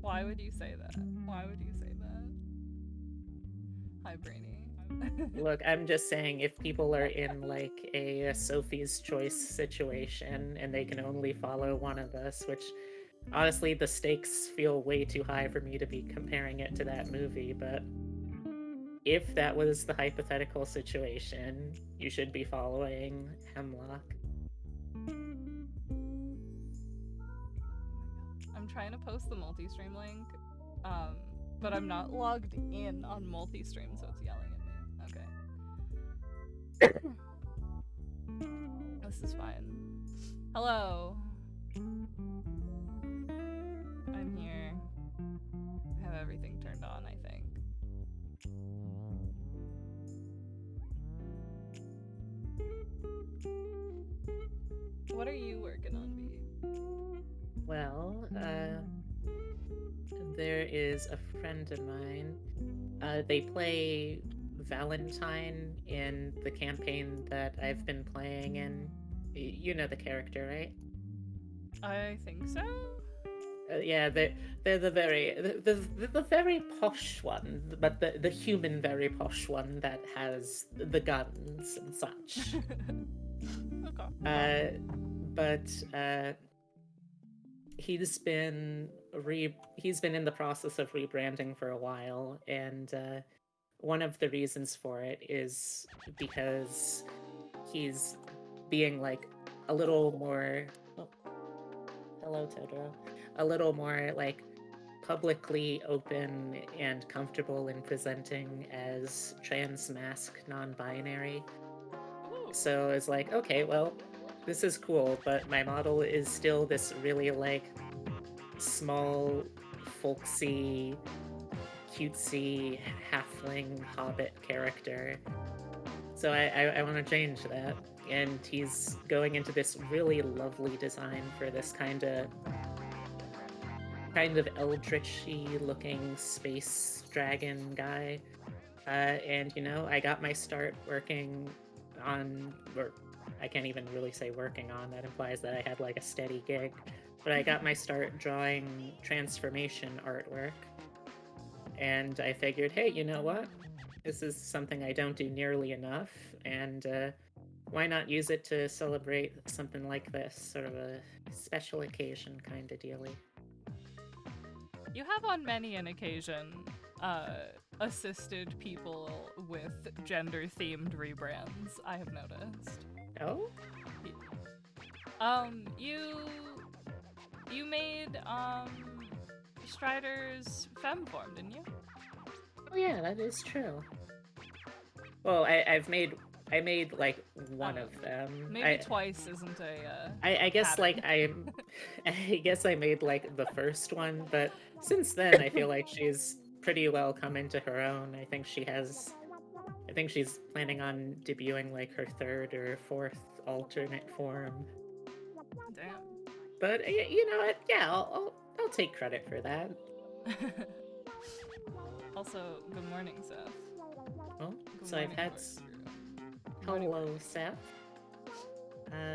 Why would you say that? Why would you say that? Hi, Brainy. Look, I'm just saying if people are in like a Sophie's Choice situation and they can only follow one of us, which honestly the stakes feel way too high for me to be comparing it to that movie, but if that was the hypothetical situation, you should be following Hemlock. I'm trying to post the multi-stream link, um, but I'm not logged in on multi-stream, so it's yelling at me. Okay. This is fine. Hello. I'm here. I have everything turned on, I think. What are you working on, B? Well, there is a friend of mine. They play Valentine in the campaign that I've been playing in. You know the character, right? I think so. Yeah, they're the very posh one, but the human very posh one that has the guns and such. Okay. But he's been in the process of rebranding for a while, and one of the reasons for it is because he's being like a little more. Oh, hello, Totoro. A little more like publicly open and comfortable in presenting as trans mask non-binary. Ooh. So it's like, okay, well, this is cool, but my model is still this really like small, folksy, cutesy halfling hobbit character. So I want to change that. And he's going into this really lovely design for this kind of eldritchy looking space dragon guy. And I got my start working on, or I can't even really say working on, that implies that I had like a steady gig. But I got my start drawing transformation artwork. And I figured, hey, you know what? This is something I don't do nearly enough. And why not use it to celebrate something like this? Sort of a special occasion kind of dealy. You have on many an occasion assisted people with gender themed rebrands, I have noticed. Oh? You made Strider's femme form, didn't you? Oh yeah, that is true. Well, I made like one of them. Maybe twice isn't a. I guess like I guess I made like the first one, but since then I feel like she's pretty well come into her own. I think she's planning on debuting like her third or fourth alternate form. Damn. But you know what? Yeah, I'll take credit for that. Also, good morning, Seth. Well, Good so morning, I've had. Hello, Seth.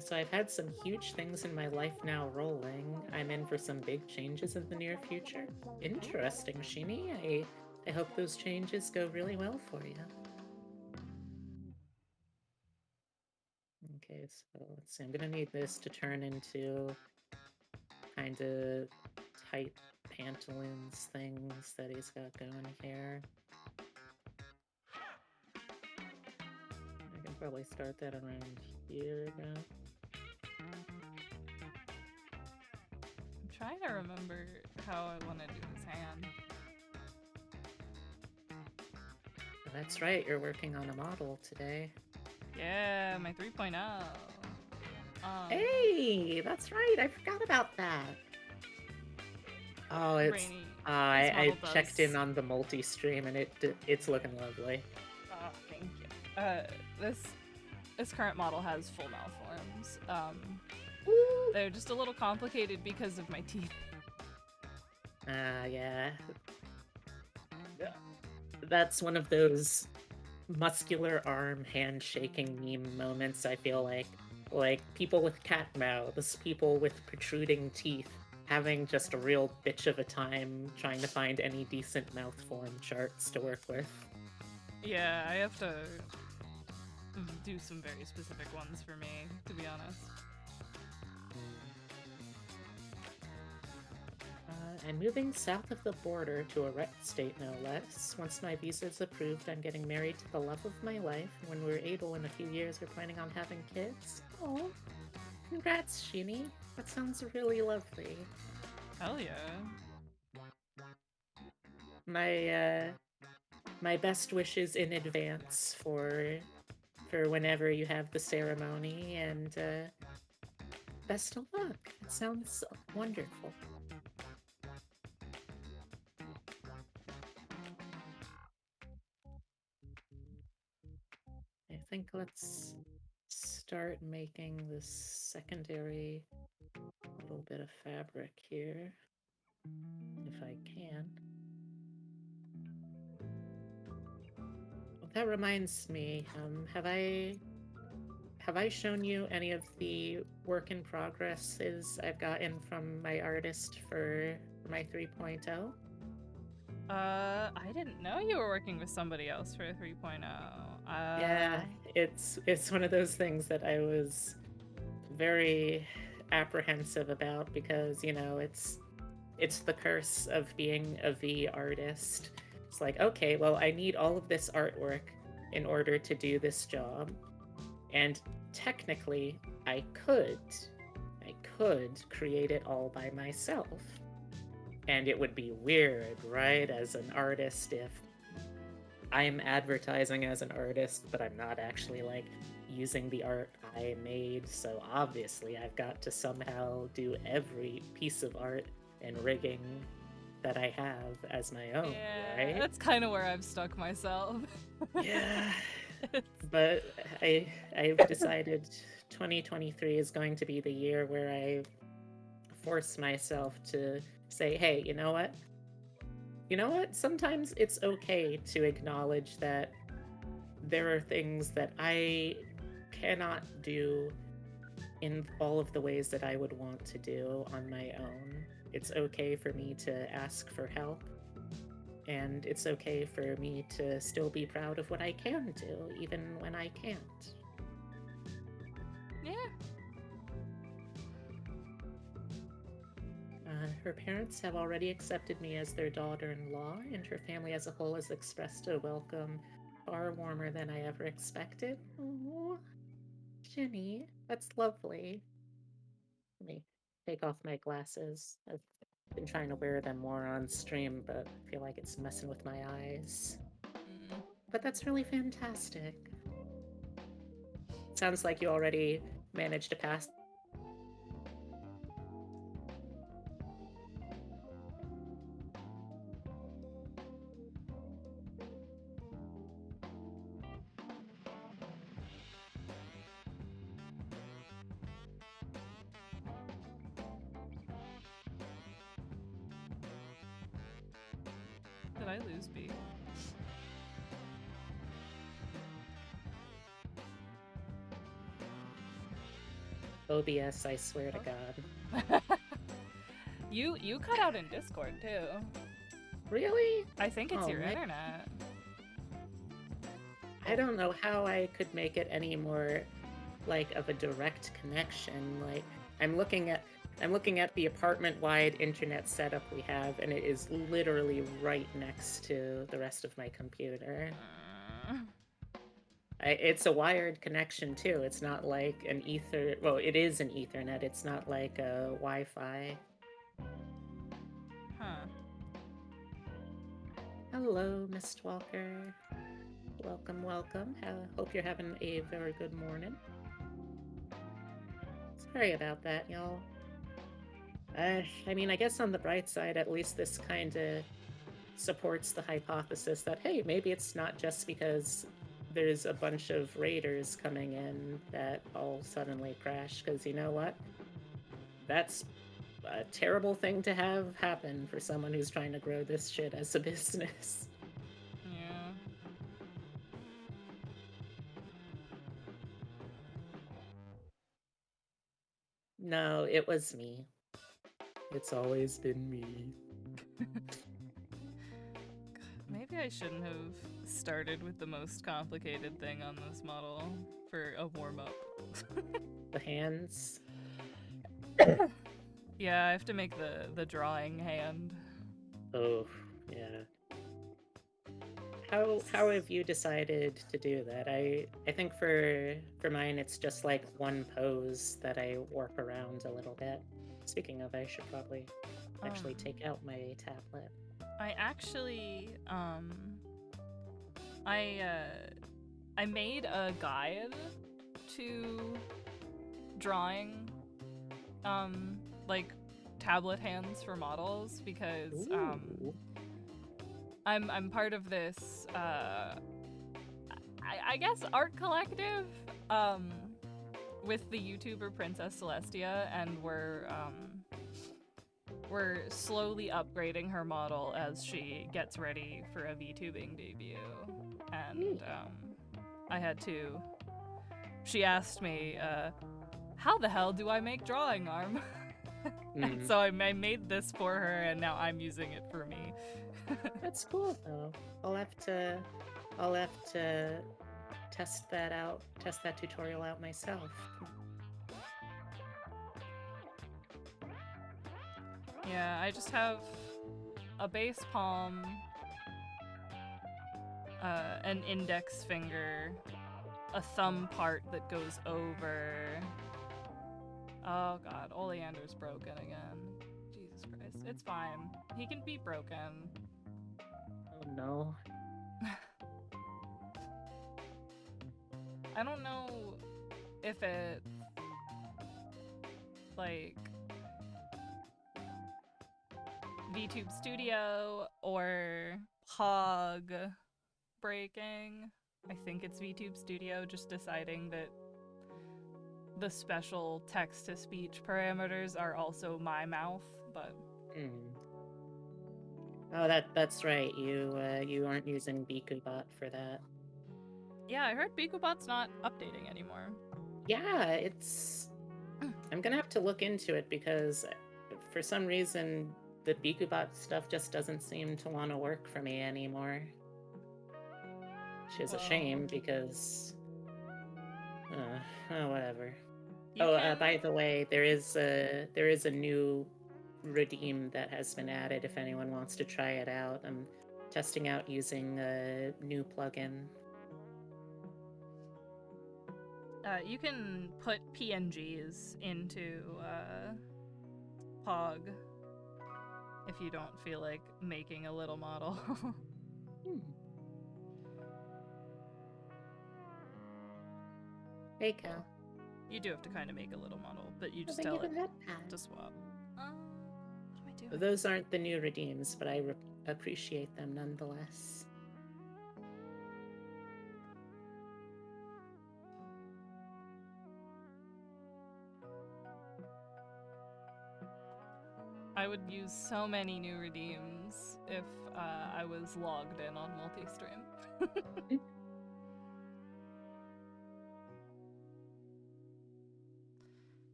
So I've had some huge things in my life now rolling. I'm in for some big changes in the near future. Interesting, Shini. I hope those changes go really well for you. Okay, so let's see. I'm gonna need this to turn into kind of tight pantaloons things that he's got going here. I can probably start that around here now. I'm trying to remember how I want to do this hand. That's right, you're working on a model today. Yeah, my 3.0. Hey, that's right. I forgot about that. Oh, Rainy, I checked in on the multi-stream and it's looking lovely. Oh, thank you. This current model has full malforms. They're just a little complicated because of my teeth. Yeah. That's one of those muscular arm handshaking meme moments, I feel like. Like people with cat mouths, people with protruding teeth, having just a real bitch of a time trying to find any decent mouth form charts to work with. Yeah, I have to do some very specific ones for me, to be honest. I'm moving south of the border to a red state, no less. Once my visa's approved, I'm getting married to the love of my life. When we're able in a few years, we're planning on having kids. Oh, congrats, Shinny. That sounds really lovely. Hell yeah. My my best wishes in advance for whenever you have the ceremony, and best of luck. It sounds wonderful. I think let's start making this secondary little bit of fabric here, if I can. Well, that reminds me, have I shown you any of the work in progresses I've gotten from my artist for my 3.0? I didn't know you were working with somebody else for 3.0. Yeah, it's one of those things that I was very apprehensive about because, it's the curse of being a V artist. It's like, okay, well, I need all of this artwork in order to do this job. And technically, I could create it all by myself. And it would be weird, right, as an artist if I'm advertising as an artist, but I'm not actually like using the art I made. So obviously, I've got to somehow do every piece of art and rigging that I have as my own, Yeah, right? that's kind of where I've stuck myself. Yeah. But I've decided 2023 is going to be the year where I force myself to say, hey, you know what? You know what? Sometimes it's okay to acknowledge that there are things that I cannot do in all of the ways that I would want to do on my own. It's okay for me to ask for help. And it's okay for me to still be proud of what I can do, even when I can't. Yeah. Her parents have already accepted me as their daughter-in-law, and her family as a whole has expressed a welcome far warmer than I ever expected. Oh, Jenny, that's lovely. Let me take off my glasses. I've been trying to wear them more on stream, but I feel like it's messing with my eyes. Mm. But that's really fantastic. Sounds like you already managed to pass. Did I lose B? OBS, I swear to God. You cut out in Discord too. Really? I think it's Oh, your my- internet. I don't know how I could make it any more like of a direct connection. Like I'm looking at the apartment-wide internet setup we have, and it is literally right next to the rest of my computer. It's a wired connection too. It's not like an ether. Well, it is an Ethernet. It's not like a Wi-Fi. Huh. Hello, Mistwalker. Welcome, welcome. Hope you're having a very good morning. Sorry about that, y'all. I mean, I guess on the bright side, at least this kind of supports the hypothesis that, hey, maybe it's not just because there's a bunch of raiders coming in that all suddenly crash, because you know what? That's a terrible thing to have happen for someone who's trying to grow this shit as a business. Yeah. No, it was me. It's always been me. Maybe I shouldn't have started with the most complicated thing on this model for a warm-up. The hands. Yeah, I have to make the drawing hand. Oh, yeah. How have you decided to do that? I think for mine it's just like one pose that I work around a little bit. Speaking of, I should probably actually take out my tablet. I actually I made a guide to drawing like tablet hands for models because Ooh. I'm part of this I guess art collective with the YouTuber Princess Celestia, and we're slowly upgrading her model as she gets ready for a VTubing debut. And I had to. She asked me, "How the hell do I make drawing arm?" And so I made this for her, and now I'm using it for me. That's cool though. I'll have to test that out, test that tutorial out myself. Yeah, I just have a base palm, an index finger, a thumb part that goes over. Oh god, Oleander's broken again. Jesus Christ. It's fine. He can be broken. Oh no. I don't know if it's like VTube Studio or Pog breaking. I think it's VTube Studio just deciding that the special text-to-speech parameters are also my mouth, but... Oh, that's right. You aren't using BikuBot for that. Yeah, I heard BikuBot's not updating anymore. Yeah, it's... I'm gonna have to look into it because for some reason the BikuBot stuff just doesn't seem to want to work for me anymore. Which is a shame because... oh, whatever. By the way, there is a new redeem that has been added if anyone wants to try it out. I'm testing out using a new plugin. You can put PNGs into Pog if you don't feel like making a little model. Hey, Cal. You do have to kind of make a little model, but you just tell it to swap. What am I doing? Those aren't the new redeems, but I appreciate them nonetheless. I would use so many new redeems if I was logged in on multi-stream.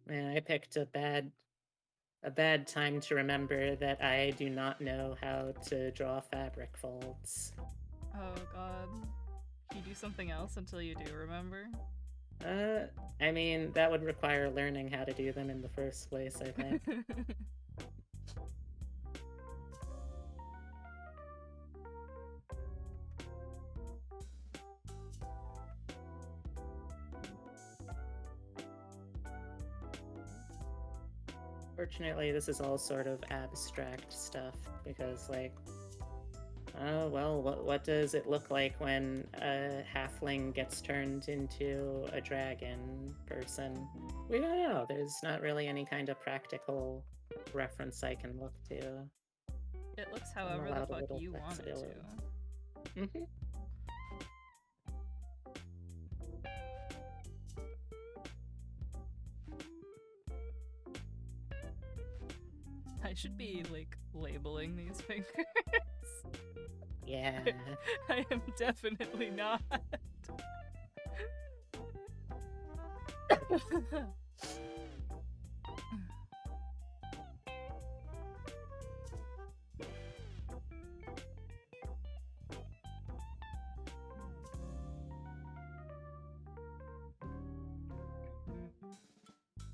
Man, I picked a bad time to remember that I do not know how to draw fabric folds. Oh god. Can you do something else until you do remember? I mean, that would require learning how to do them in the first place, I think. Fortunately, this is all sort of abstract stuff, because, like, oh, well, what does it look like when a halfling gets turned into a dragon person? We don't know. There's not really any kind of practical reference I can look to. It looks however the fuck you want it to. Mm-hmm. I should be, like, labeling these fingers. Yeah. I am definitely not.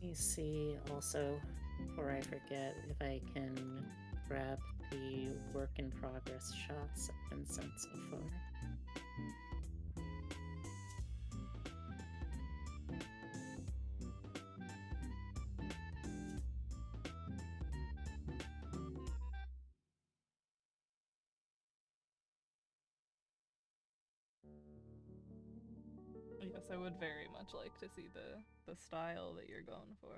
Let me see also, before I forget, if I can grab the work in progress shots I've been sent so far. Yes, I would very much like to see the style that you're going for.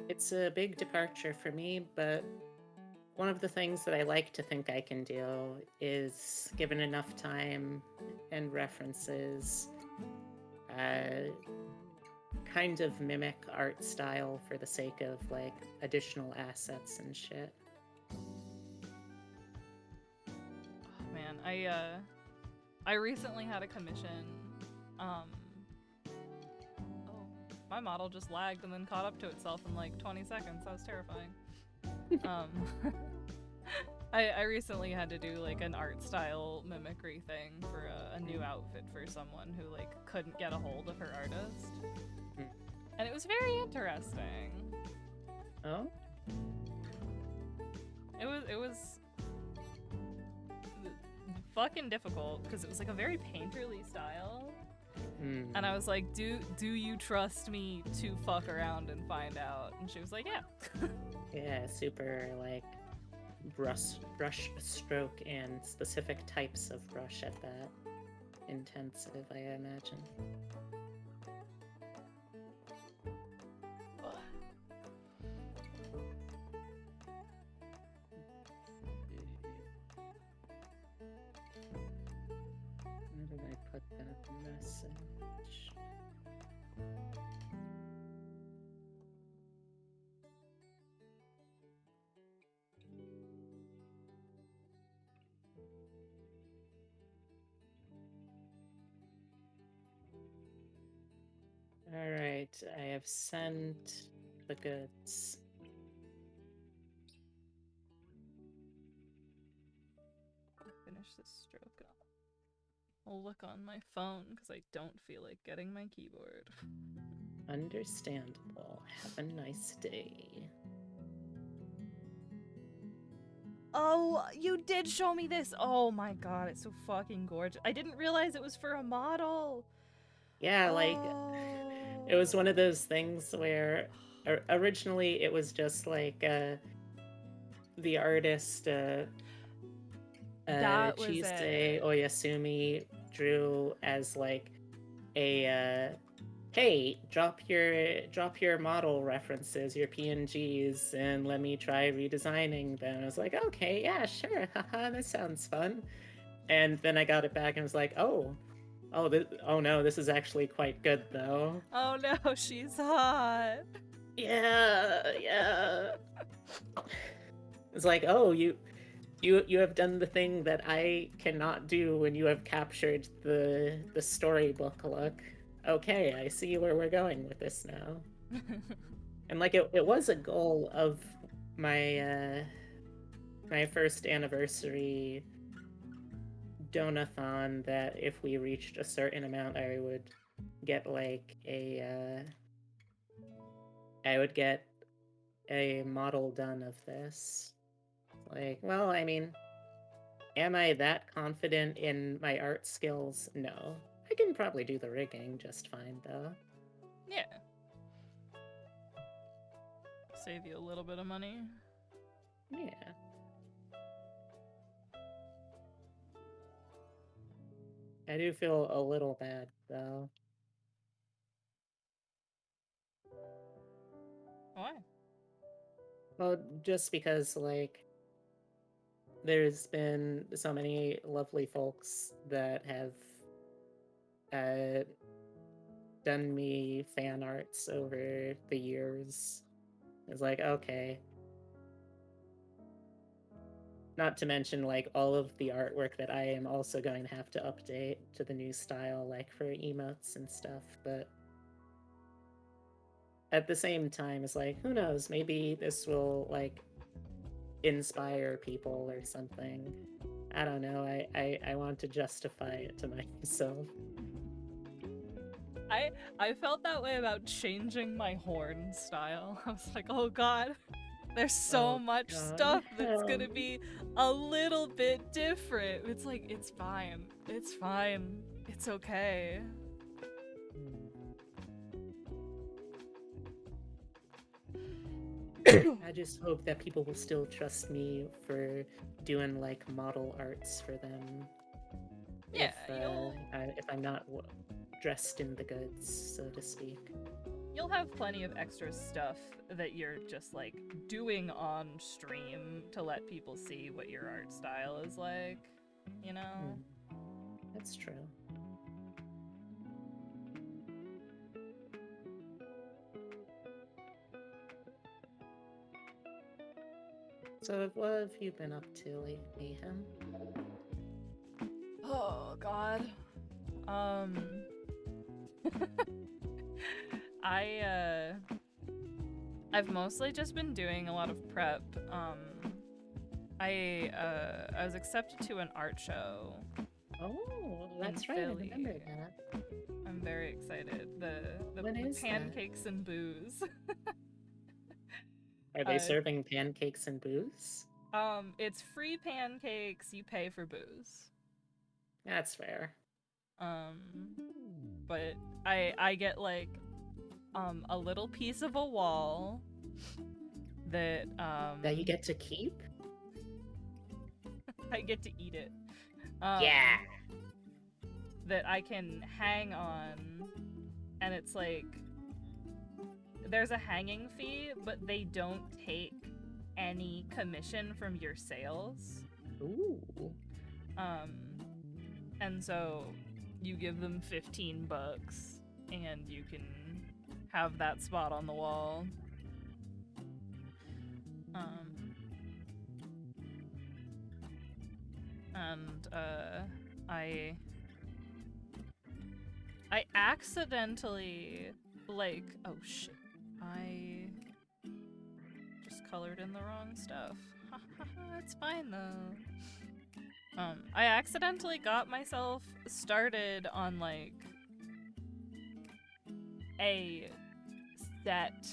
It's a big departure for me, but one of the things that I like to think I can do is, given enough time and references, uh, kind of mimic art style for the sake of like additional assets and shit. Oh, man, I recently had a commission. Um, oh, my model just lagged and then caught up to itself in like 20 seconds. That was terrifying. um, I recently had to do like an art style mimicry thing for a new outfit for someone who like couldn't get a hold of her artist, and it was very interesting. Oh? It was fucking difficult because it was like a very painterly style. And I was like, do you trust me to fuck around and find out? And she was like, yeah. Yeah, super like brush stroke and specific types of brush at that. Intensive, I imagine. Where did I put that message? All right, I have sent the goods. Finish this stroke up. I'll look on my phone because I don't feel like getting my keyboard. Understandable. Have a nice day. Oh, you did show me this. Oh my god, it's so fucking gorgeous. I didn't realize it was for a model. Yeah, like it was one of those things where originally it was just like the artist That was Chise it. Oyasumi drew as like a hey, drop your model references, your PNGs, and let me try redesigning them. I was like, okay, yeah, sure, haha, that sounds fun. And then I got it back and was like, oh, oh no, this is actually quite good though. Oh no, she's hot. Yeah. It's like, oh, you have done the thing that I cannot do when you have captured the storybook look. Okay, I see where we're going with this now. And like it was a goal of my my first anniversary donathon that if we reached a certain amount I would get like I would get a model done of this. Like, well, I mean, am I that confident in my art skills? No. I can probably do the rigging just fine, though. Yeah. Save you a little bit of money. Yeah. I do feel a little bad, though. Why? Well, just because, like, there's been so many lovely folks that have done me fan arts over the years. It's like, okay. Not to mention, like, all of the artwork that I am also going to have to update to the new style, like, for emotes and stuff, but at the same time, it's like, who knows, maybe this will, like, inspire people or something. I don't know, I want to justify it to myself. I felt that way about changing my horn style. I was like, oh god, there's so Oh much god. stuff that's gonna be a little bit different. It's like, it's fine. It's fine. It's okay. I just hope that people will still trust me for doing like model arts for them. Yeah, If I'm not dressed in the goods, so to speak. you'll have plenty of extra stuff that you're just like doing on stream to let people see what your art style is like, you know? That's true. So what have you been up to lately, Hem? Oh god. I I've mostly just been doing a lot of prep. I was accepted to an art show. Oh, that's right. Philly. I remember that. I'm very excited. The What is pancakes and booze. Are they serving pancakes and booze? It's free pancakes, you pay for booze. That's fair. But I get like a little piece of a wall that you get to keep? I get to eat it. Yeah. That I can hang on, and it's like there's a hanging fee, but they don't take any commission from your sales. Ooh. And so you give them $15 and you can have that spot on the wall. And I accidentally, like, oh shit, I just colored in the wrong stuff. It's fine though. I accidentally got myself started on like a set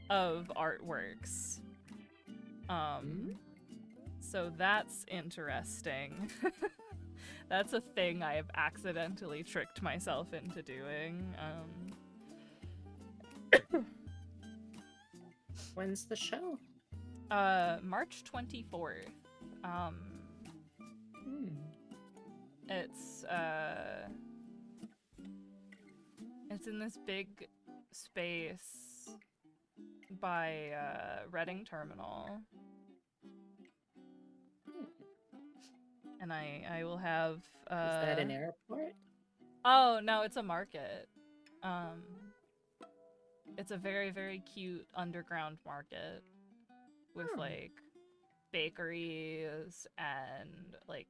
of artworks. So that's interesting. That's a thing I have accidentally tricked myself into doing. When's the show? March 24th. It's in this big space by Reading Terminal. And I will have Is that an airport? Oh no, it's a market. It's a very, very cute underground market with like bakeries and like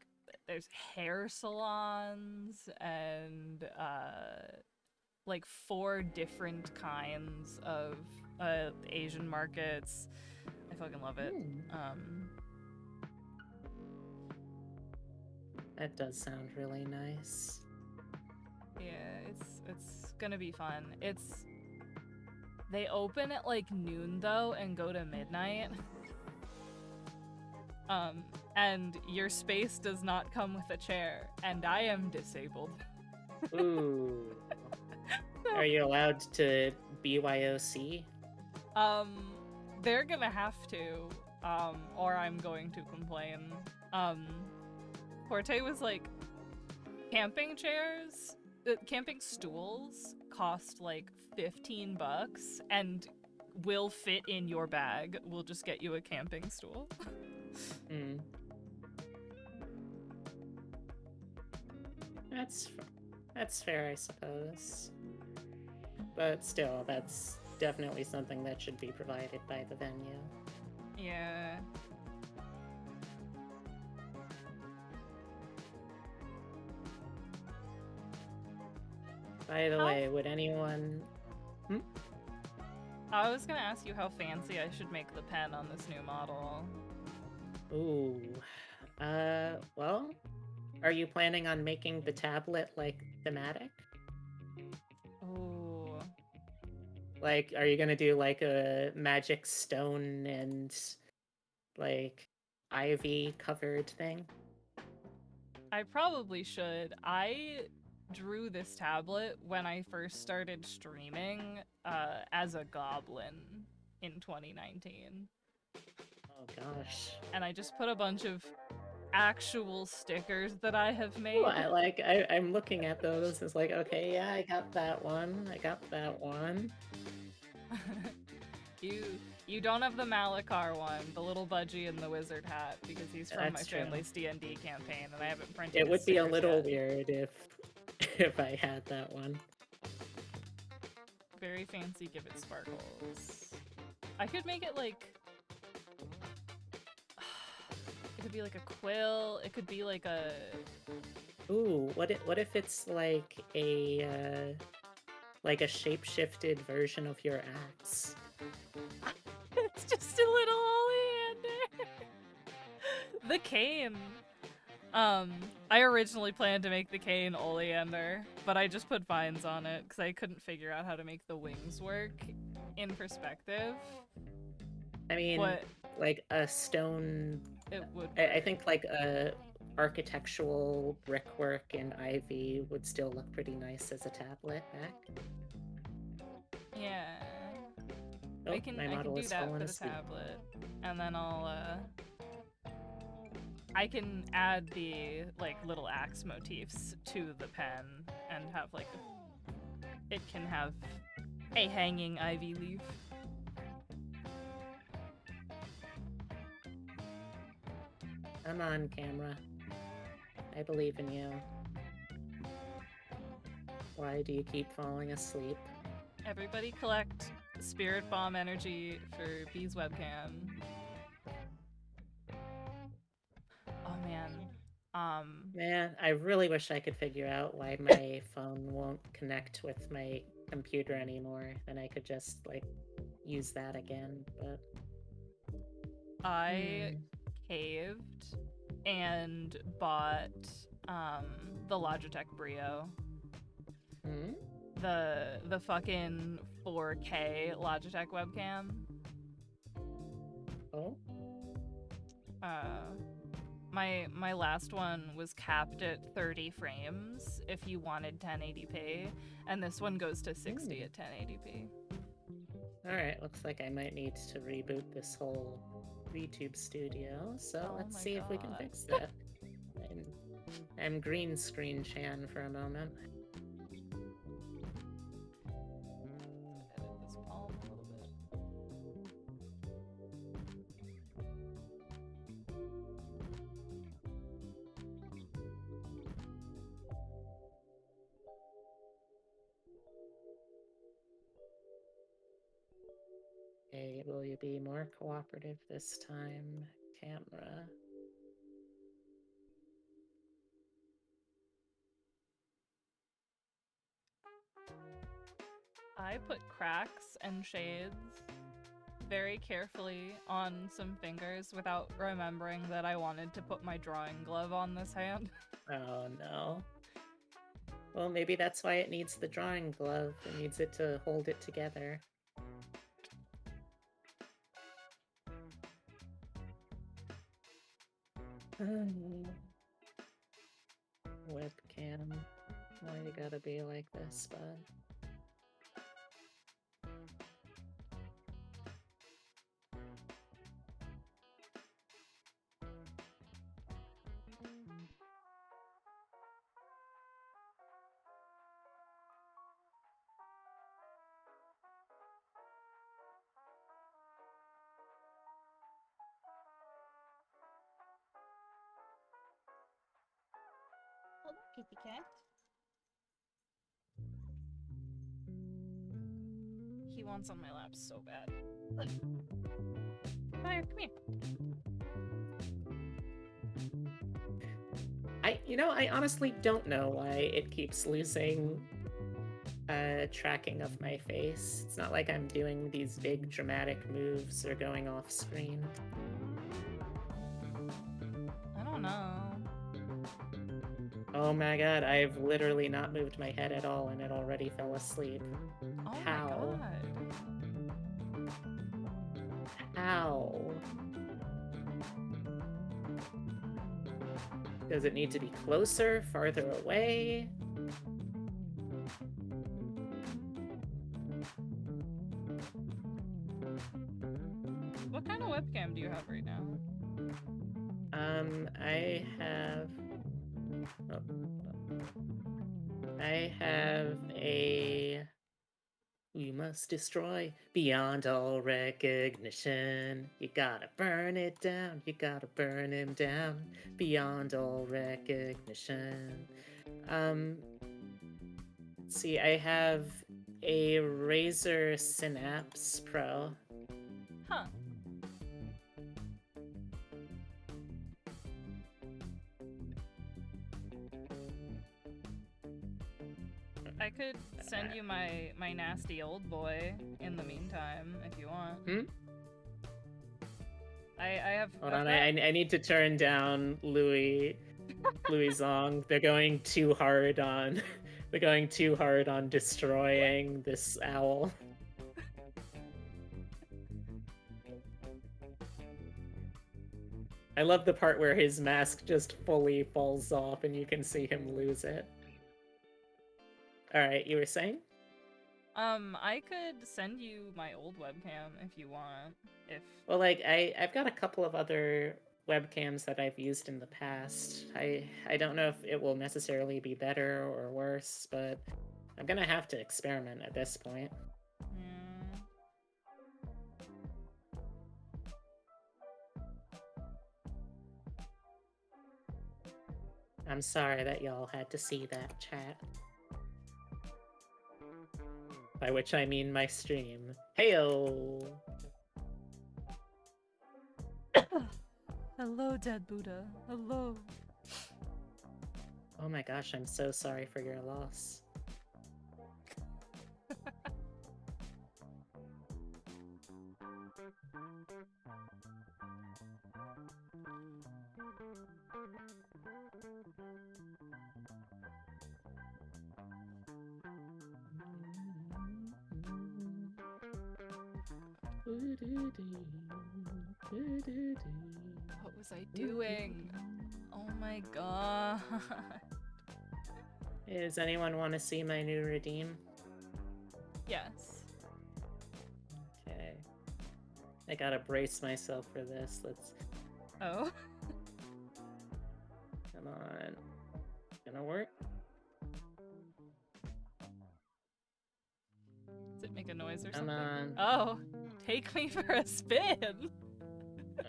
there's hair salons and like 4 different kinds of Asian markets. I fucking love it. That does sound really nice. Yeah, it's gonna be fun. They open at like noon though and go to midnight. And your space does not come with a chair, and I am disabled. Ooh. Are you allowed to BYOC? They're gonna have to, or I'm going to complain. Forte was like, camping chairs, camping stools cost like $15 and will fit in your bag. We'll just get you a camping stool. That's fair, I suppose. But still, that's definitely something that should be provided by the venue. Yeah. By the way, would anyone... I was gonna ask you how fancy I should make the pen on this new model. Ooh. Well, are you planning on making the tablet, like, thematic? Like, are you gonna do like a magic stone and like ivy covered thing? I probably should. I drew this tablet when I first started streaming as a goblin in 2019. Oh gosh. And I just put a bunch of actual stickers that I have Ooh, made. I'm looking at those. It's like, okay, yeah, I got that one. I got that one. you you don't have the Malakar one, the little budgie in the wizard hat, because he's from my That's true. family's D&D campaign, and I haven't printed It his would be a stickers little yet. weird if I had that one. Very fancy, give it sparkles. I could make it like... It could be like a quill, it could be like a... Ooh, what if it's like a shape-shifted version of your axe? It's just a little oleander! The cane! I originally planned to make the cane oleander, but I just put vines on it because I couldn't figure out how to make the wings work in perspective. I mean, But like a stone. it would. I think like a architectural brickwork in ivy would still look pretty nice as a tablet back. Yeah. Oh, I can my model do has that fallen for the asleep. tablet, and then I can add the like little axe motifs to the pen and have like it can have a hanging ivy leaf. Come on, camera. I believe in you. Why do you keep falling asleep? Everybody collect spirit bomb energy for B's webcam. Oh man. Man, I really wish I could figure out why my phone won't connect with my computer anymore. Then I could just like use that again, but I caved and bought the Logitech Brio. Hmm? The fucking 4K Logitech webcam. Oh? My last one was capped at 30 frames if you wanted 1080p, and this one goes to 60 at 1080p. Alright, looks like I might need to reboot this whole YouTube studio, so Oh let's my see if we can God. fix that. I'm green screen Chan for a moment. Edit this palm a little bit. Okay, will you be more cooperative this time, camera? I put cracks and shades very carefully on some fingers without remembering that I wanted to put my drawing glove on this hand. Oh no. Well, maybe that's why it needs the drawing glove. It needs it to hold it together. Webcam. Why you gotta be like this, bud? Hello, kitty cat. He wants on my lap so bad. Fire, come here. I honestly don't know why it keeps losing tracking of my face. It's not like I'm doing these big dramatic moves or going off screen. I don't know. Oh my god, I've literally not moved my head at all and it already fell asleep. Oh How? my god. How? Does it need to be closer, farther away? What kind of webcam do you have right now? I have... Oh. I have a... You must destroy beyond all recognition. You gotta burn it down, you gotta burn him down beyond all recognition. Let's see, I have a Razer Synapse Pro. Huh. I could send you my nasty old boy in the meantime if you want. Hmm? I have. Hold I've on, got- I need to turn down Louis Zong. They're going too hard on they're going too hard on destroying this owl. I love the part where his mask just fully falls off and you can see him lose it. Alright, you were saying? I could send you my old webcam if you want. If Well, like, I've got a couple of other webcams that I've used in the past. I don't know if it will necessarily be better or worse, but I'm gonna have to experiment at this point. yeah. I'm sorry that y'all had to see that, chat. By which I mean my stream. Heyo! Hello, dead Buddha. Hello. Oh my gosh, I'm so sorry for your loss. What was I doing? Oh my god. Does anyone want to see my new redeem? Yes. Okay. I gotta brace myself for this. Let's... Oh. Come on. Gonna work? Does it make a noise or Come something? on. Oh. Take me for a spin.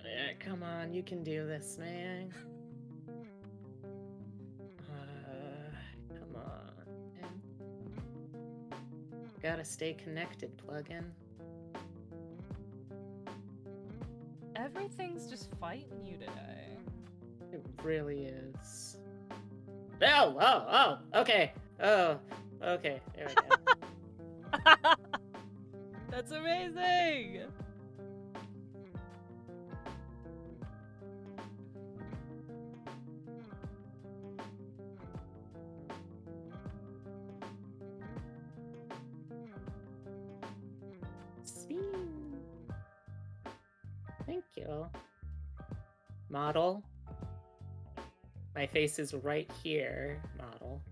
Yeah, come on, you can do this, man. Come on. Man. Gotta stay connected, plugin. Everything's just fighting you today. It really is. Oh, okay. Oh, okay. There we go. That's amazing! Spin. Thank you. Model. My face is right here, model.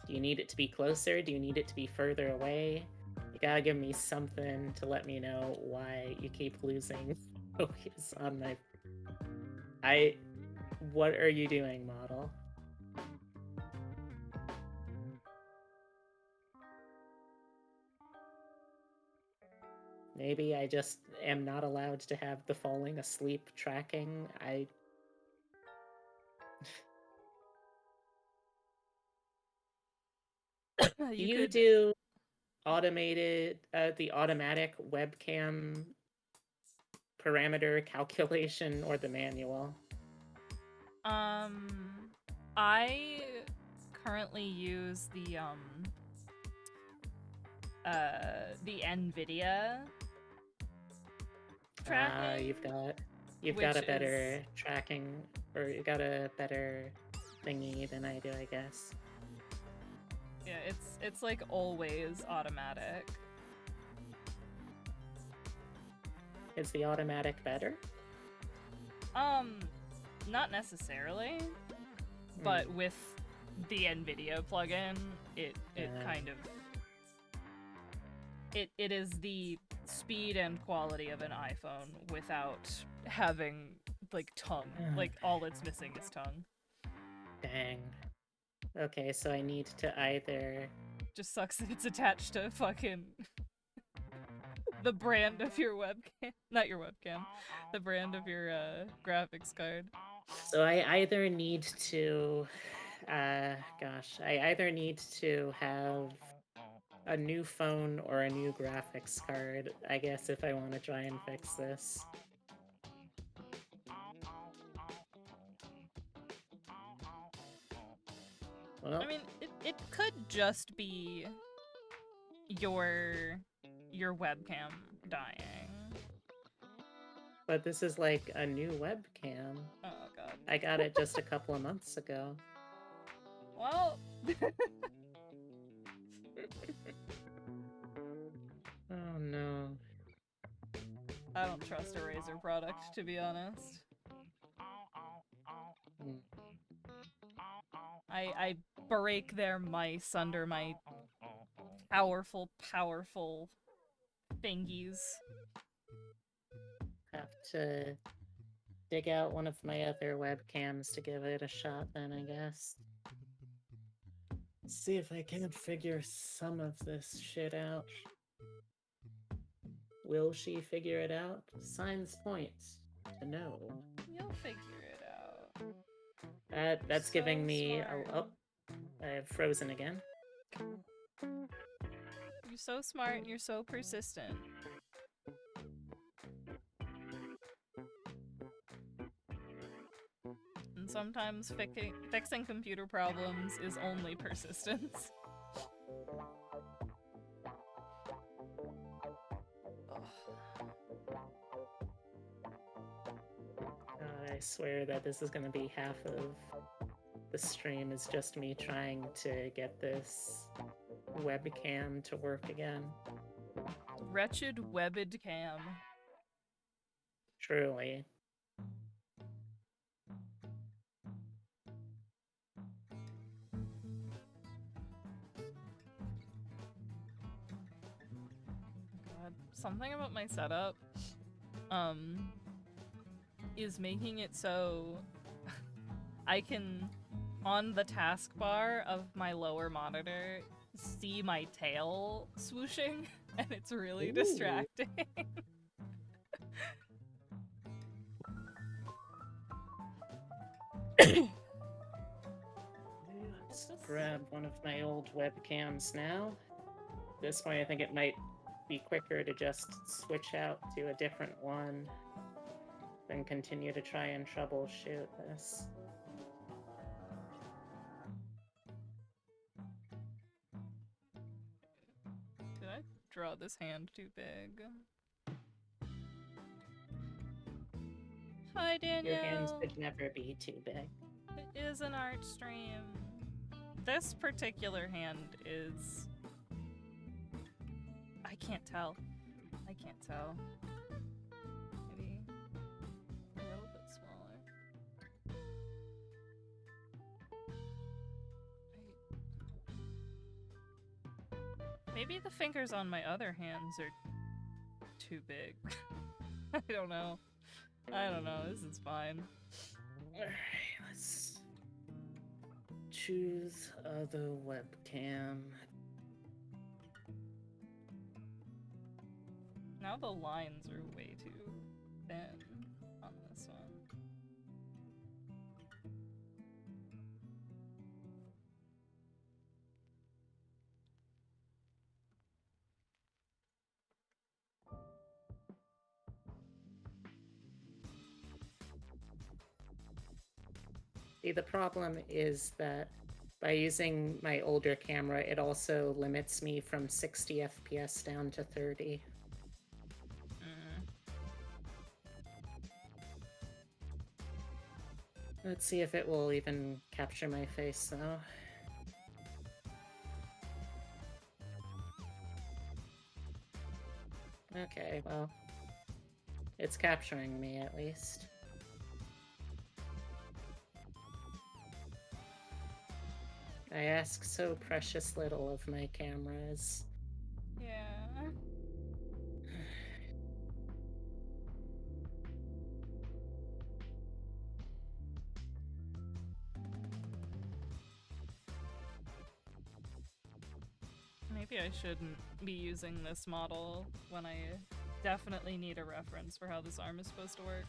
Do you need it to be closer? Do you need it to be further away? You gotta give me something to let me know why you keep losing focus on my... What are you doing, model? Maybe I just am not allowed to have the falling asleep tracking. You could do automated, the automatic webcam parameter calculation or the manual? I currently use the NVIDIA tracking. You've got a which better is- tracking, or you got a better thingy than I do, I guess. Yeah, it's like always automatic. Is the automatic better? Not necessarily, but with the NVIDIA plugin, it kind of it is the speed and quality of an iPhone without having like tongue. Like all it's missing is tongue. Dang. Okay, so I need to either... Just sucks that it's attached to fucking the brand of your webcam. Not your webcam. The brand of your graphics card. So I either need to... gosh, I either need to have a new phone or a new graphics card, I guess, if I want to try and fix this. Well, I mean, it could just be your webcam dying. but this is like a new webcam. Oh god. I got it just a couple of months ago. Well... Oh no. I don't trust a Razer product, to be honest. I break their mice under my powerful fingies. Have to dig out one of my other webcams to give it a shot then, I guess. See if I can figure some of this shit out. Will she figure it out? Signs point to no. You'll figure it out. That's So giving me smart. a... Oh, I've frozen again. You're so smart and you're so persistent. And sometimes fixing computer problems is only persistence. I swear that this is going to be half of the stream is just me trying to get this webcam to work again. Wretched webbed cam. Truly. God, something about my setup, is making it so I can, on the taskbar of my lower monitor, see my tail swooshing, and it's really distracting. Let's grab one of my old webcams now. At this point, I think it might be quicker to just switch out to a different one than continue to try and troubleshoot this. Did I draw this hand too big? Hi, Daniel! Your hands could never be too big. It is an art stream. This particular hand is... I can't tell. I can't tell. Maybe a little bit smaller. Maybe the fingers on my other hands are too big. I don't know. I don't know. This is fine. Alright, let's choose other webcam. Now the lines are way too thin on this one. See, the problem is that by using my older camera, it also limits me from 60 FPS down to 30. Let's see if it will even capture my face, though. Okay, well, it's capturing me at least. I ask so precious little of my cameras. Yeah. Maybe I shouldn't be using this model when I definitely need a reference for how this arm is supposed to work.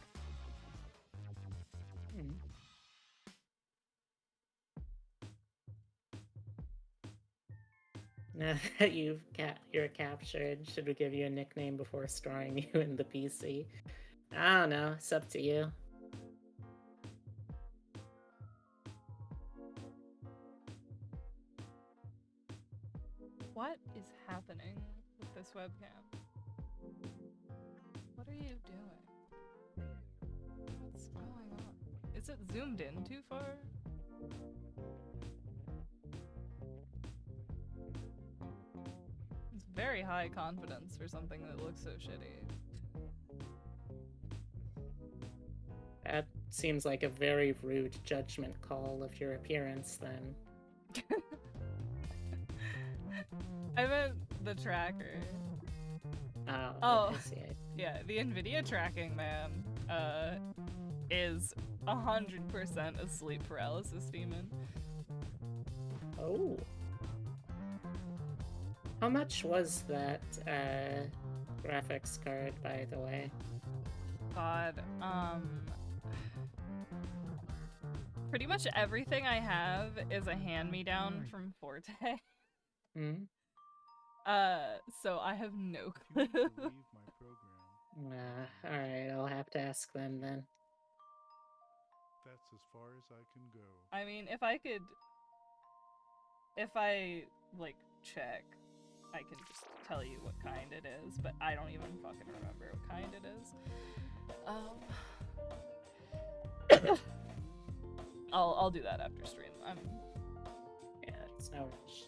Now that you're captured, should we give you a nickname before storing you in the PC? I don't know. It's up to you. What is happening with this webcam? What are you doing? What's going on? Is it zoomed in too far? It's very high confidence for something that looks so shitty. That seems like a very rude judgment call of your appearance, then. I meant the tracker. Oh, I see. Yeah, the NVIDIA tracking, man, is 100% a sleep paralysis demon. Oh. How much was that graphics card, by the way? God, pretty much everything I have is a hand-me-down from Forte. Hmm? So I have no clue. Alright, I'll have to ask them then. That's as far as I can go. I mean, if I, like, check, I can just tell you what kind it is, but I don't even fucking remember what kind it is. I'll do that after stream. Yeah, it's no rush.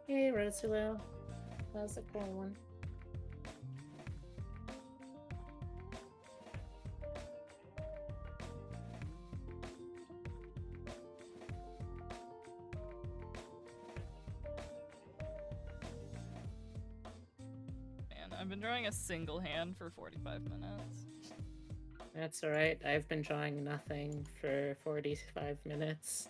Hey, Rosulo. How's it going? Man, I've been drawing a single hand for 45 minutes. That's alright. I've been drawing nothing for 45 minutes.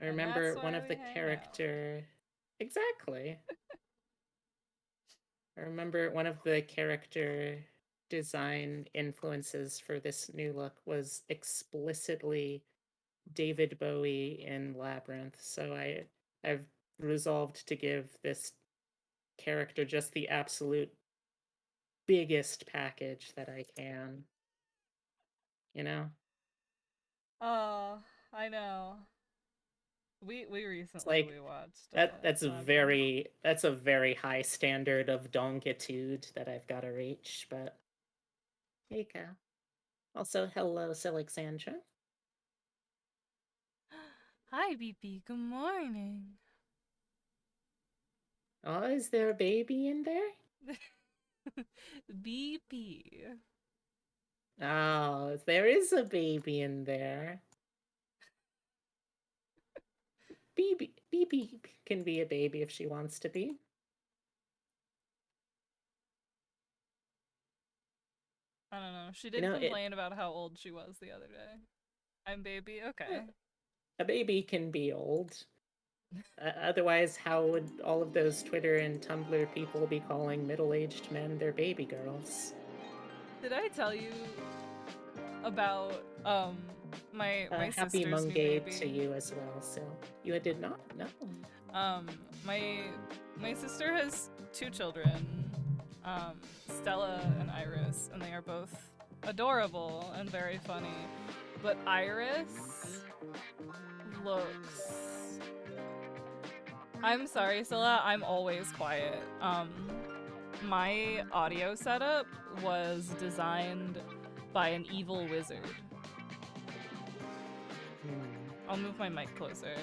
I remember one of the character... Exactly. I remember one of the character design influences for this new look was explicitly David Bowie in Labyrinth, so I've resolved to give this character just the absolute biggest package that I can. You know? Oh, I know. We recently we watched that's a very high standard of dongitude that I've got to reach, but there you go. Also, hello, Alexandra. Hi, BP. Good morning. Oh, is there a baby in there? BP. Oh, there is a baby in there. BB can be a baby if she wants to be. I don't know. She did complain about how old she was the other day. I'm baby? Okay. A baby can be old. Otherwise, how would all of those Twitter and Tumblr people be calling middle-aged men their baby girls? Did I tell you about my happy sister's new baby? to you as well. So you did not know. My sister has 2 children, Stella and Iris, and they are both adorable and very funny. But Iris looks I'm sorry, Scylla. I'm always quiet. My audio setup was designed by an evil wizard. I'll move my mic closer.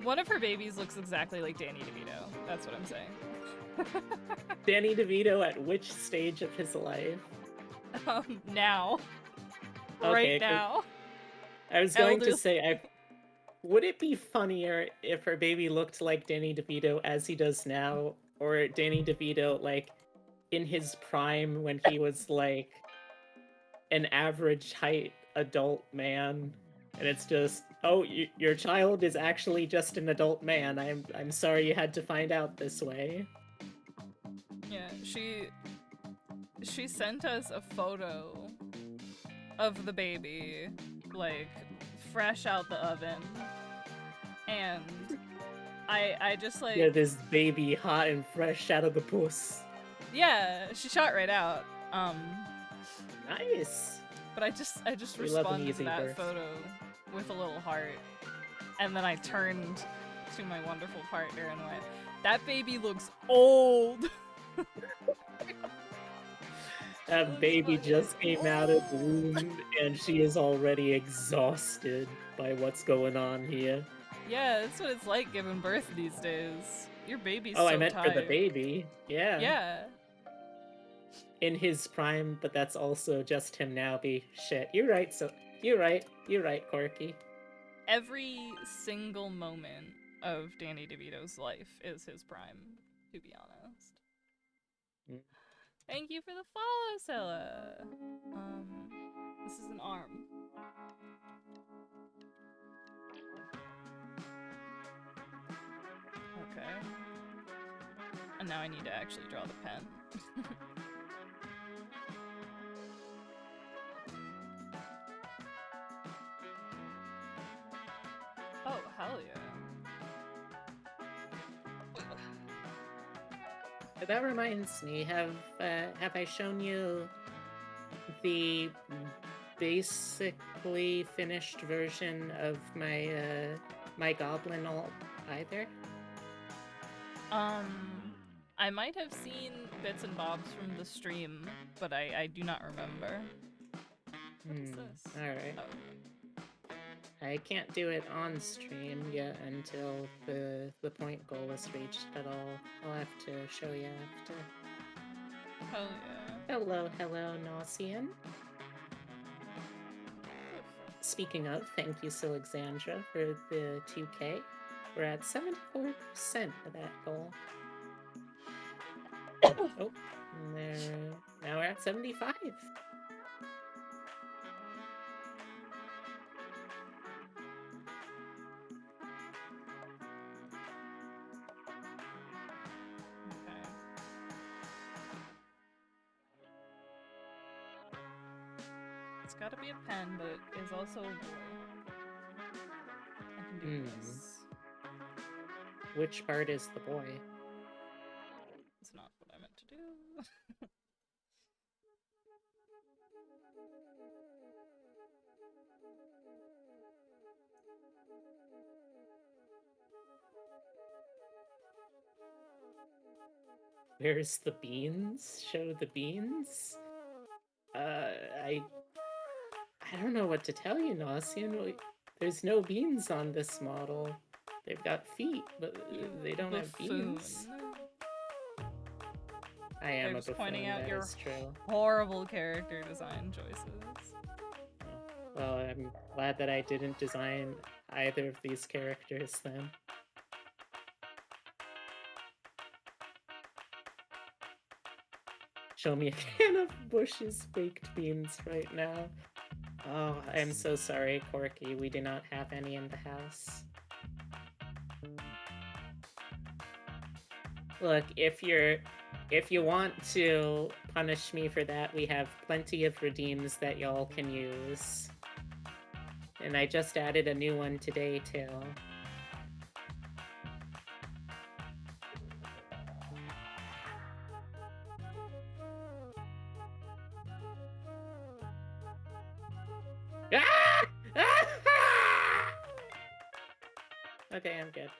One of her babies looks exactly like Danny DeVito. That's what I'm saying. Danny DeVito at which stage of his life? Now. Okay, Right now. I was going to say, would it be funnier if her baby looked like Danny DeVito as he does now, or Danny DeVito, like, in his prime when he was, like, an average height adult man, and it's just, oh, your child is actually just an adult man. I'm sorry you had to find out this way. Yeah, she sent us a photo of the baby, like, fresh out the oven. And I just like... Yeah, this baby hot and fresh out of the puss. Yeah, she shot right out. Nice. But I just responded to that photo with a little heart. And then I turned to my wonderful partner and went, that baby looks old! That baby just came out of the womb, and she is already exhausted by what's going on here. Yeah, that's what it's like giving birth these days. Your baby's so I meant tired. For the baby. Yeah. Yeah. In his prime, but that's also just him now. Shit. You're right. So you're right, Corky. Every single moment of Danny DeVito's life is his prime, to be honest. Thank you for the follow, Scylla. This is an arm. Okay. And now I need to actually draw the pen. Oh, hell yeah. That reminds me, have I shown you the basically finished version of my my goblin alt either? I might have seen bits and bobs from the stream, but I do not remember. What is this? Alright. Oh. I can't do it on stream yet until the point goal is reached, but I'll have to show you after. Hell yeah. Hello, Nausean. Speaking of, thank you, Silexandra, for the 2K. We're at 74% of that goal. Oh, now we're at 75. It's gotta be a pen, but it is also a boy. I can do this. Which part is the boy? It's not what I meant to do. Where's the beans? Show the beans? I don't know what to tell you, Nausean. There's no beans on this model. They've got feet, but they don't have beans. I am They're a just buffoon, pointing out your true. horrible character design choices. Well, I'm glad that I didn't design either of these characters then. Show me a can of Bush's baked beans right now. Oh, I'm so sorry, Corky. We do not have any in the house. Look, if you want to punish me for that, we have plenty of redeems that y'all can use. And I just added a new one today, too. Okay, I'm good.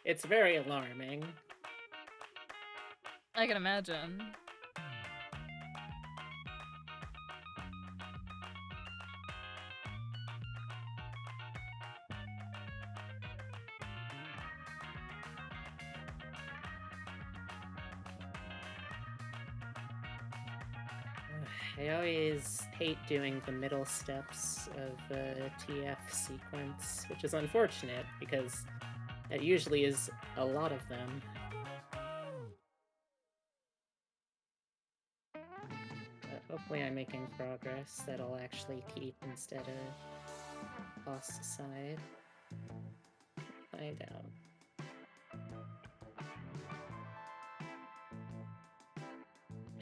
It's very alarming. I can imagine. I always hate doing the middle steps of a TF sequence, which is unfortunate because it usually is a lot of them. But hopefully I'm making progress that I'll actually keep instead of toss aside. Find out.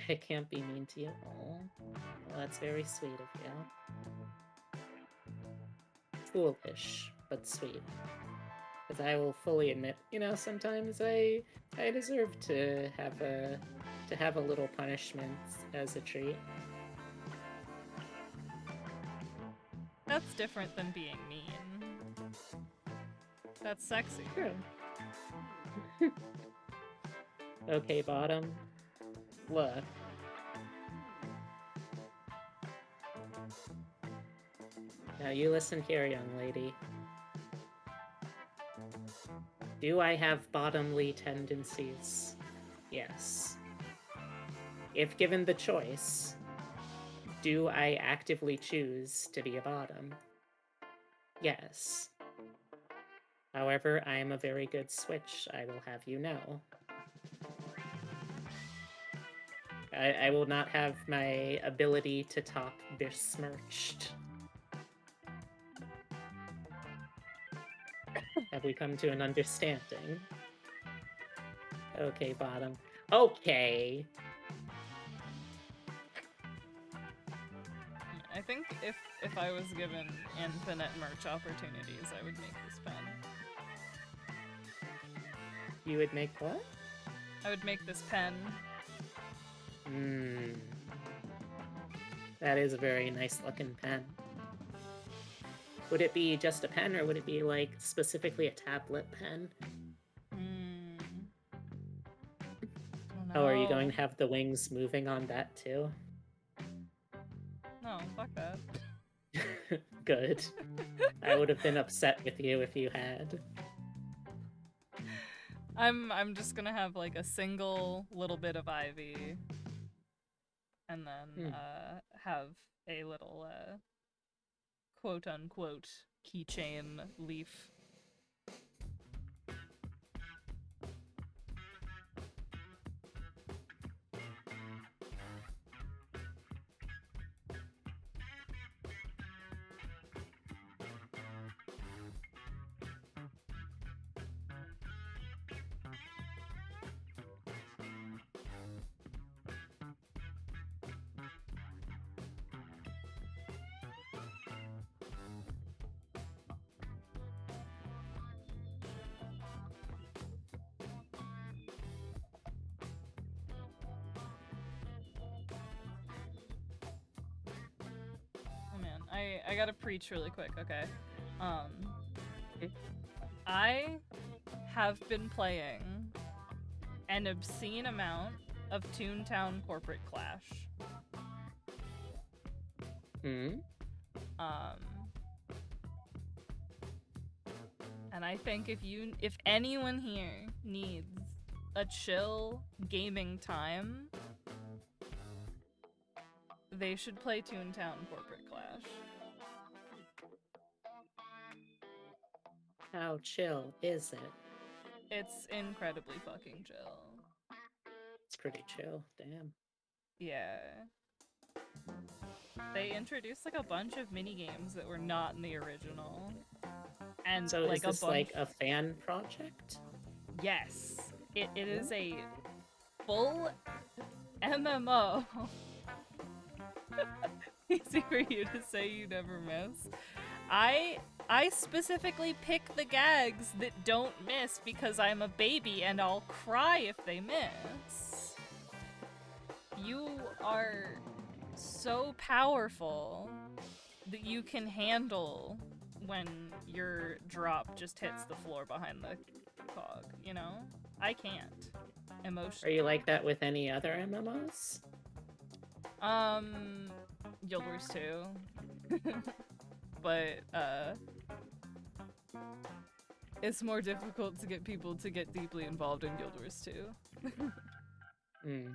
I can't be mean to you. Oh, well, that's very sweet of you. Foolish, but sweet. Because I will fully admit, sometimes I deserve to have a little punishment as a treat. That's different than being mean. That's sexy. True. Okay, bottom. Look. Now you listen here, young lady. Do I have bottomly tendencies? Yes. If given the choice, do I actively choose to be a bottom? Yes. However, I am a very good switch, I will have you know. I will not have my ability to top besmirched. Have we come to an understanding? Okay, bottom. Okay! I think if I was given infinite merch opportunities, I would make this pen. You would make what? I would make this pen. That is a very nice looking pen. Would it be just a pen, or would it be, like, specifically a tablet pen? Oh, are you going to have the wings moving on that, too? No, fuck that. Good. I would have been upset with you if you had. I'm just gonna have, like, a single little bit of ivy, and then, have a little, quote-unquote keychain leaf. I gotta preach really quick, okay? I have been playing an obscene amount of Toontown Corporate Clash. And I think if anyone here needs a chill gaming time, they should play Toontown Corporate Clash. How chill is it? It's incredibly fucking chill. It's pretty chill, damn. Yeah. They introduced like a bunch of mini games that were not in the original. And so like is this a bunch... like a fan project? Yes. It is a full MMO. Easy for you to say you never miss. I specifically pick the gags that don't miss because I'm a baby and I'll cry if they miss. You are so powerful that you can handle when your drop just hits the floor behind the cog, you know? I can't. Are Emotionally. you like that with any other MMOs? Guild Wars 2. But, it's more difficult to get people to get deeply involved in Guild Wars 2. Hmm.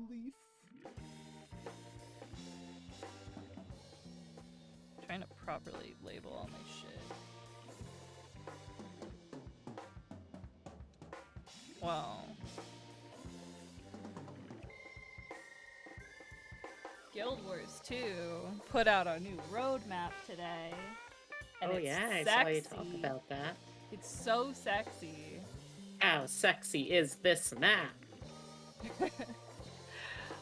Leaf. Trying to properly label all my shit. Well, Guild Wars 2 put out a new roadmap today. And Oh it's yeah, I sexy. saw you talk about that. It's so sexy. How sexy is this map?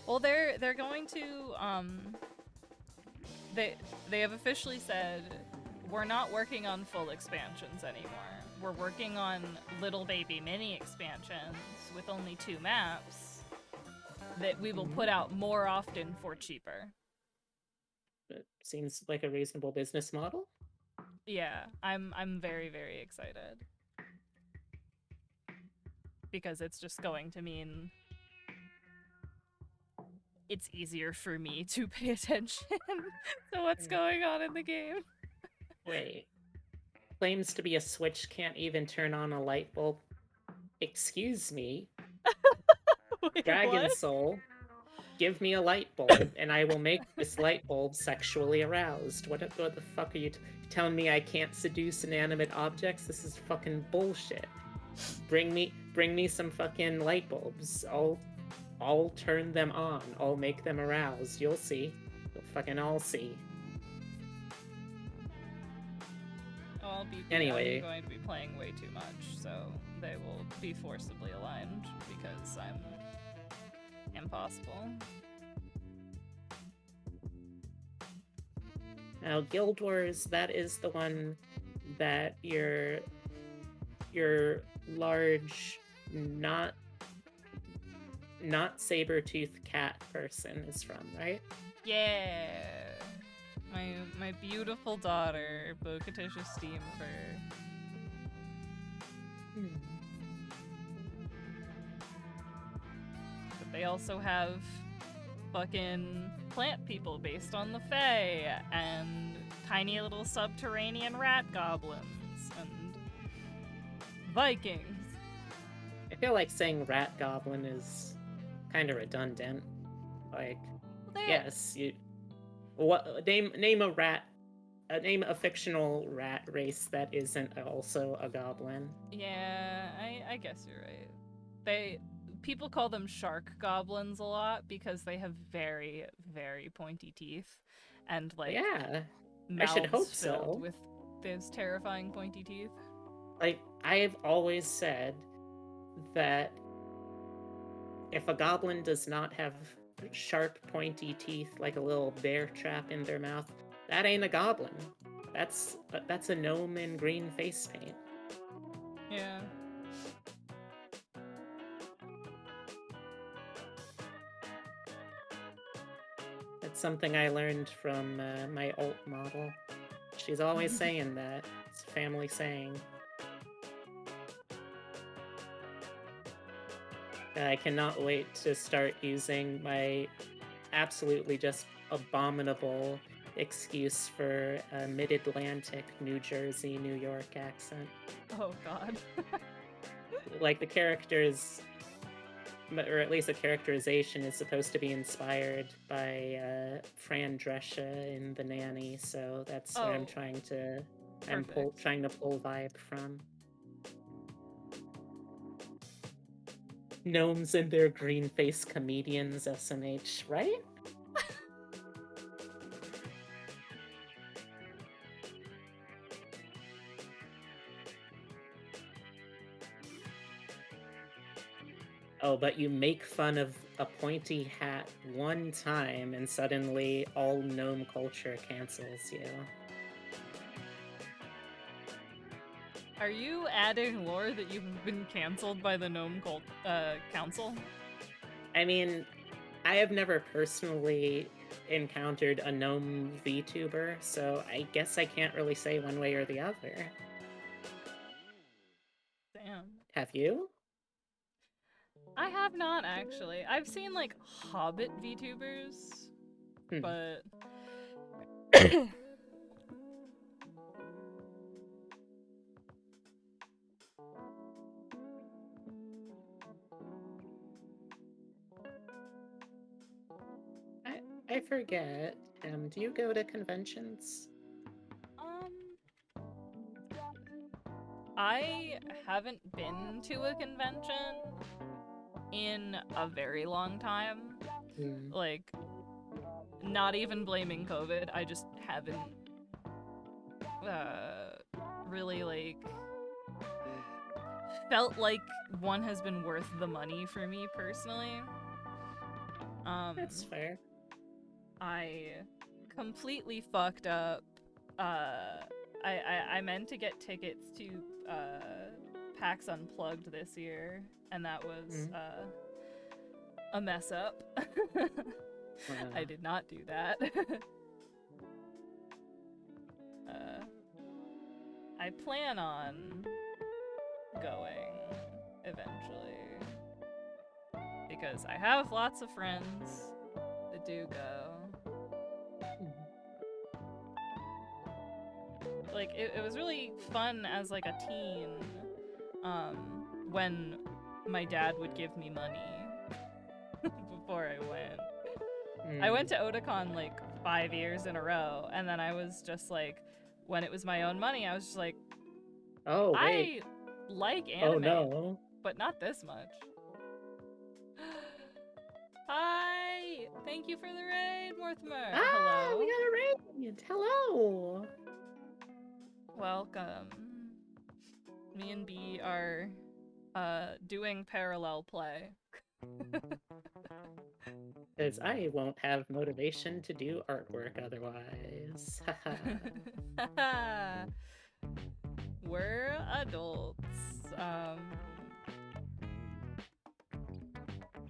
Well, they're going to they have officially said we're not working on full expansions anymore. We're working on little baby mini expansions with only 2 maps that we will put out more often for cheaper. It seems like a reasonable business model. Yeah, I'm very, very excited. Because it's just going to mean it's easier for me to pay attention to what's going on in the game. Wait. Claims to be a Switch can't even turn on a light bulb. Excuse me. Wait, Dragon what? Soul, give me a light bulb and I will make this light bulb sexually aroused. What the fuck are you telling me I can't seduce inanimate objects? This is fucking bullshit. Bring me some fucking light bulbs. I'll turn them on. I'll make them aroused. You'll see. You'll fucking all see. Anyway. I'm going to be playing way too much, so they will be forcibly aligned because I'm impossible. Now, Guild Wars, that is the one that your large, not saber-toothed cat person is from, right? Yeah. My beautiful daughter, Bo-Katisha Steamfur. But they also have fucking plant people based on the Fae, and tiny little subterranean rat goblins, and Vikings. I feel like saying rat goblin is kind of redundant. Like, yes, you. What name a rat? Name a fictional rat race that isn't also a goblin. Yeah, I guess you're right. People call them shark goblins a lot because they have very, very pointy teeth, and like yeah, I mouths should hope filled so. with those terrifying pointy teeth. Like, I've always said that if a goblin does not have sharp, pointy teeth like a little bear trap in their mouth, that ain't a goblin. That's a gnome in green face paint. Yeah. That's something I learned from my alt model. She's always saying that. It's a family saying. I cannot wait to start using my absolutely just abominable excuse for a mid-Atlantic, New Jersey, New York accent. Oh god. Like, the characters, or at least the characterization, is supposed to be inspired by Fran Drescher in The Nanny, so that's where I'm trying to pull vibe from. Gnomes and their green face comedians, SMH, right? Oh, but you make fun of a pointy hat one time and suddenly all gnome culture cancels you. Are you adding lore that you've been canceled by the Gnome Council? I mean, I have never personally encountered a gnome VTuber, so I guess I can't really say one way or the other. Damn. Have you? I have not actually. I've seen like Hobbit VTubers, Hmm. but I forget. Do you go to conventions? um I haven't been to a convention in a very long time. Hmm. Like, not even blaming COVID, I just haven't really like felt like one has been worth the money for me personally. That's fair. I completely fucked up. I meant to get tickets to PAX Unplugged this year, and that was Hmm. a mess up. I did not do that. uh, I plan on going eventually because I have lots of friends that do go. Like it was really fun as like a teen when my dad would give me money before I went. I went to Otakon like 5 years in a row, and then I was just like, when it was my own money, I was just like, Oh, wait. I like Oh, anime, no. but not this much. Hi! Thank you for the raid, Mortimer. Ah, we Hello. got a raid. Hello. Welcome. Me and B are doing parallel play. Because I won't have motivation to do artwork otherwise. We're adults.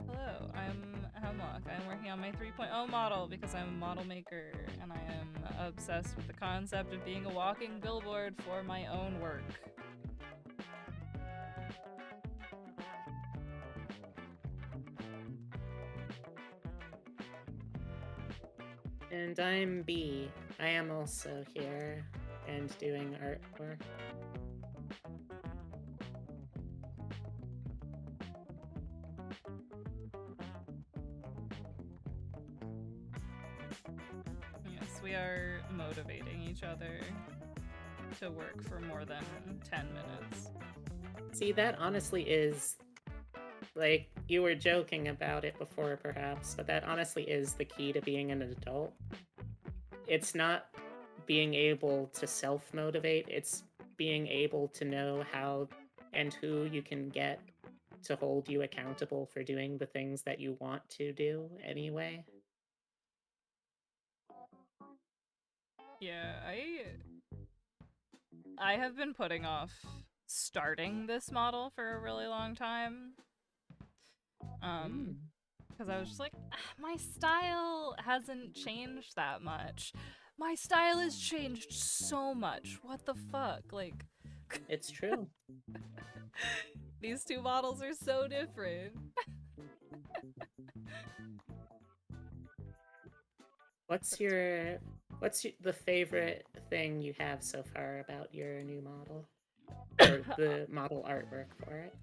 Hello, I'm Hemlocke. I'm working on my 3.0 model because I'm a model maker and I am obsessed with the concept of being a walking billboard for my own work. And I'm B. I am also here and doing artwork. Yes, we are motivating each other to work for more than 10 minutes. See, that honestly is, like, you were joking about it before perhaps, but that honestly is the key to being an adult. It's not being able to self-motivate, it's being able to know how and who you can get to hold you accountable for doing the things that you want to do anyway. Yeah, I have been putting off starting this model for a really long time. Because I was just like, my style hasn't changed that much. My style has changed so much. What the fuck? Like, It's true. these two models are so different. What's your the favorite thing you have so far about your new model? Or the model artwork for it?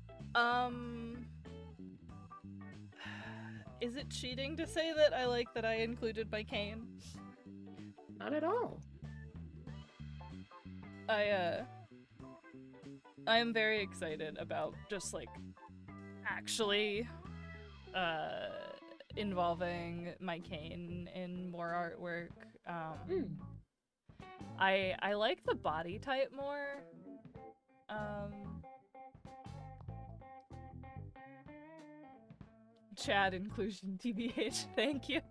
Is it cheating to say that I like that I included my cane? Not at all. I am very excited about just like actually involving my cane in more artwork. I like the body type more. Chad inclusion TBH, thank you.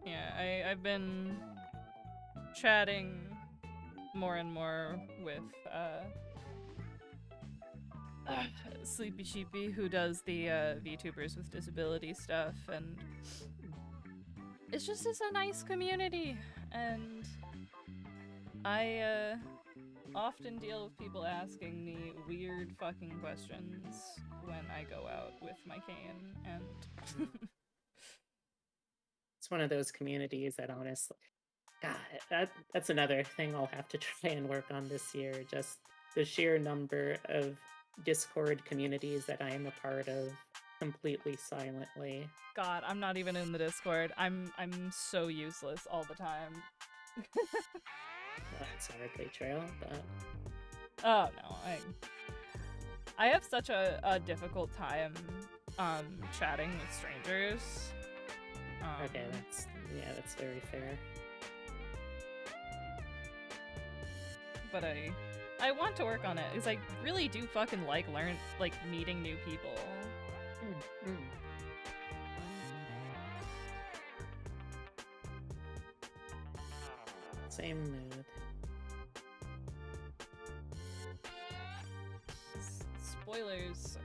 Yeah, I've been chatting more and more with Sleepy Sheepy, who does the VTubers with disability stuff, and it's a nice community, and I often deal with people asking me weird fucking questions when I go out with my cane, and It's one of those communities that honestly, God, that's another thing I'll have to try and work on this year. Just the sheer number of Discord communities that I am a part of completely silently. God, I'm not even in the Discord. I'm so useless all the time. That's hardly true, but Oh no, I have such a difficult time chatting with strangers. okay, that's very fair. But I want to work on it because I really do fucking like meeting new people. Same mood. Spoilers,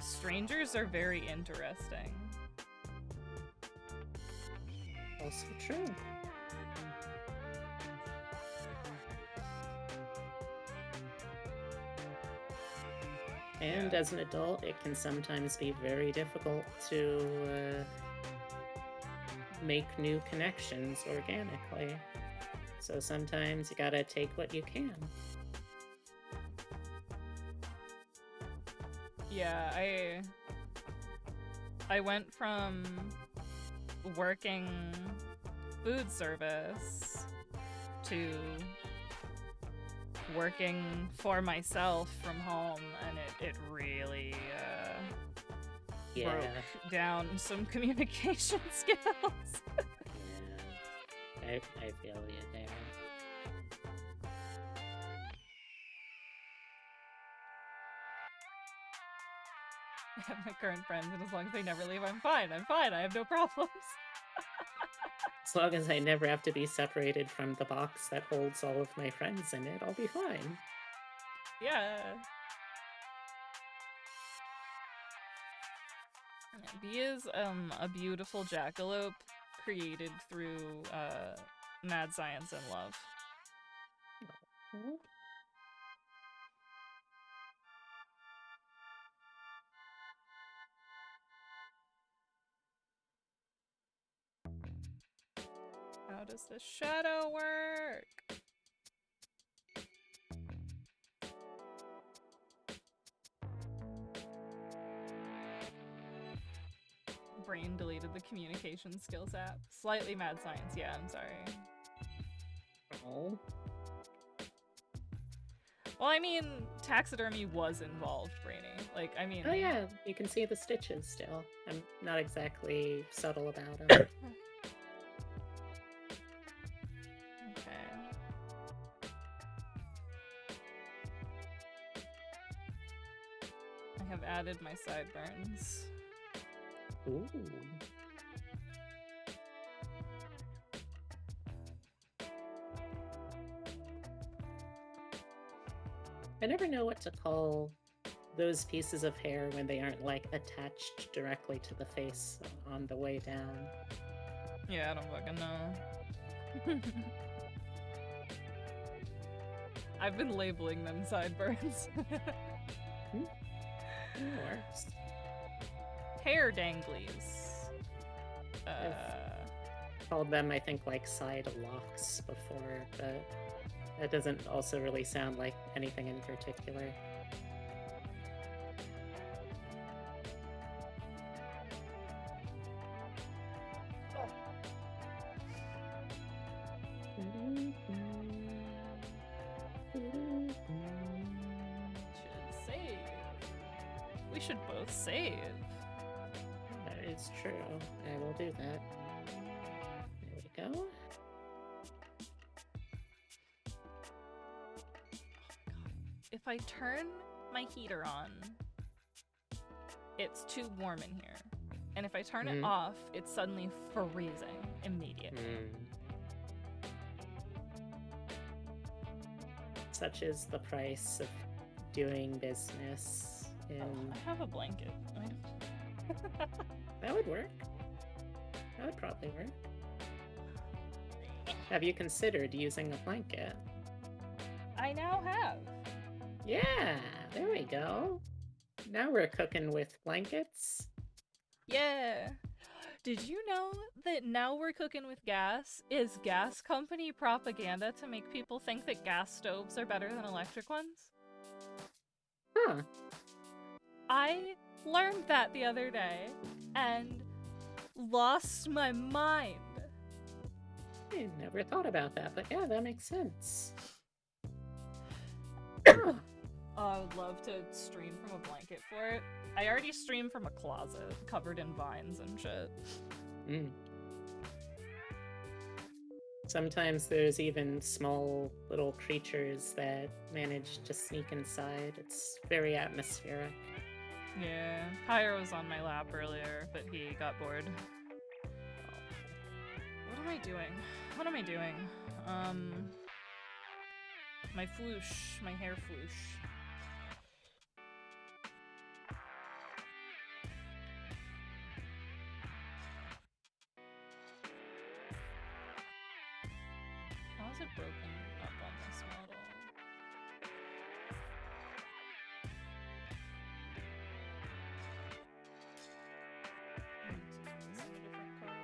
strangers are very interesting. Also true. And as an adult, it can sometimes be very difficult to make new connections organically. So sometimes you gotta take what you can. Yeah, I went from working food service to working for myself from home, and it really broke down some communication skills. Yeah, I feel you there. I have my current friends, and as long as they never leave, I'm fine. I have no problems. As long as I never have to be separated from the box that holds all of my friends in it, I'll be fine. Yeah. Bee is a beautiful jackalope created through mad science and love. How does the shadow work? Brain deleted the communication skills app. Slightly mad science, yeah, I'm sorry. Oh. Well, I mean, taxidermy was involved, Brainy. Like, I mean... Oh yeah, you can see the stitches still. I'm not exactly subtle about them. I have added my sideburns. Ooh. I never know what to call those pieces of hair when they aren't like attached directly to the face on the way down. Yeah, I don't fucking know. I've been labeling them sideburns. Works. Hair danglies. I've called them, I think, like side locks before, but that doesn't also really sound like anything in particular. Should save. We should both save. That is true. I will do that. There we go. If I turn my heater on, it's too warm in here. and if I turn it Mhm. off, it's suddenly freezing immediately. Such is the price of doing business Oh, in... I have a blanket. I don't... That would work. That would probably work. Have you considered using a blanket? I now have. Yeah, there we go. Now we're cooking with blankets. Yeah. Did you know that Now We're Cooking with Gas is gas company propaganda to make people think that gas stoves are better than electric ones? Huh. I learned that the other day and lost my mind. I never thought about that, but yeah, that makes sense. I would love to stream from a blanket for it. I already stream from a closet covered in vines and shit. Sometimes there's even small little creatures that manage to sneak inside. It's very atmospheric. Yeah, Pyro was on my lap earlier, but he got bored. What am I doing? What am I doing? My floosh, my hair floosh. How is it broken up on this model? Is it a different color?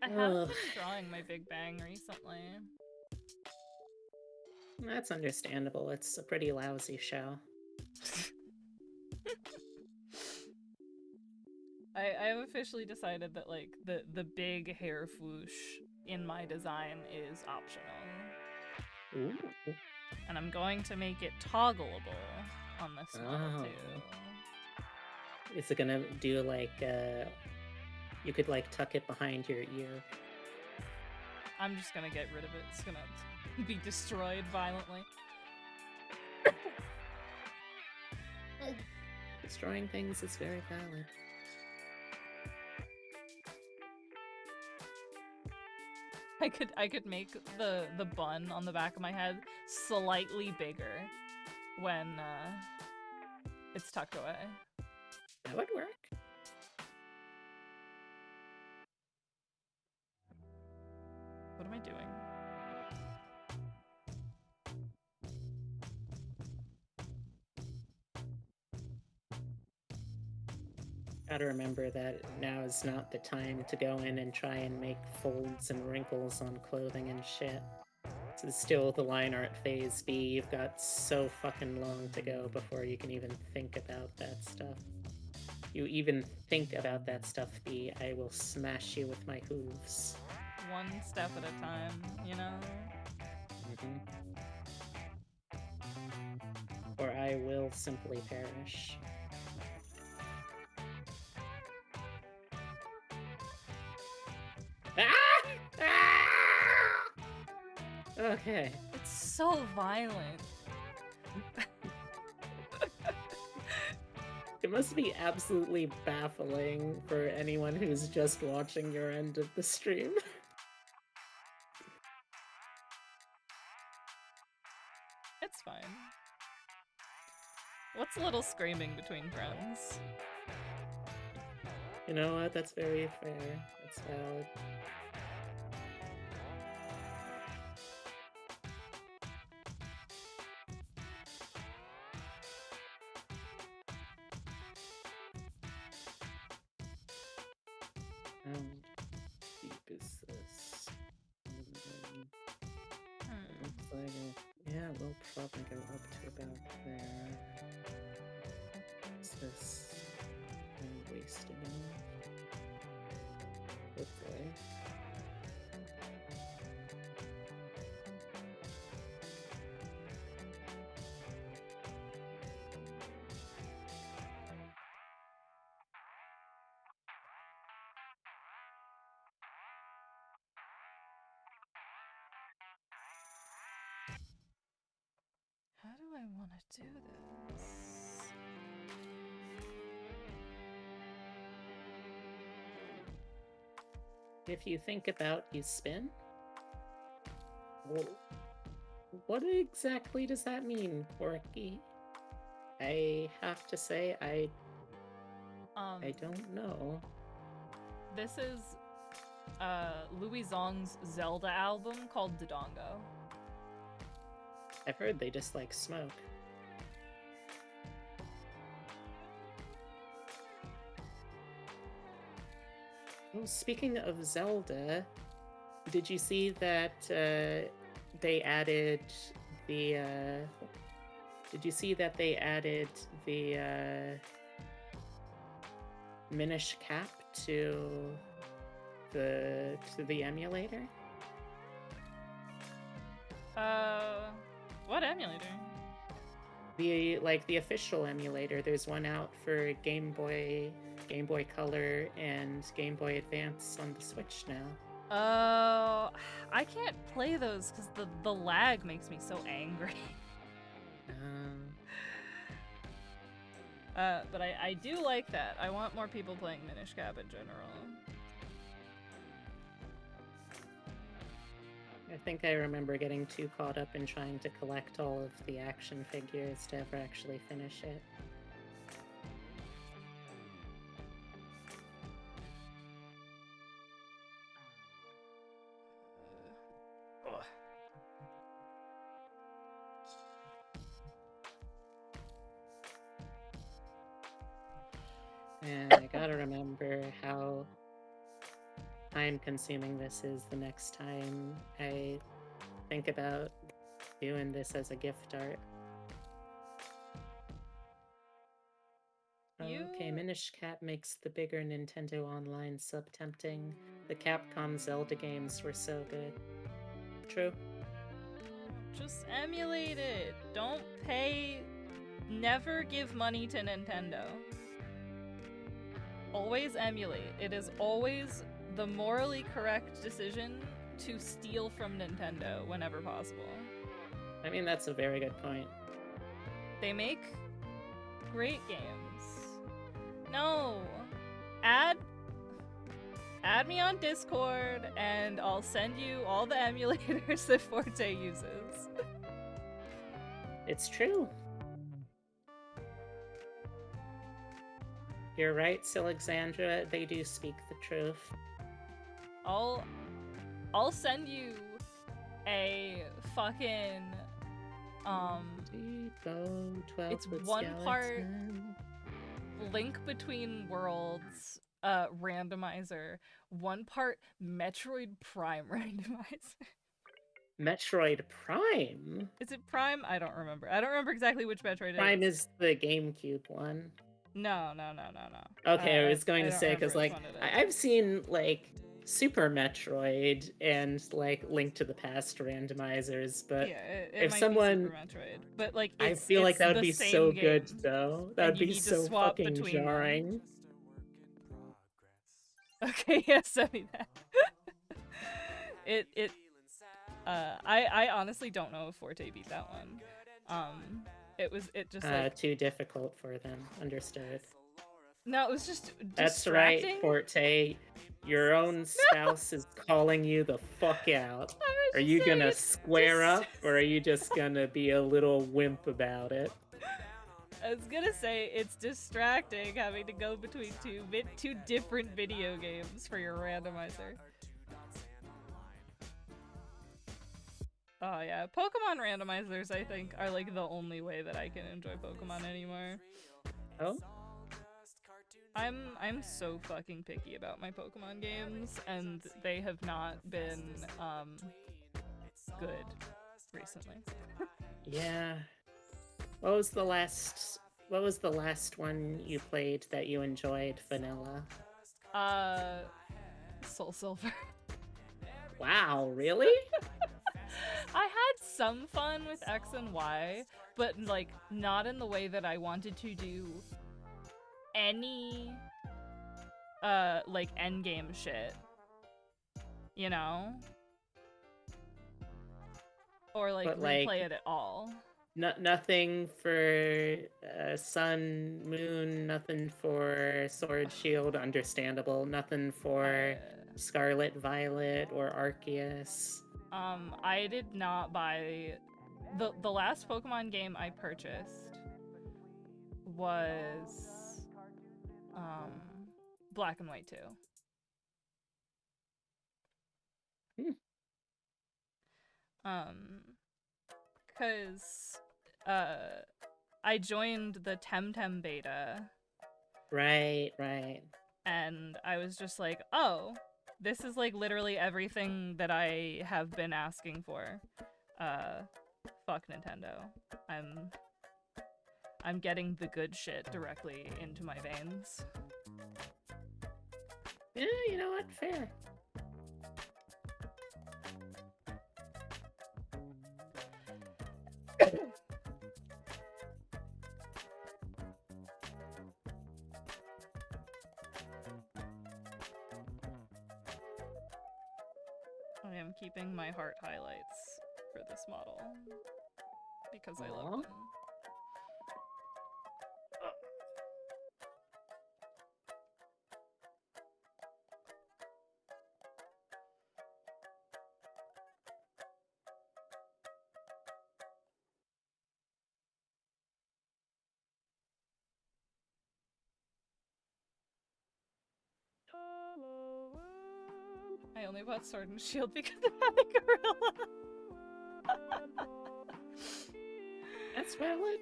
I haven't been drawing my Big Bang recently. That's understandable. It's a pretty lousy show. I have officially decided that like the big hair floosh in my design is optional. Ooh. And I'm going to make it toggleable on this model too. Is it gonna do like you could like tuck it behind your ear? I'm just gonna get rid of it. It's gonna be destroyed violently. Destroying things is very valid. I could make the bun on the back of my head slightly bigger when it's tucked away. That would work. What am I doing? Gotta remember that now is not the time to go in and try and make folds and wrinkles on clothing and shit. This is still the line art phase B. You've got so fucking long to go before you can even think about that stuff. You even think about that stuff, B, I will smash you with my hooves. One step at a time, you know? Or I will simply perish. Okay. It's so violent. It must be absolutely baffling for anyone who's just watching your end of the stream. It's fine. What's a little screaming between friends? You know what? That's very fair. That's valid. How deep is this? It looks like yeah, we'll probably go up to about there. Is this wasted enough? Hopefully. I want to do this? If you think about you spin, well, what exactly does that mean, Porky? I have to say, I don't know. This is Louis Zong's Zelda album called Dodongo. I've heard they dislike smoke. Well, speaking of Zelda, did you see that they added the? Did you see that they added the Minish Cap to the emulator? What emulator? The official emulator. There's one out for Game Boy Color, and Game Boy Advance on the Switch now. I can't play those because the lag makes me so angry. But I do like that. I want more people playing Minish Cap in general. I think I remember getting too caught up in trying to collect all of the action figures to ever actually finish it. And I gotta remember how time-consuming this is the next time I think about doing this as a gift art. Okay, Minish Cap makes the bigger Nintendo Online sub tempting. The Capcom Zelda games were so good. True. Just emulate it. Don't pay. Never give money to Nintendo. Always emulate. It is always the morally correct decision to steal from Nintendo whenever possible. I mean, that's a very good point. They make great games. No. Add me on Discord and I'll send you all the emulators that Forte uses. It's true. You're right, Silexandra. They do speak the truth. I'll send you a fucking it's one part Link Between Worlds randomizer, one part Metroid Prime randomizer. Metroid Prime? Is it Prime? I don't remember. I don't remember exactly which Metroid Prime it is. is the GameCube one. No. Okay, I was going to say, because, like, I've seen, like, Super Metroid and, like, Link to the Past randomizers, but yeah, it if might someone... be Super Metroid, but, like, I feel like that would be so game, good, though. That would be so fucking jarring. Okay, yeah, send me that. I honestly don't know if Forte beat that one. It just like too difficult for them. Understood. No, it was just That's right, Forte. Your own spouse is calling you the fuck out. Are you gonna square up, or are you just gonna be a little wimp about it? I was gonna say it's distracting having to go between two different video games for your randomizer. Oh yeah, Pokemon randomizers I think are like the only way that I can enjoy Pokemon anymore. Oh? I'm so fucking picky about my Pokemon games, and they have not been good recently. Yeah. What was the last one you played that you enjoyed, Vanilla? Soul Silver. Wow, really? I had some fun with X and Y, but like not in the way that I wanted to do any like endgame shit. You know? Or like replay it at all. Nothing for Sun, Moon, nothing for Sword, Shield, understandable. Nothing for Scarlet, Violet, or Arceus. I did not buy the last Pokemon game I purchased was Black and White 2. Hmm. Cause I joined the Temtem beta. Right, right. And I was just like, oh, this is like literally everything that I have been asking for. Fuck Nintendo. I'm getting the good shit directly into my veins. Yeah, you know what? Fair. I am keeping my heart highlights for this model because I love them. I only bought Sword and Shield because it had a gorilla. That's valid.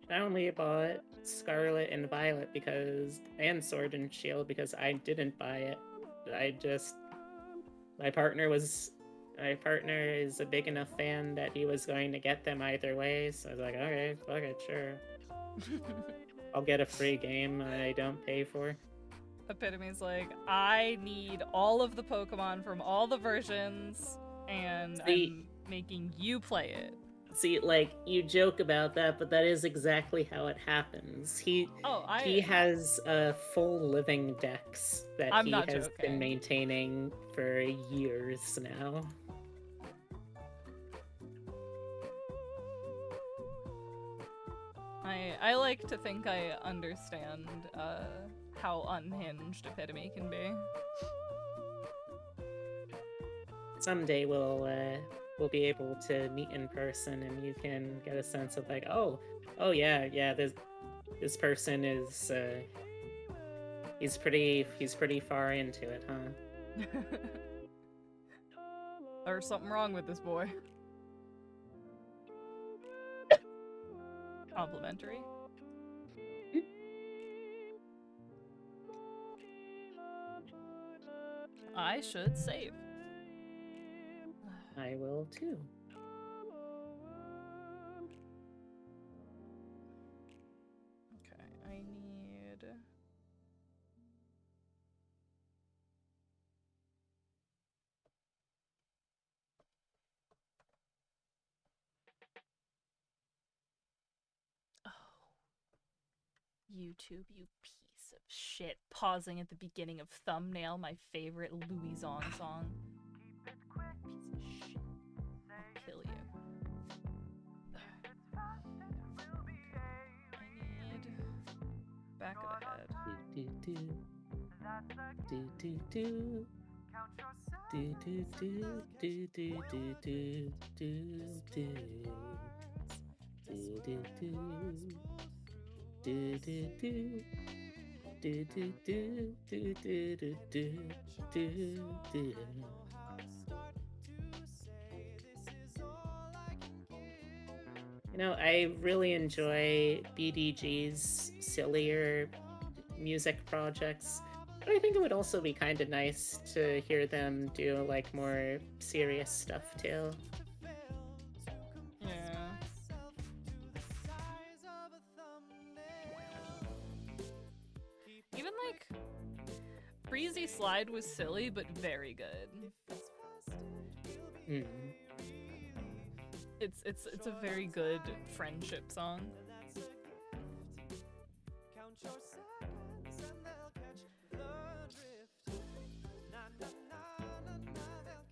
I only bought Scarlet and Violet and Sword and Shield because I didn't buy it. My partner is a big enough fan that he was going to get them either way, so I was like, okay, fuck it, sure. I'll get a free game I don't pay for. Epitomy's like, I need all of the Pokemon from all the versions, and I'm making you play it. See, like, you joke about that, but that is exactly how it happens. He has full living decks that he has been maintaining for years now. I like to think I understand how unhinged Epitome can be. Someday we'll be able to meet in person, and you can get a sense of like, oh yeah, this person is he's pretty far into it, huh? There's something wrong with this boy. Complimentary. I should save. I will too. Okay, I need... Oh. YouTube, you piece of shit. Pausing at the beginning of Thumbnail, my favorite Louison song. Piece of shit. I'll kill you. I need back of the head. You know, I really enjoy BDG's sillier music projects, but I think it would also be kind of nice to hear them do like more serious stuff too. Yeah. Even like Breezy Slide was silly but very good. Mm. It's a very good friendship song.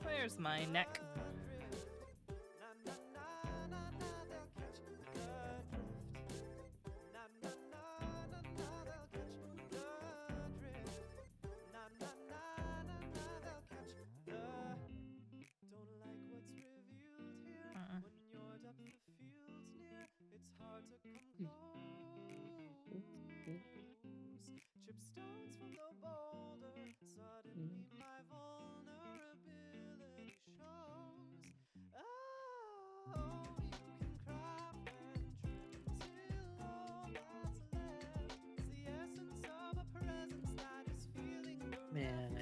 Where's my neck?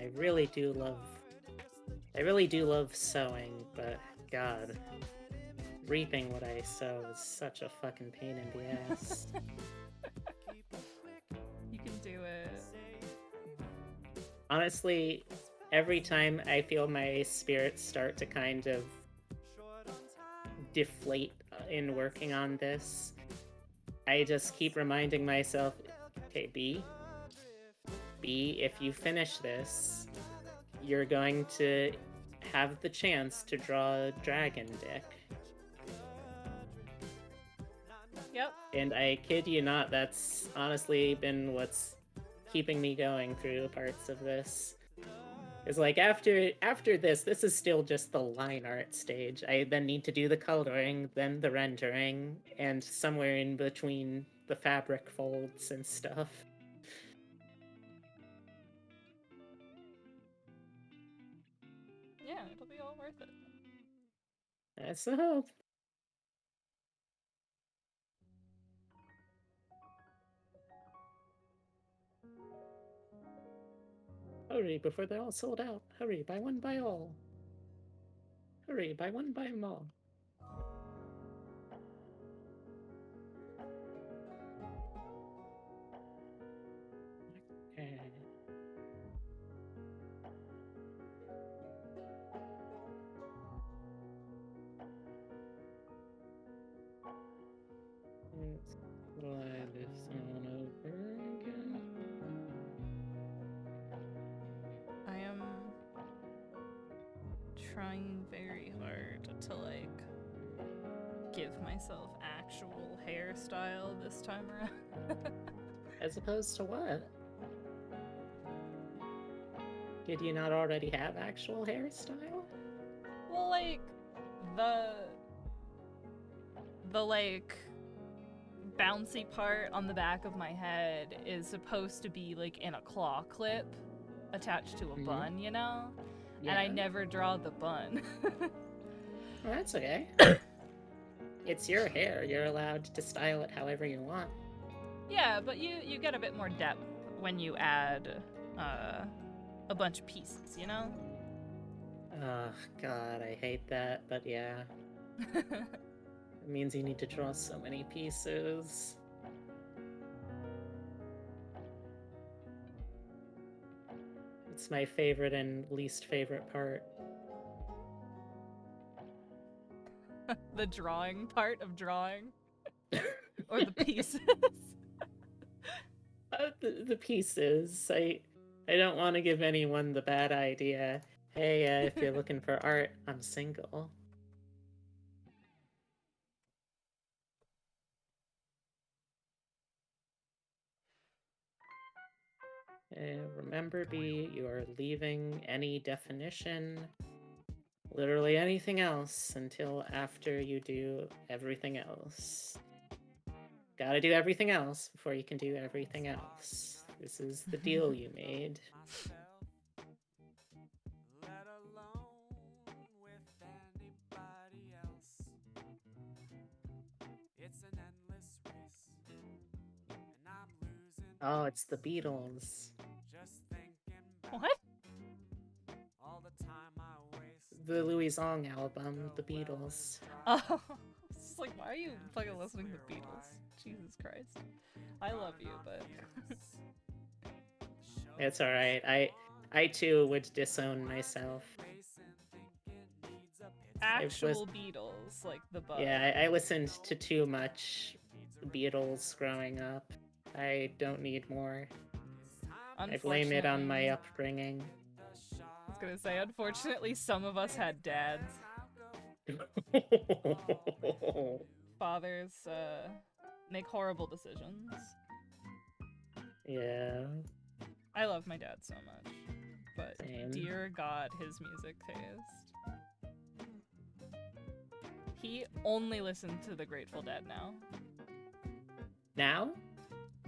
I really do love. I really do love sewing, but God, reaping what I sow is such a fucking pain in the ass. You can do it. Honestly, every time I feel my spirits start to kind of deflate in working on this, I just keep reminding myself, okay, B, if you finish this, you're going to have the chance to draw a dragon dick. Yep. And I kid you not, that's honestly been what's keeping me going through parts of this. Is like after this is still just the line art stage. I then need to do the coloring, then the rendering, and somewhere in between the fabric folds and stuff. Yeah, it'll be all worth it. That's the hope. Hurry before they're all sold out. Hurry, buy one, buy all. Hurry, buy one, buy them all. Okay. Let's slide this on over again. I am trying very hard to like give myself actual hairstyle this time around. As opposed to what? Did you not already have actual hairstyle? Well, like the like bouncy part on the back of my head is supposed to be like in a claw clip attached to a bun, you know? Yeah. And I never draw the bun. Well, that's okay. It's your hair. You're allowed to style it however you want. Yeah, but you get a bit more depth when you add a bunch of pieces, you know? Oh, God, I hate that, but yeah. It means you need to draw so many pieces. It's my favorite and least favorite part. The drawing part of drawing? Or the pieces? The pieces. I don't want to give anyone the bad idea. Hey, if you're looking for art, I'm single. Remember, B, you are leaving any definition, literally anything else, until after you do everything else. Gotta do everything else before you can do everything else. This is the deal you made. Oh, it's the Beatles. What? The Louis Zong album, The Beatles. Oh, it's like, why are you fucking listening to the Beatles? Jesus Christ. I love you, but... It's alright. I too would disown myself. Actual Beatles, like the bug. Yeah, I listened to too much Beatles growing up. I don't need more. I blame it on my upbringing. I was gonna say, unfortunately, some of us had dads. Fathers make horrible decisions. Yeah. I love my dad so much, but Same. dear God, his music taste. He only listens to the Grateful Dead now. Now?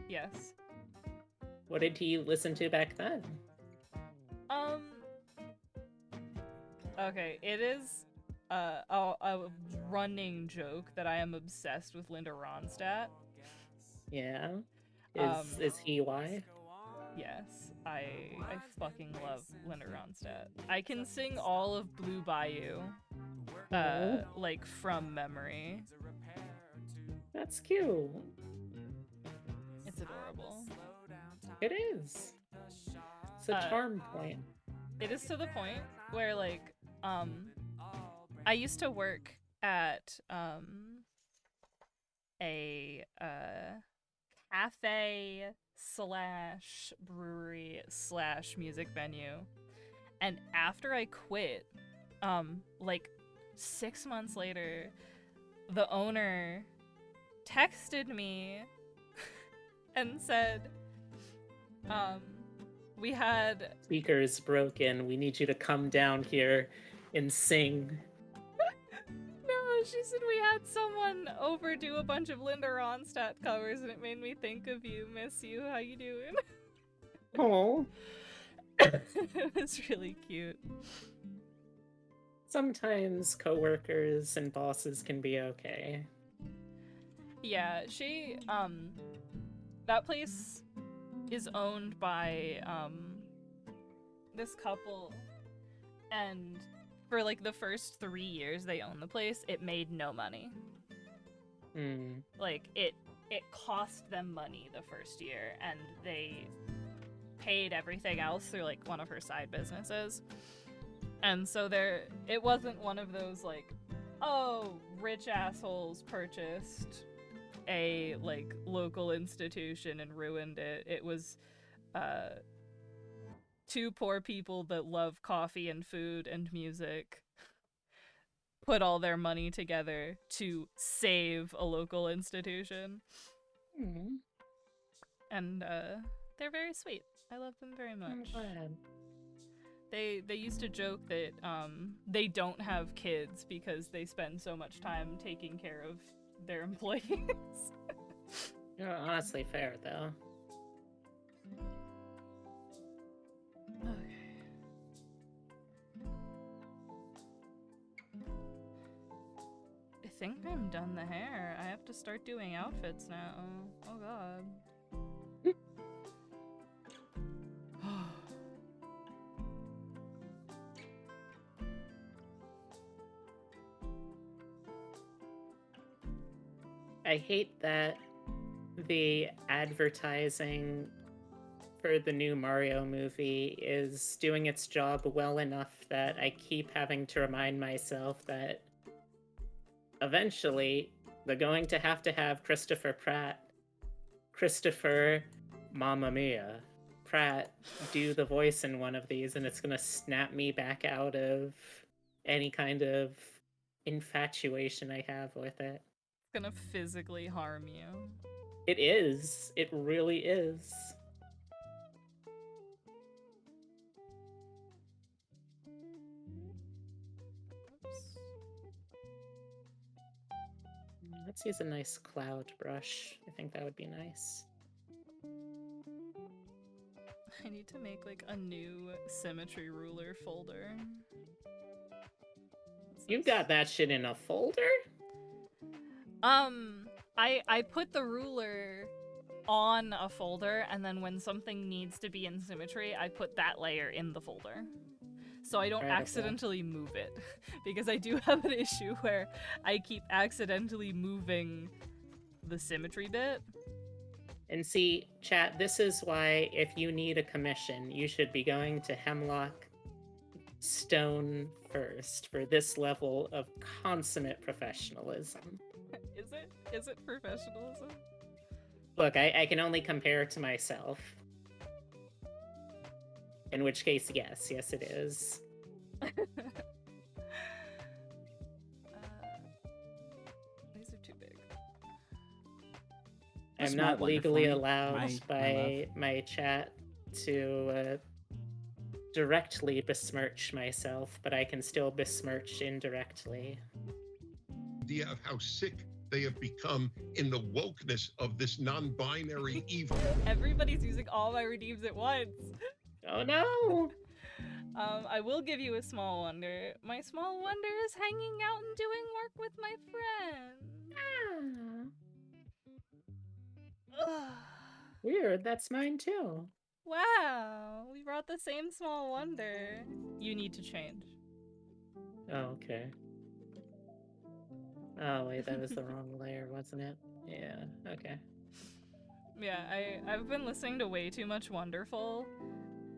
Yes. What did he listen to back then? Okay, it is a running joke that I am obsessed with Linda Ronstadt. Yeah. Is he why? Yes, I fucking love Linda Ronstadt. I can sing all of Blue Bayou, Oh, like from memory. that's cute. It's adorable. It is. It's a Uh, charm point. it is to the point where like I used to work at a cafe slash brewery slash music venue, and after I quit, like 6 months later, the owner texted me and said, we had Speaker is broken. We need you to come down here and sing. no, she said we had someone overdo a bunch of Linda Ronstadt covers, and it made me think of you. Miss you. How you doing? Oh, It was really cute. sometimes coworkers and bosses can be okay. Yeah, that place is owned by this couple, and for like the first 3 years they owned the place, it made no money. Like it cost them money the first year, and they paid everything else through like one of her side businesses. And so it wasn't one of those like, oh, rich assholes purchased a like local institution and ruined it. It was two poor people that love coffee and food and music put all their money together to save a local institution. Mm. And they're very sweet. I love them very much. I'm glad. They used to joke that they don't have kids because they spend so much time taking care of their employees. You're honestly fair, though. Okay. I think I'm done the hair. I have to start doing outfits now. Oh god. I hate that the advertising for the new Mario movie is doing its job well enough that I keep having to remind myself that eventually they're going to have Christopher Mamma Mia, Pratt do the voice in one of these, and it's gonna snap me back out of any kind of infatuation I have with it. It's gonna physically harm you. It is. It really is. Oops. Let's use a nice cloud brush. I think that would be nice. I need to make like a new symmetry ruler folder. You got that shit in a folder? I put the ruler on a folder, and then when something needs to be in symmetry, I put that layer in the folder. So I don't Incredible. accidentally move it. Because I do have an issue where I keep accidentally moving the symmetry bit. And see, chat, this is why if you need a commission, you should be going to Hemlocke Stone first for this level of consummate professionalism. Is it? Is it professionalism? Look, I can only compare to myself. In which case, yes, it is. These are too big. I'm small not one legally for me, allowed by my chat to directly besmirch myself, but I can still besmirch indirectly. Idea of how sick they have become in the wokeness of this non-binary evil. Everybody's using all my redeems at once. Oh no! I will give you a small wonder. My small wonder is hanging out and doing work with my friends. Ah. Weird, that's mine too. Wow, we brought the same small wonder. You need to change. Oh, okay. Oh, wait, that was the wrong layer, wasn't it? Yeah, okay. Yeah, I've been listening to way too much Wonderful,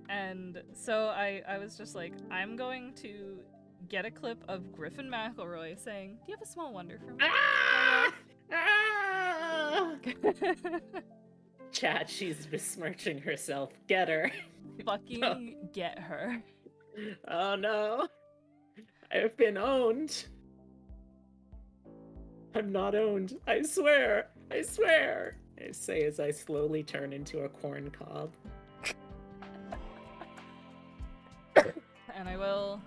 and so I was just like, I'm going to get a clip of Griffin McElroy saying, "Do you have a small wonder for me?" Ah! Ah! Mama?" Chat, she's besmirching herself. Get her. Fucking get her. Oh no. I've been owned. I'm not owned. I swear. I swear. I say as I slowly turn into a corn cob. And I will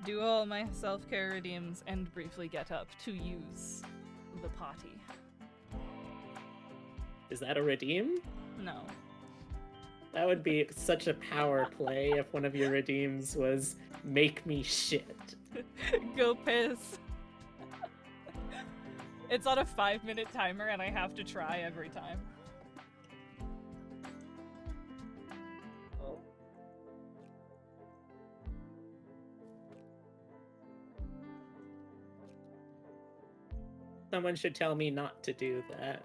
do all my self-care redeems and briefly get up to use the potty. Is that a redeem? No. That would be such a power play if one of your redeems was make me shit. Go piss. It's on a 5-minute timer and I have to try every time. Oh. Someone should tell me not to do that.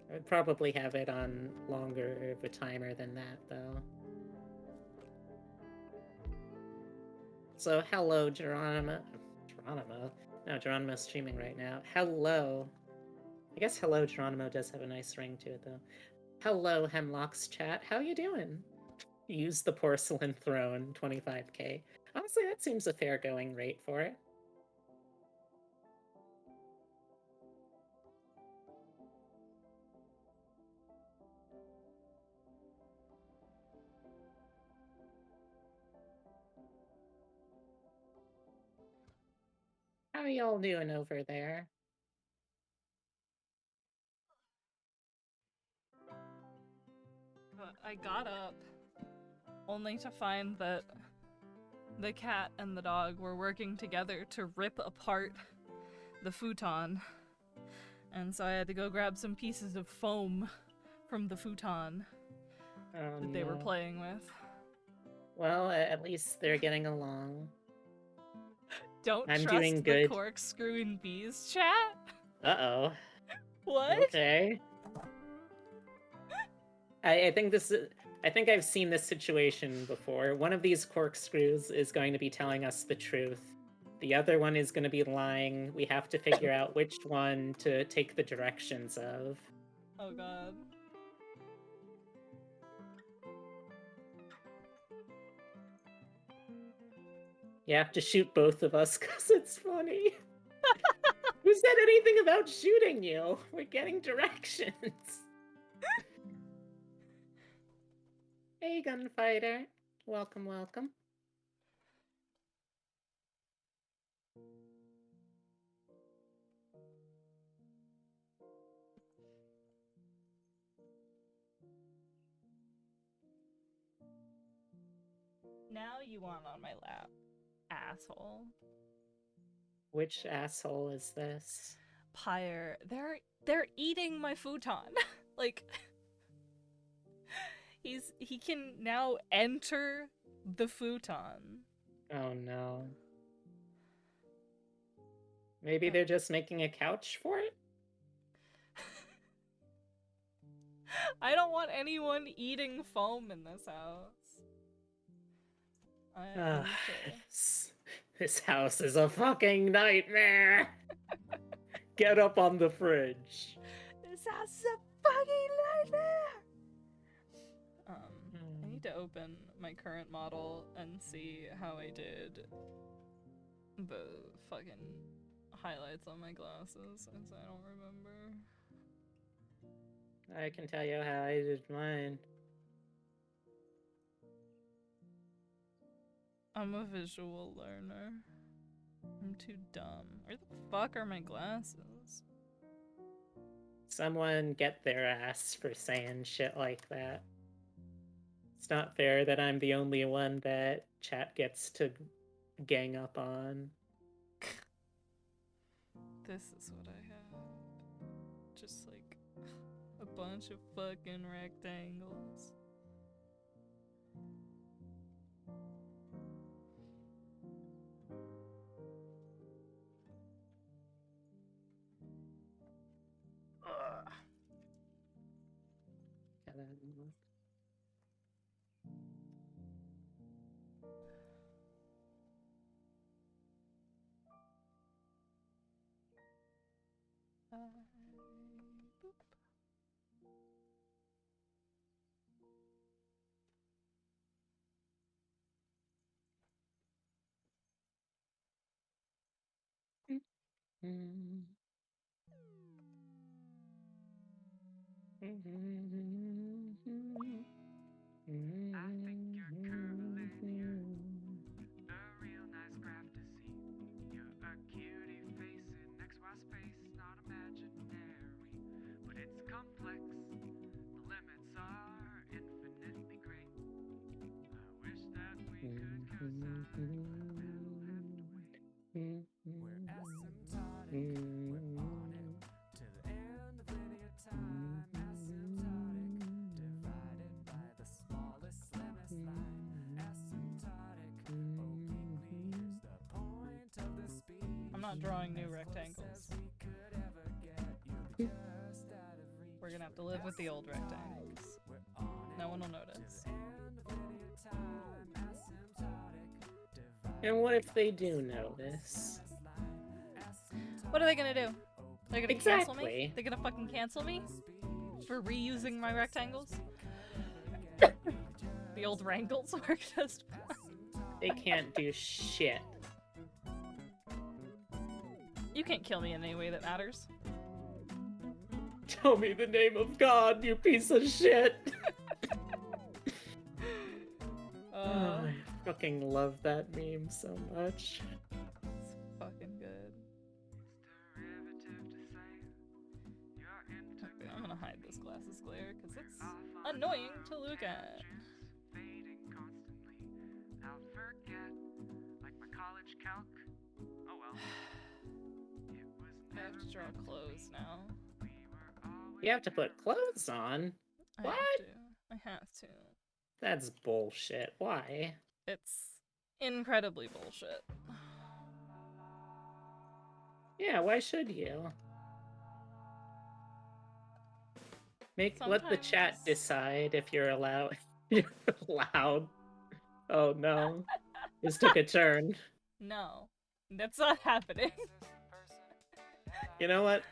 I would probably have it on longer of a timer than that, though. So, hello, Geronimo. Geronimo? No, Geronimo's streaming right now. Hello. I guess hello, Geronimo does have a nice ring to it, though. Hello, Hemlocke's chat. How you doing? Use the porcelain throne, 25k. Honestly, that seems a fair going rate for it. How y'all doing over there? But I got up only to find that the cat and the dog were working together to rip apart the futon. And so I had to go grab some pieces of foam from the futon Oh, that they were no. playing with. Well, at least they're getting along. Don't I'm trust doing the good. corkscrewing bees chat? Uh-oh. What? Okay. I think this is... I think I've seen this situation before. One of these corkscrews is going to be telling us the truth. The other one is going to be lying. We have to figure out which one to take the directions of. Oh god. You have to shoot both of us because it's funny. Who said anything about shooting you? We're getting directions. Hey, gunfighter. Welcome, welcome. Now you want on my lap, asshole. Which asshole is this? Pyre, they're eating my futon. Like, he can now enter the futon. Oh no. Maybe they're just making a couch for it? I don't want anyone eating foam in this house. I need to... This house is a fucking nightmare. Get up on the fridge. This house is a fucking nightmare! I need to open my current model and see how I did the fucking highlights on my glasses, since I don't remember. I can tell you how I did mine. I'm a visual learner. I'm too dumb. Where the fuck are my glasses? Someone get their ass for saying shit like that. It's not fair that I'm the only one that chat gets to gang up on. This is what I have. Just like A bunch of fucking rectangles. Ugh. Boop. I think you're curling here. A real nice graph to see. You're a cutie face in XY space, not imaginary, but it's complex. The limits are infinitely great. I wish that we could, 'cause I will have to wait. We're asymptotic, we're on it to the end of linear time. Asymptotic, divided by the smallest limit line. Asymptotic, obliquely is the point of the speed. I'm not drawing new rectangles. We could ever get you just out of reach. We're gonna have to live with the old rectangles. We're on it No one will to notice. the end of linear time. Asymptotic, divided And what if they do notice? What are they gonna do? They're gonna cancel me? Exactly. They're gonna fucking cancel me? For reusing my rectangles? The old wrangles work just They can't do shit. You can't kill me in any way that matters. Tell me the name of God, you piece of shit! I fucking love that meme so much. It's fucking good. derivative to say you're Okay, I'm gonna hide this glasses glare because it's annoying to look at. fading constantly. I'll forget, like my college calc. Oh well. It was I have to draw clothes now. You have to put clothes on? What? I have to. That's bullshit. Why? It's incredibly bullshit. Yeah, why should you? Let the chat Sometimes- decide if you're allowed. You're allowed. Oh no. This took a turn. No, that's not happening. You know what?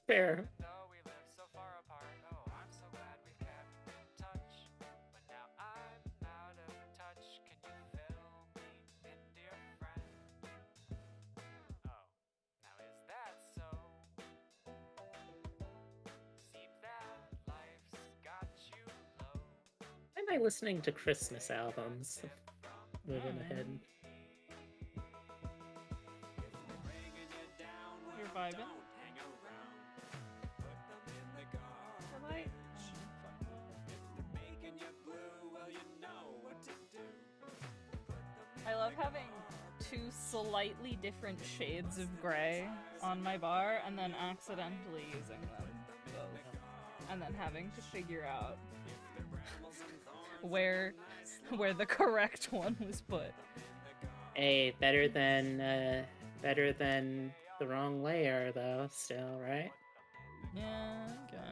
Fair. Though we live so far apart, oh, I'm so glad we kept in touch. But now I'm out of touch. Can you fill me in, dear friend? Oh, now is that so? Seems that life's got you low. Why am I listening to Christmas albums? Moving ahead. You're vibing. Right. I love having two slightly different shades of gray on my bar and then accidentally using them both. And then having to figure out where the correct one was put. Hey, better than the wrong layer though, still, right? Yeah, I guess.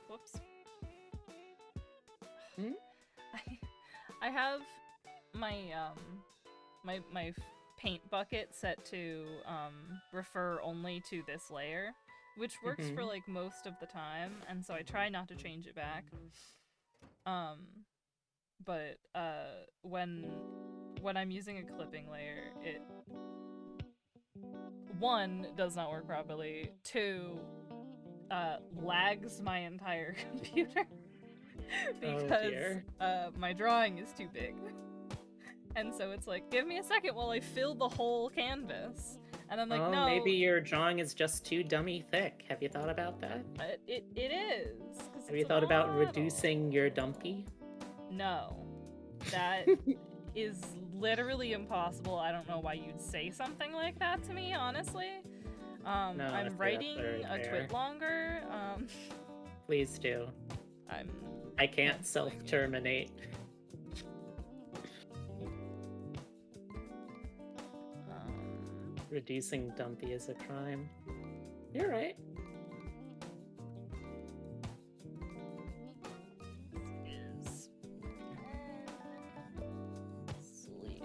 Whoops. Hmm? I have my my paint bucket set to refer only to this layer, which works for like most of the time, and so I try not to change it back. But when I'm using a clipping layer, it one does not work properly. Two, lags my entire computer Oh, because dear. my drawing is too big. And so it's like, give me a second while I fill the whole canvas. And I'm like, Oh, no, maybe your drawing is just too dummy thick. Have you thought about that? it is. 'Cause Have it's you a thought about model. reducing your dumpy? No. That is literally impossible. I don't know why you'd say something like that to me, honestly. No, I'm that's writing very a fair. twit longer. Please do. I'm I can't canceling you. self-terminate. Reducing dumpy is a crime. You're right. Is sleeve.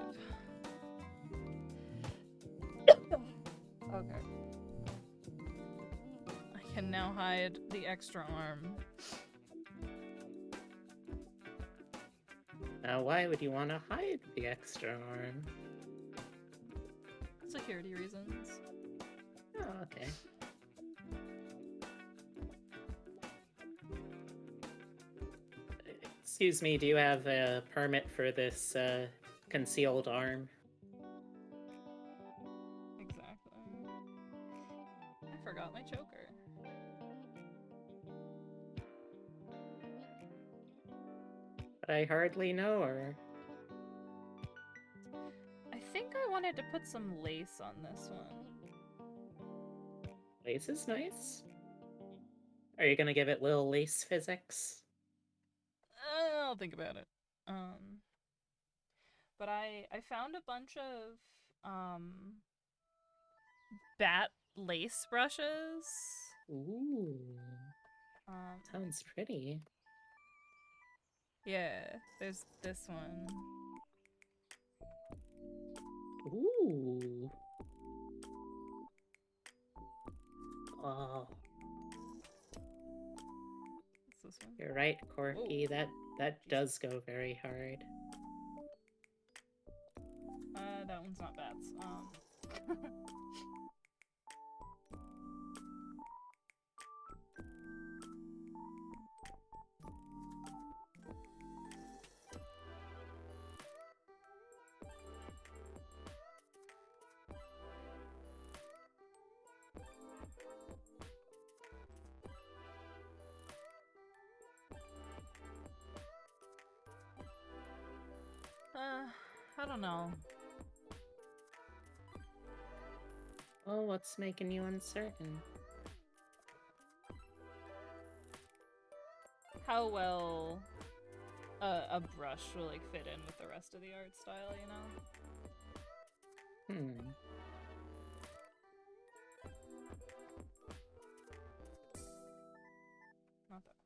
Okay. I can now hide the extra arm. Now, why would you want to hide the extra arm? Security reasons. Oh, okay. Excuse me, do you have a permit for this concealed arm? Exactly. I forgot my choker. But I hardly know her. I think I wanted to put some lace on this one. Lace is nice. Are you gonna give it little lace physics? I'll think about it. But I found a bunch of bat lace brushes. Ooh, Um, sounds pretty. yeah, there's this one. Ooh. Oh, What's this one? you're right, Corky. Whoa. That does go very hard. That one's not bats. I don't know. Oh, what's making you uncertain? How well a brush will like fit in with the rest of the art style, you know? Not that.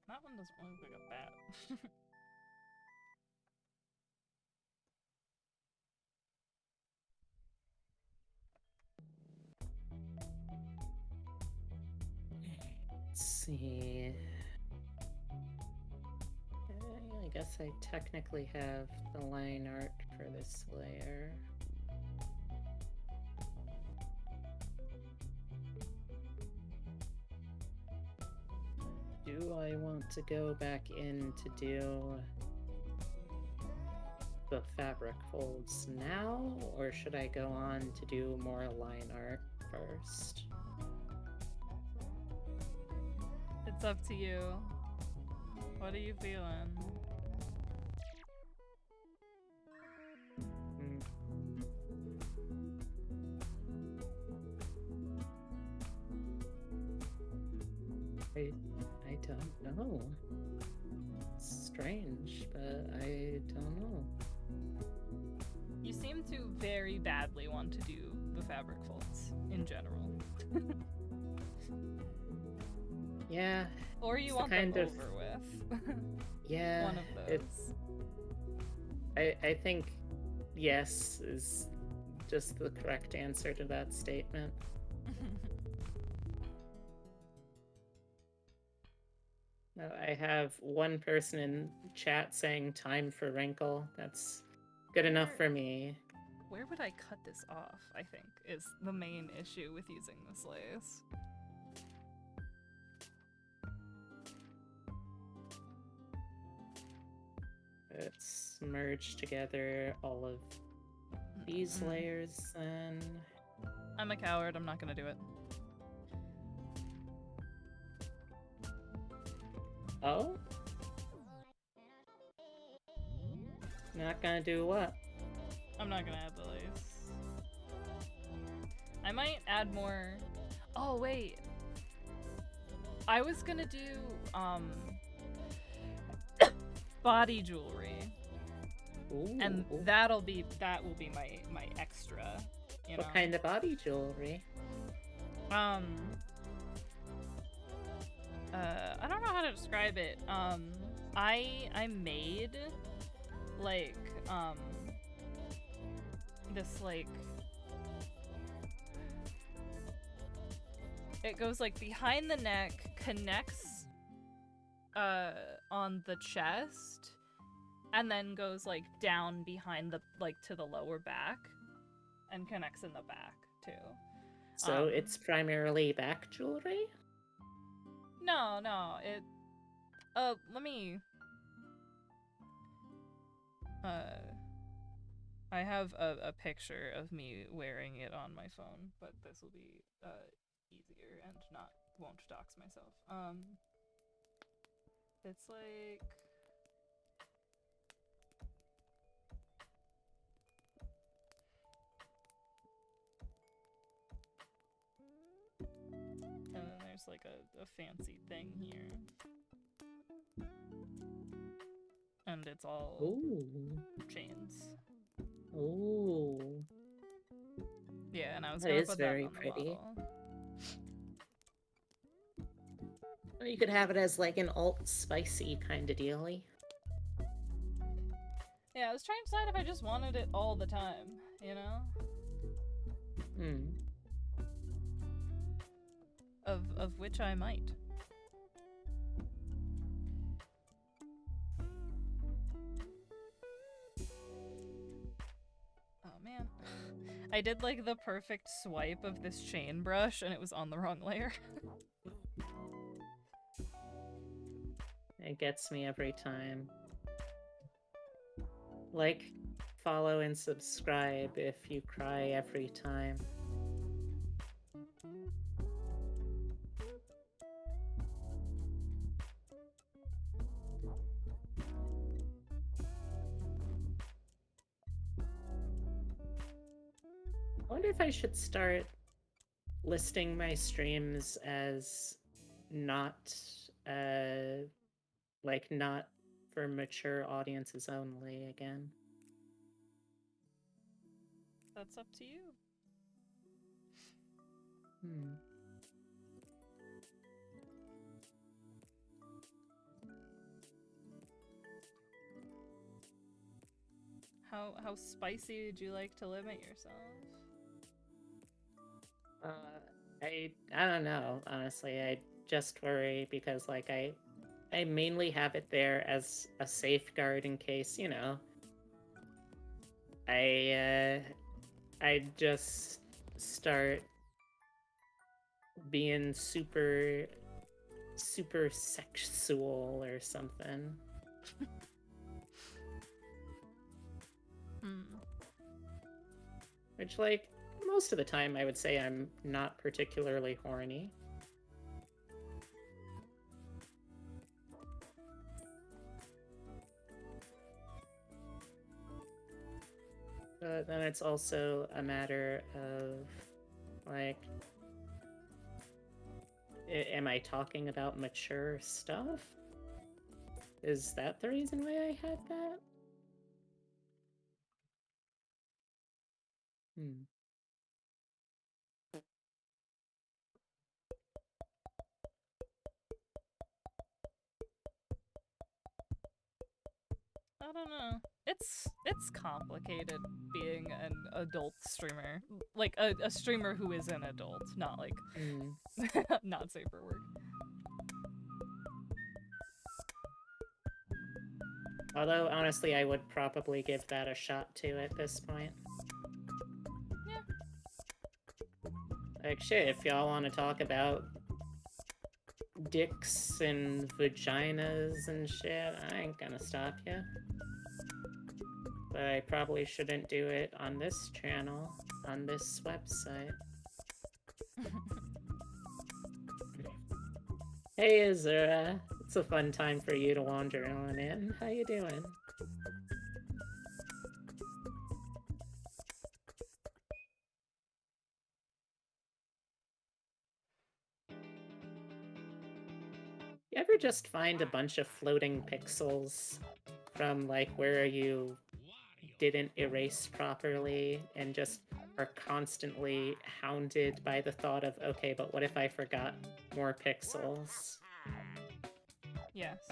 That one doesn't look like a bat. Let's see. I guess I technically have the line art for this layer. Do I want to go back in to do the fabric folds now, or should I go on to do more line art first? It's up to you. What are you feeling? I don't know. It's strange, but I don't know. You seem to very badly want to do the fabric folds in general. Yeah. Or you It's want the them kind of- over with. Yeah. One of those. I think yes is just the correct answer to that statement. No, I have one person in chat saying time for wrinkle. That's good enough for me. where would I cut this off, I think, is the main issue with using this lace. Let's merge together all of these Mm. layers then. I'm a coward, I'm not gonna do it. Oh? Not gonna do what? I'm not gonna add the lace. I might add more. Oh, wait. I was gonna do, body jewelry. Ooh. And that will be my extra, you know. What kind of body jewelry? I don't know how to describe it. I made like this like it goes like behind the neck, connects on the chest, and then goes like down behind the like to the lower back and connects in the back too. So it's primarily back jewelry? No, it let me I have a picture of me wearing it on my phone, but this will be easier and won't dox myself. It's like and then there's like a fancy thing here. And it's all Ooh. chains. Ooh. Yeah, and I was That gonna is put very that on pretty. the model. Or you could have it as like an alt spicy kind of dealy. Yeah, I was trying to decide if I just wanted it all the time, you know? Hmm. Of which I might. Oh man. I did like the perfect swipe of this chain brush and it was on the wrong layer. It gets me every time. Like, follow, and subscribe if you cry every time. I wonder if I should start listing my streams as not, like, not for mature audiences only again. That's up to you. Hmm. How spicy would you like to limit yourself? I don't know, honestly. I just worry because, like, I mainly have it there as a safeguard in case, you know, I just start being super sexual or something. Which, like, most of the time I would say I'm not particularly horny. But then it's also a matter of, like, am I talking about mature stuff? Is that the reason why I had that? Hmm. I don't know. It's complicated being an adult streamer. Like a streamer who is an adult, not like not safe for work. Although, honestly, I would probably give that a shot too at this point. Like, shit, if y'all want to talk about dicks and vaginas and shit, I ain't gonna stop you. But I probably shouldn't do it on this channel, on this website. Hey, Azura. It's a fun time for you to wander on in. How you doing? You ever just find a bunch of floating pixels from, like, where you didn't erase properly and just are constantly hounded by the thought of, okay, but what if I forgot more pixels? Yes.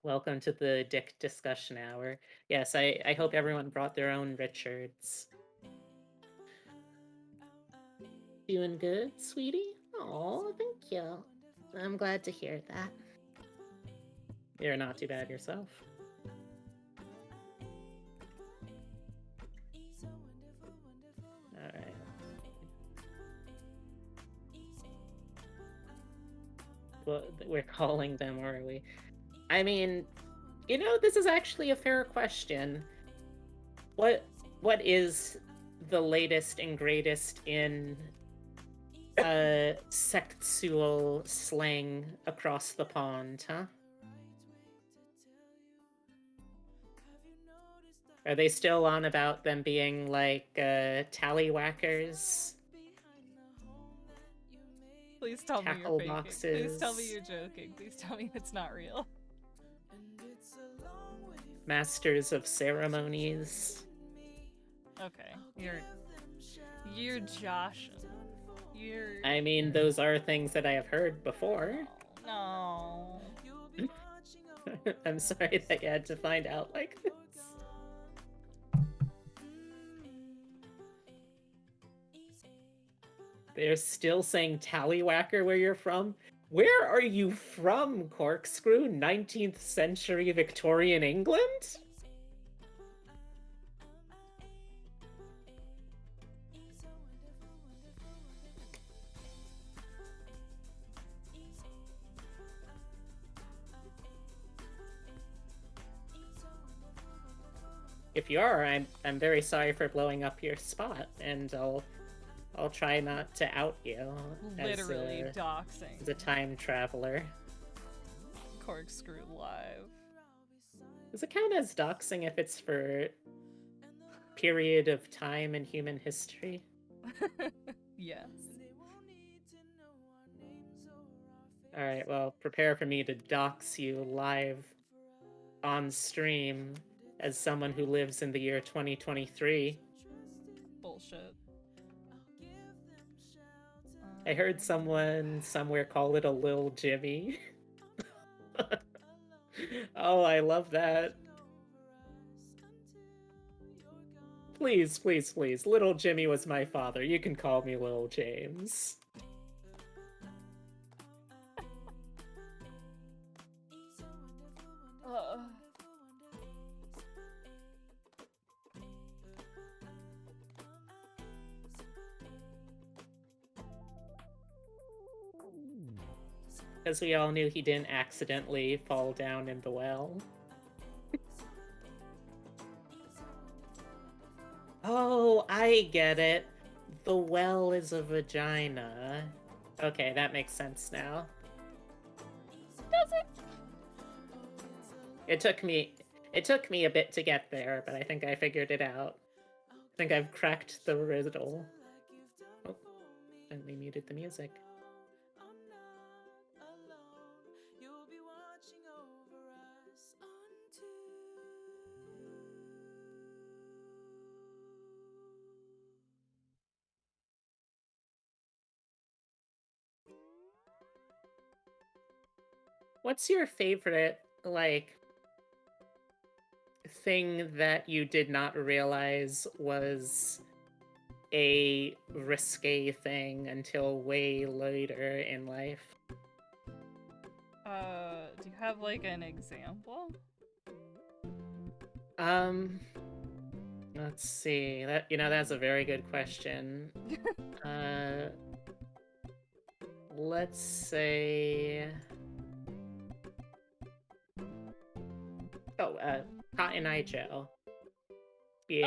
Welcome to the Dick Discussion Hour. Yes, I hope everyone brought their own Richards. Doing good, sweetie? Oh, thank you. I'm glad to hear that. You're not too bad yourself. Alright. Well, we're calling them, are we? I mean, you know, this is actually a fair question. What is the latest and greatest in sexual slang across the pond, huh? Are they still on about them being like tallywhackers? Please tell me you're Tackle faking. boxes. Please tell me you're joking. Please tell me it's not real. Masters of ceremonies. Okay, you're joshing. You're. I mean, those are things that I have heard before. No. I'm sorry that you had to find out like this. They're still saying tallywhacker where you're from? Where are you from, Corkscrew? 19th century Victorian England? If you are, I'm very sorry for blowing up your spot, and I'll try not to out you Literally as doxing. a time traveler. Corkscrew live. Does it count as doxing if it's for period of time in human history? Yes. Alright, well, prepare for me to dox you live on stream as someone who lives in the year 2023. Bullshit. I heard someone somewhere call it a Lil Jimmy. Oh, I love that. Please, please, please. Little Jimmy was my father. You can call me Lil James. Because we all knew he didn't accidentally fall down in the well. Oh, I get it. The well is a vagina. Okay, that makes sense now. Does it? It took me a bit to get there, but I think I figured it out. I think I've cracked the riddle. Oh, and we muted the music. What's your favorite, like, thing that you did not realize was a risque thing until way later in life? Do you have like an example? Let's see. That's a very good question. Uh, let's say. Oh, Cotton Eye Joe being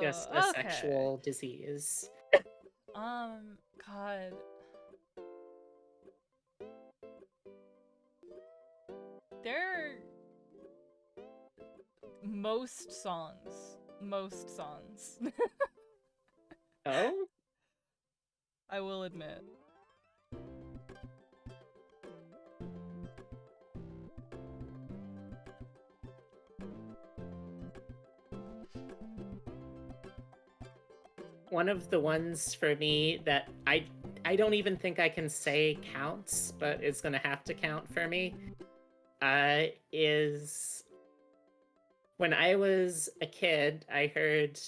just a Oh, okay. sexual disease. God. There most songs. Oh? I will admit. One of the ones for me that I don't even think I can say counts, but it's gonna have to count for me. Is when I was a kid, I heard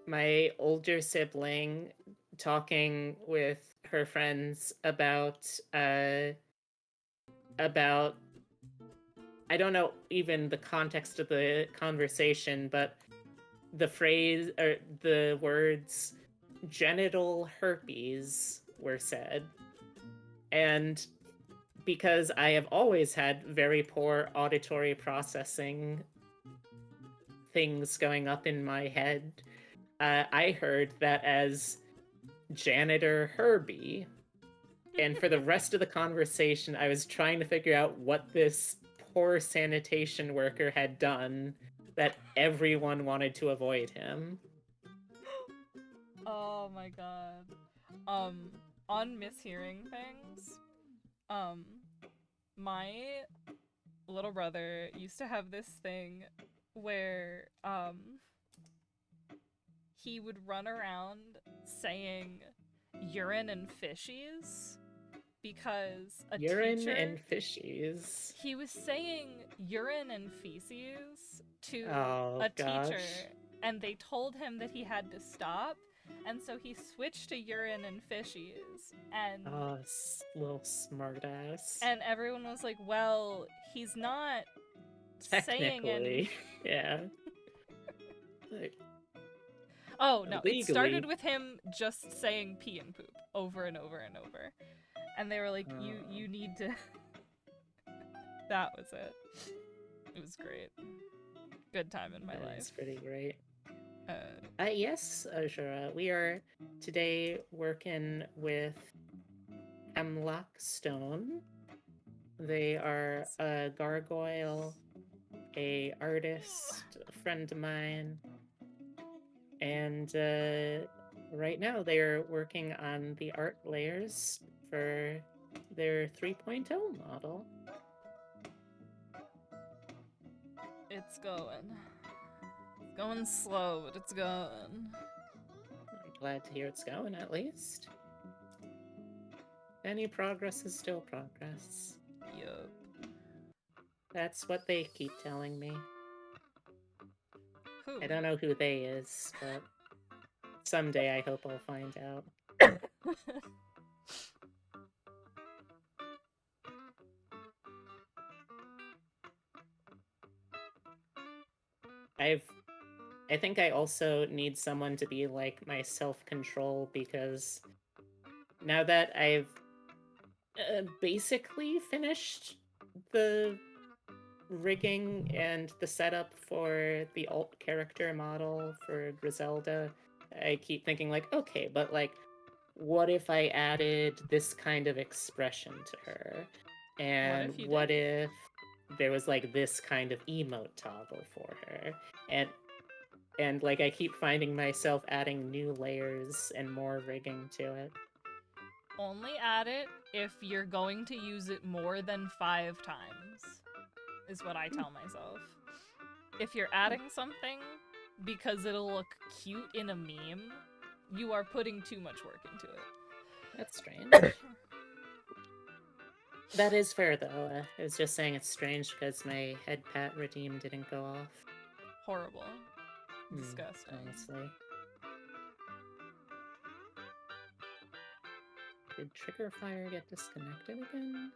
my older sibling talking with her friends about I don't know even the context of the conversation, but the phrase or the words genital herpes were said. And because I have always had very poor auditory processing things going up in my head, I heard that as janitor Herbie. And for the rest of the conversation, I was trying to figure out what this poor sanitation worker had done that everyone wanted to avoid him. Oh my god. On mishearing things, my little brother used to have this thing where, he would run around saying urine and fishies because a Urine teacher and fishies. he was saying urine and feces to Oh, a teacher, gosh. and they told him that he had to stop, and so he switched to urine and fishies, and Oh, little smartass. and everyone was like, well, he's not saying Technically, yeah. Like, oh no, it started legally. with him just saying pee and poop over and over and over, and they were like, you need to that was it. It was great. Good time in my That's life. pretty great. Uh, Yes, Ashura. We are today working with Hemlocke Stone. They are a gargoyle, a artist, a friend of mine, and right now they are working on the art layers for their 3.0 model. it's going. It's going slow, but it's going. I'm glad to hear it's going, at least. Any progress is still progress. Yup. That's what they keep telling me. Who? I don't know who they is, but someday I hope I'll find out. I think I also need someone to be like my self-control, because now that I've basically finished the rigging and the setup for the alt character model for Griselda, I keep thinking like, okay, but like, what if I added this kind of expression to her? And if you what did? if there was like this kind of emote toggle for her? And like I keep finding myself adding new layers and more rigging to it. Only add it if you're going to use it more than 5 times, is what I tell myself. If you're adding something because it'll look cute in a meme, you are putting too much work into it. That's strange. That is fair, though. I was just saying it's strange because my head pat redeem didn't go off. Horrible. Disgusting. Honestly. Did Trigger Fire get disconnected again?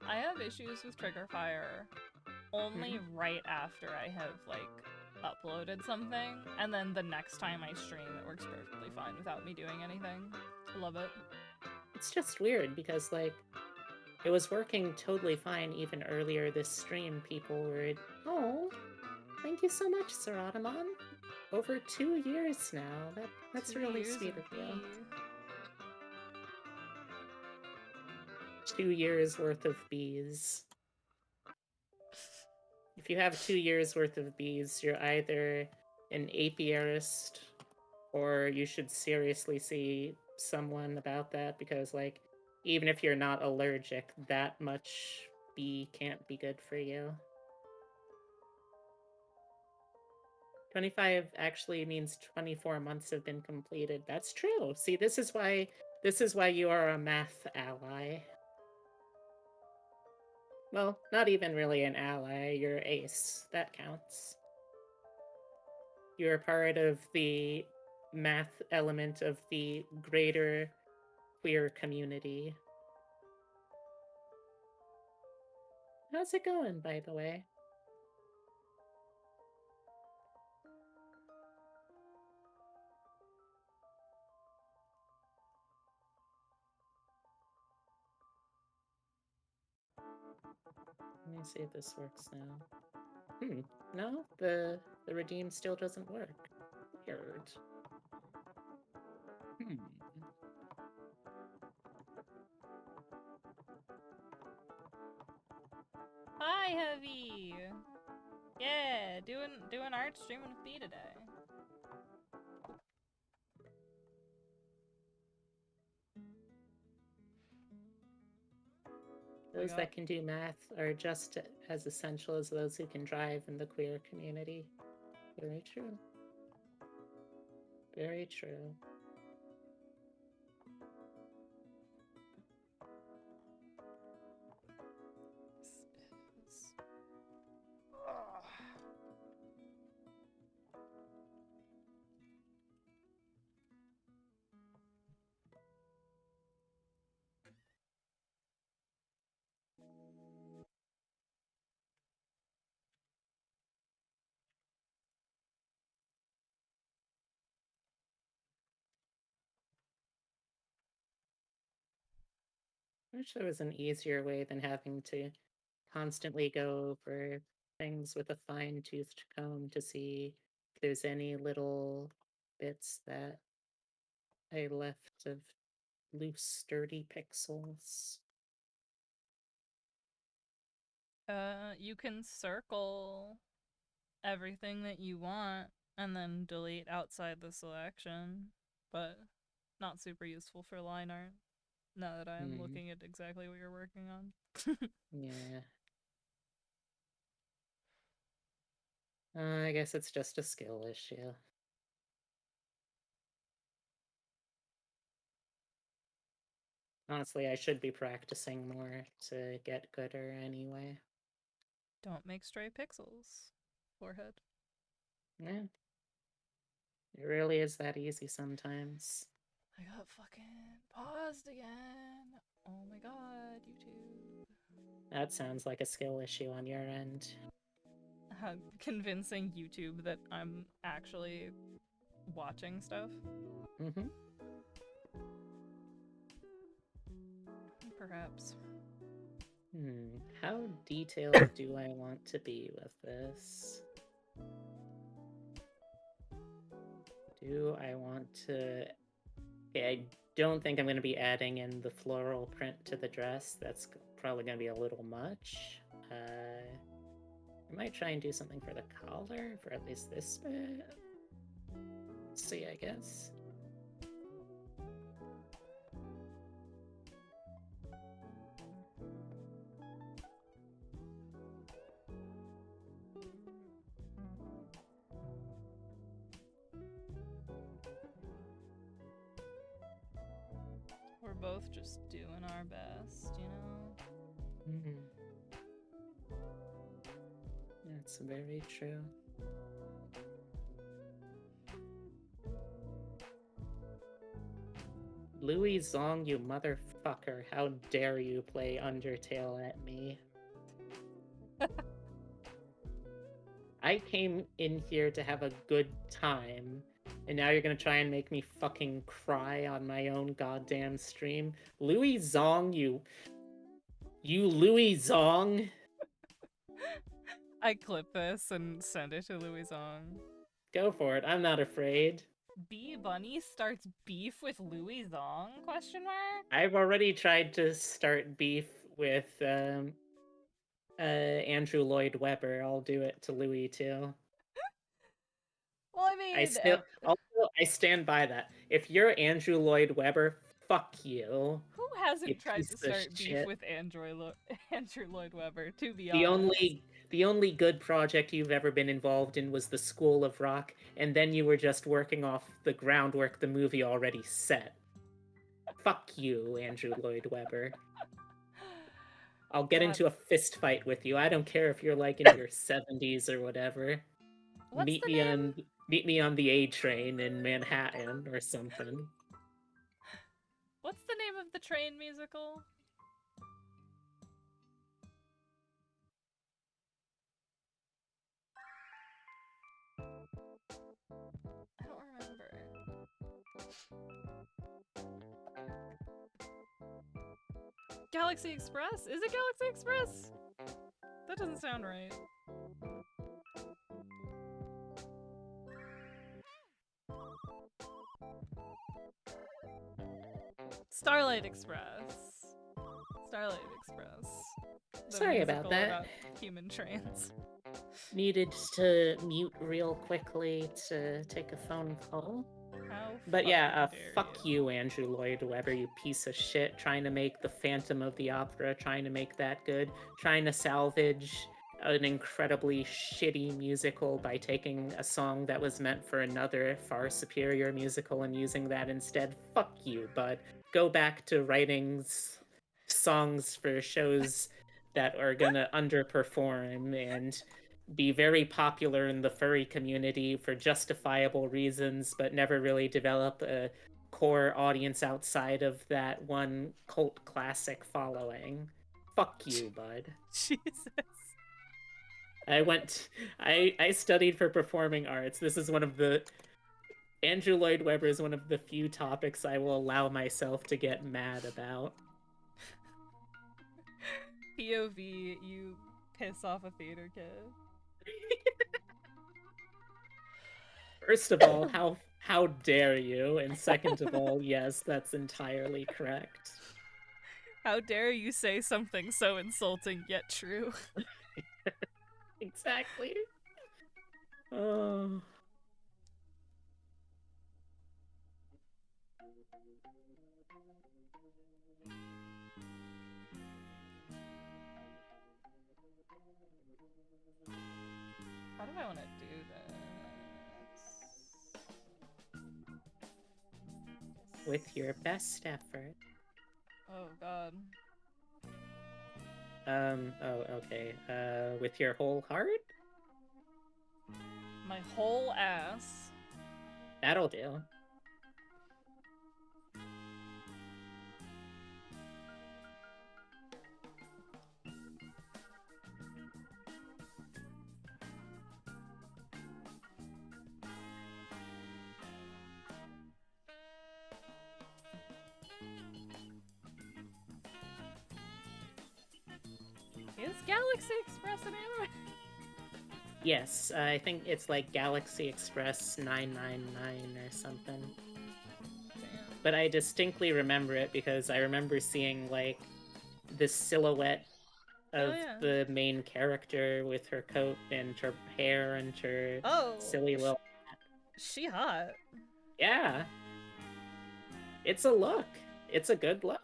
I have issues with trigger fire only right after I have, like, uploaded something, and then the next time I stream, it works perfectly fine without me doing anything. I love it. It's just weird because, like, it was working totally fine even earlier this stream. People were, oh, thank you so much, Saratamon. Over 2 years now. That's 2 really years sweet of of you. B. 2 years worth of bees. If you have 2 years worth of bees, you're either an apiarist or you should seriously see someone about that because, like, even if you're not allergic, that much bee can't be good for you. 25 actually means 24 months have been completed. That's true. See, this is why you are a math ally. Well, not even really an ally, you're ace. That counts. You're part of the math element of the greater queer community. How's it going, by the way? Let me see if this works now. No, the redeem still doesn't work. Weird. Hi, Heavy! Yeah, doing art streaming with B today. Those that can do math are just as essential as those who can drive in the queer community. Very true. Very true. I wish there was an easier way than having to constantly go over things with a fine-toothed comb to see if there's any little bits that I left of loose, sturdy pixels. You can circle everything that you want and then delete outside the selection, but not super useful for line art. Now that I'm looking at exactly what you're working on. Yeah. I guess it's just a skill issue. Honestly, I should be practicing more to get gooder anyway. Don't make stray pixels. Forehead. Yeah. It really is that easy sometimes. I got fucking paused again. Oh my god, YouTube. That sounds like a skill issue on your end. Convincing YouTube that I'm actually watching stuff. Perhaps. How detailed do I want to be with this? Do I want to... Okay, I don't think I'm going to be adding in the floral print to the dress. That's probably going to be a little much. I might try and do something for the collar, for at least this bit. Let's see, I guess. We're both just doing our best, you know? That's very true. Louis Zong, you motherfucker. How dare you play Undertale at me? I came in here to have a good time, and now you're gonna try and make me fucking cry on my own goddamn stream? Louis Zong, you Louis Zong? I clip this and send it to Louison. Go for it, I'm not afraid. Bee Bunny starts beef with Louis Zong? Question mark? I've already tried to start beef with Andrew Lloyd Webber. I'll do it to Louis too. Well, I mean, I stand by that. If you're Andrew Lloyd Webber, fuck you. who You hasn't tried piece to of start beef shit. with Andrew Lloyd Webber, to be The honest? only good project you've ever been involved in was the School of Rock, and then you were just working off the groundwork the movie already set. Fuck you, Andrew Lloyd Webber. I'll get God. into a fist fight with you. I don't care if you're like in your 70s or whatever. What's meet the me name? meet me on the A train in Manhattan or something. What's the name of the train musical? I don't remember. Galaxy Express? Is it Galaxy Express? That doesn't sound right. Starlight Express. Starlight Express. The Sorry about musical that. about human trains. Needed to mute real quickly to take a phone call. How But yeah, fucking dare fuck you, Andrew Lloyd Webber, you piece of shit. Trying to make the Phantom of the Opera, trying to make that good, trying to salvage an incredibly shitty musical by taking a song that was meant for another far superior musical and using that instead. Fuck you, bud. Go back to writing songs for shows that are gonna underperform and be very popular in the furry community for justifiable reasons, but never really develop a core audience outside of that one cult classic following. Fuck you, bud. Jesus. I studied for performing arts. This is one of the Andrew Lloyd Webber is one of the few topics I will allow myself to get mad about. POV, you piss off a theater kid. First of all, how dare you? And second of all, yes, that's entirely correct. How dare you say something so insulting yet true? Exactly. Oh. How do I want to do this? With your best effort. Oh god. Oh, okay. With your whole heart? My whole ass. That'll do. Is Galaxy Express an anime? Yes, I think it's like Galaxy Express 999 or something. Damn. But I distinctly remember it because I remember seeing like this silhouette of the main character with her coat and her hair and her silly little She hot. Yeah. It's a look. It's a good look.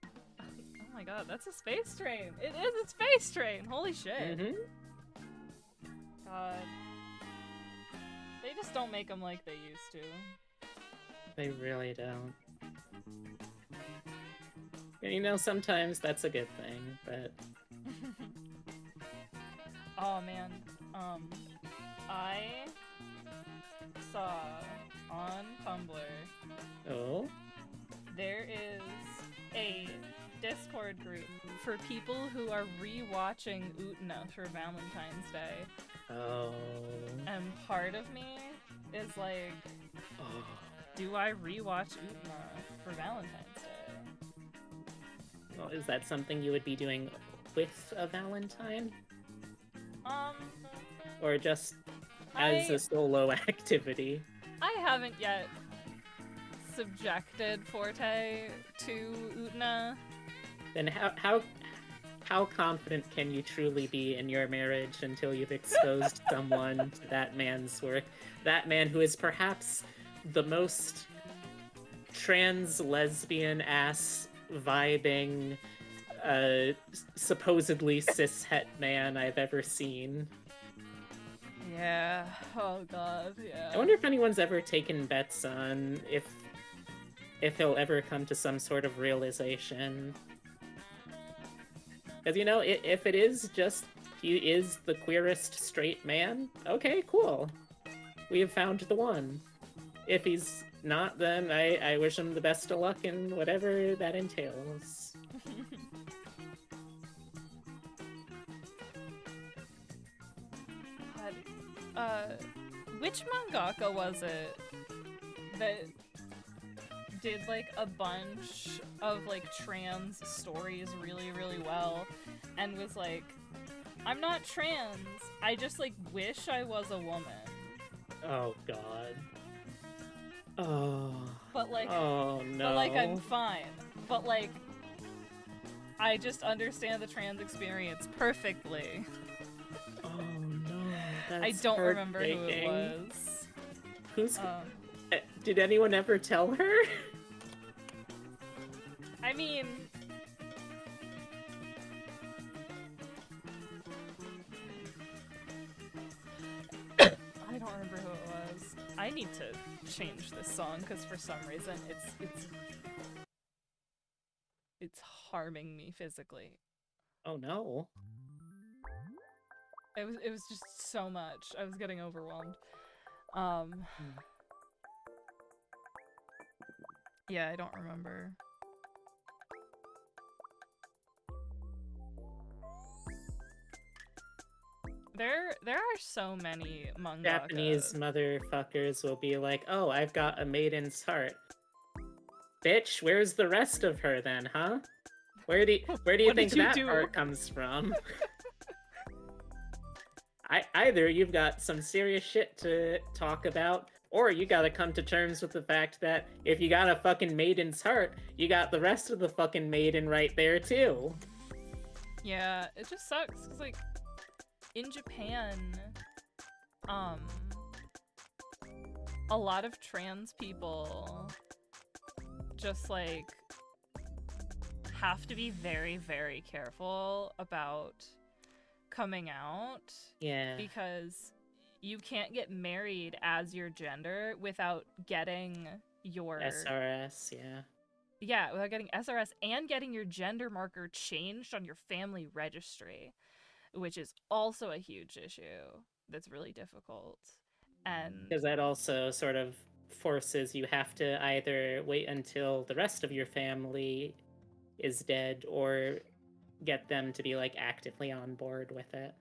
Oh my god, that's a space train. It is a space train. Holy shit. Mm-hmm. God. They just don't make them like they used to. They really don't. And you know, sometimes that's a good thing, but... Oh man, I saw on Tumblr Oh? there is a Discord group for people who are rewatching Utena for Valentine's Day. Oh. And part of me is like, Oh. do I rewatch Utena for Valentine's Day? Well, is that something you would be doing with a Valentine? Or just as a solo activity? I haven't yet subjected Forte to Utena. Then how confident can you truly be in your marriage until you've exposed someone to that man's work? That man who is perhaps the most trans lesbian ass vibing supposedly cishet man I've ever seen. Yeah. Oh god, yeah. I wonder if anyone's ever taken bets on if he'll ever come to some sort of realization. Because, you know, if it is just he is the queerest straight man, okay, cool. We have found the one. If he's not, then I wish him the best of luck in whatever that entails. Which mangaka was it that did like a bunch of like trans stories really, really well and was like, I'm not trans, I just like wish I was a woman. Oh god. Oh. But like, oh no. but like I'm fine. But like, I just understand the trans experience perfectly. Oh no. That's I don't remember who it heartbreaking. was. Who's? Did anyone ever tell her? I mean, I don't remember who it was. I need to change this song because for some reason it's harming me physically. Oh no. It was just so much. I was getting overwhelmed. Yeah, I don't remember. There are so many mangaka. Japanese motherfuckers will be like, oh, I've got a maiden's heart. Bitch, where's the rest of her then, huh? Where do you What think did you that do? heart comes from? Either you've got some serious shit to talk about, or you gotta come to terms with the fact that if you got a fucking maiden's heart, you got the rest of the fucking maiden right there too. Yeah, it just sucks 'cause like in Japan, a lot of trans people just like have to be very, very careful about coming out. Yeah. Because you can't get married as your gender without getting your SRS, yeah. Yeah, without getting SRS and getting your gender marker changed on your family registry, which is also a huge issue that's really difficult. And Because that also sort of forces you have to either wait until the rest of your family is dead or get them to be like actively on board with it.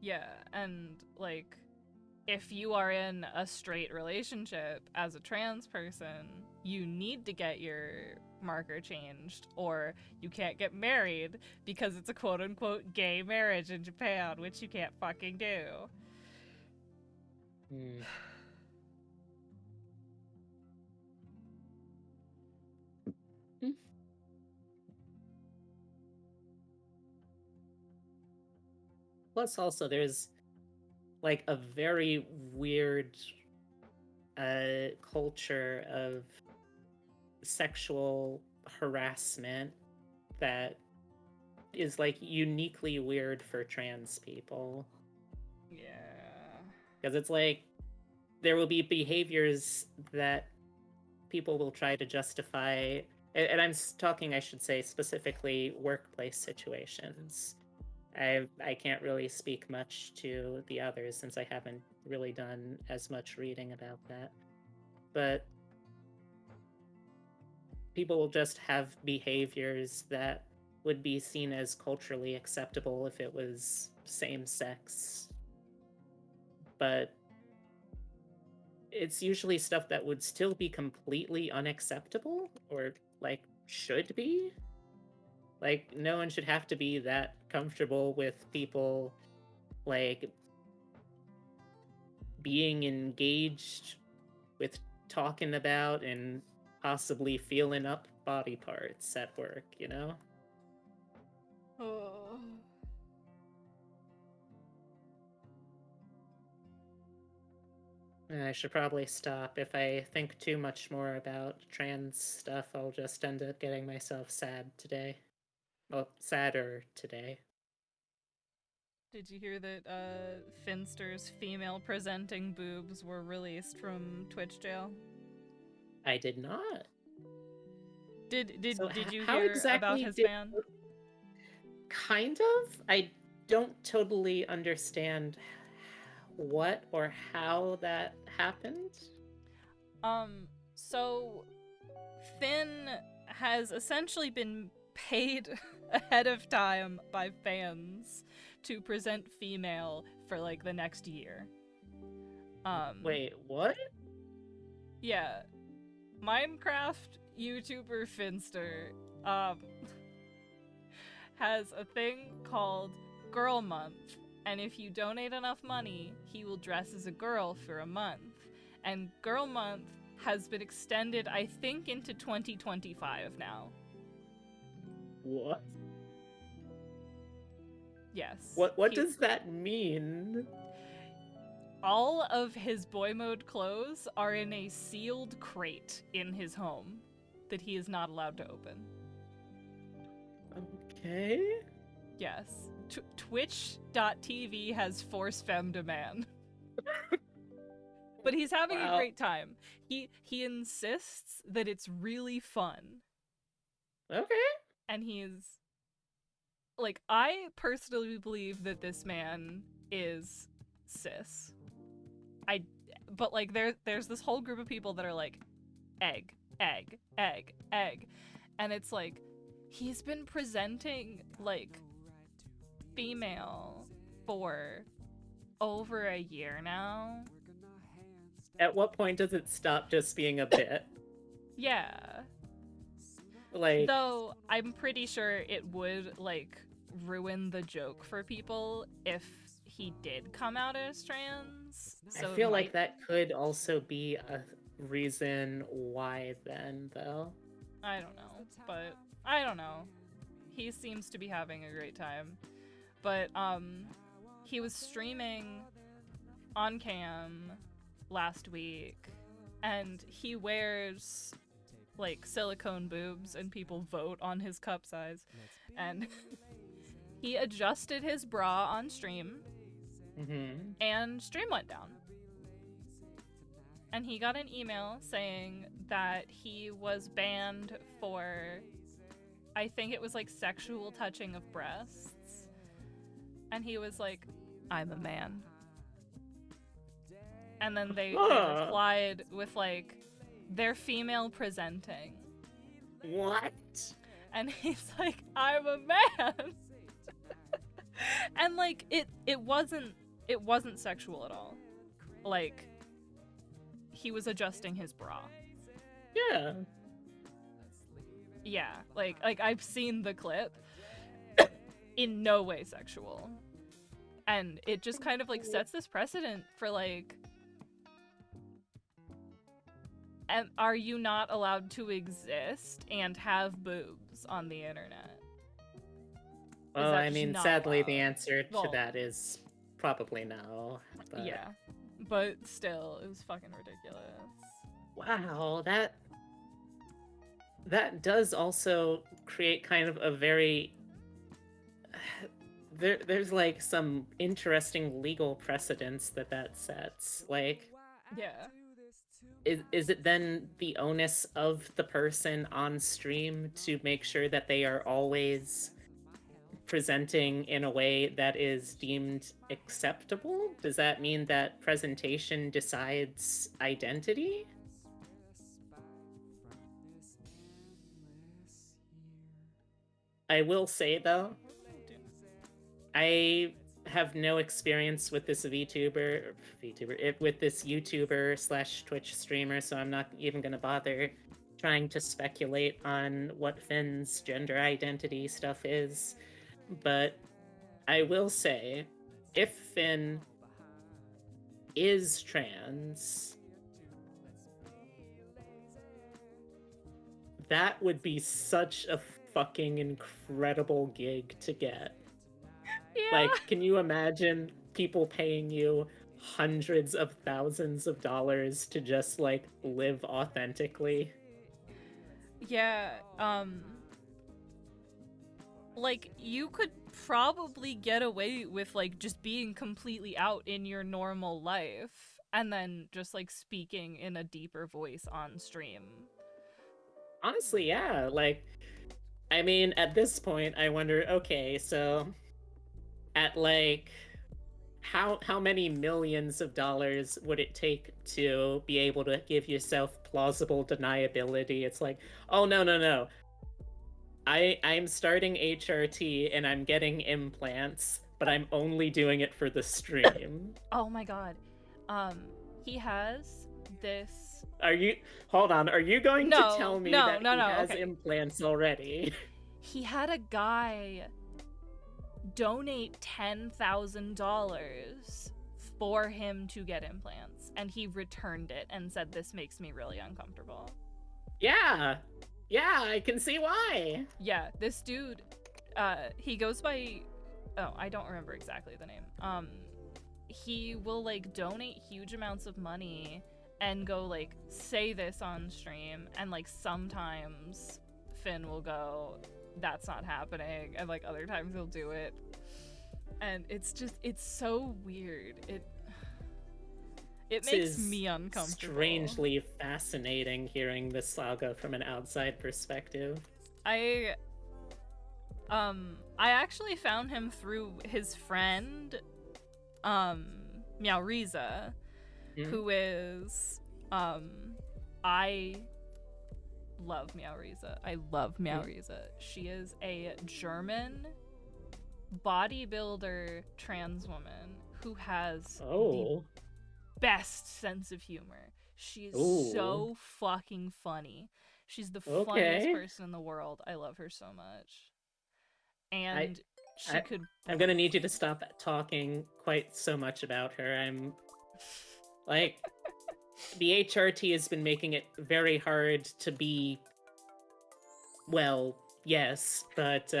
yeah, and like if you are in a straight relationship as a trans person, you need to get your marker changed or you can't get married because it's a quote-unquote gay marriage in Japan, which you can't fucking do. Hmm. Plus, also, there's like a very weird culture of sexual harassment that is like uniquely weird for trans people. Yeah. Because it's like there will be behaviors that people will try to justify, and I'm talking, I should say, specifically workplace situations. I can't really speak much to the others since I haven't really done as much reading about that. But people will just have behaviors that would be seen as culturally acceptable if it was same sex, but it's usually stuff that would still be completely unacceptable or like should be. Like no one should have to be that comfortable with people like being engaged with talking about and possibly feeling up body parts at work, you know? Oh. I should probably stop. If I think too much more about trans stuff, I'll just end up getting myself sad today. Well, sadder today. Did you hear that Finster's female presenting boobs were released from Twitch jail? I did not. Did So you how hear about exactly his did... ban? Kind of. I don't totally understand what or how that happened. So Finn has essentially been paid ahead of time by fans to present female for like the next year. Wait, what? Yeah. Minecraft YouTuber Finster has a thing called Girl Month, and if you donate enough money, he will dress as a girl for a month. And Girl Month has been extended, I think, into 2025 now. What? Yes. What does that mean? All of his boy mode clothes are in a sealed crate in his home that he is not allowed to open. Okay. Yes. Twitch.tv has force femme demand. But he's having a great time. He insists that it's really fun. Okay. And he's like, I personally believe that this man is cis. But like there's this whole group of people that are like egg, egg, egg, egg. And it's like he's been presenting like female for over a year now. At what point does it stop just being a bit? Yeah. Like, though I'm pretty sure it would like ruin the joke for people if he did come out as trans. So I feel like that could also be a reason why then, though. I don't know, but I don't know. He seems to be having a great time. But he was streaming on cam last week and he wears like silicone boobs and people vote on his cup size. And he adjusted his bra on stream. Mm-hmm. And stream went down. And he got an email saying that he was banned for, I think it was like sexual touching of breasts. And he was like, I'm a man. And then they replied with like, they're female presenting. What? And he's like, I'm a man. And like it wasn't sexual at all. Like he was adjusting his bra. Yeah. Yeah, like I've seen the clip. In no way sexual. And it just kind of like sets this precedent for like, and are you not allowed to exist and have boobs on the internet? Well, I mean, sadly, allowed? the answer to Well, that is probably no. But... yeah, but still, it was fucking ridiculous. Wow, that does also create kind of a very... There's like some interesting legal precedents that sets. Like, Yeah. is it then the onus of the person on stream to make sure that they are always presenting in a way that is deemed acceptable? Does that mean that presentation decides identity? I will say though, I have no experience with this with this YouTuber slash Twitch streamer, so I'm not even gonna bother trying to speculate on what Finn's gender identity stuff is. But I will say, if Finn is trans, that would be such a fucking incredible gig to get. Yeah. Like, can you imagine people paying you hundreds of thousands of dollars to just like live authentically? Yeah, like, you could probably get away with, like, just being completely out in your normal life, and then just, like, speaking in a deeper voice on stream. Honestly, yeah. Like, I mean, at this point, I wonder, okay, so at like how many millions of dollars would it take to be able to give yourself plausible deniability? It's like, oh no. I'm starting HRT and I'm getting implants, but I'm only doing it for the stream. Oh my god. He has this... Hold on, are you going to tell me no, that no, he no, has okay. implants already? He had a guy donate $10,000 for him to get implants, and he returned it and said, "This makes me really uncomfortable." Yeah, I can see why. Yeah, this dude, he goes by, oh, I don't remember exactly the name. He will, like, donate huge amounts of money and go, like, say this on stream, and, like, sometimes Finn will go, "That's not happening," and, like, other times he'll do it. And it's just, it's so weird. It makes me uncomfortable. Strangely fascinating hearing this saga from an outside perspective. I actually found him through his friend, Meowriza, who is, I love Meowriza. I love Meowriza. She is a German bodybuilder trans woman who has the best sense of humor. She's so fucking funny. She's the funniest person in the world. I love her so much. And I'm gonna need you to stop talking quite so much about her. I'm like, the HRT has been making it very hard to be, well, yes, but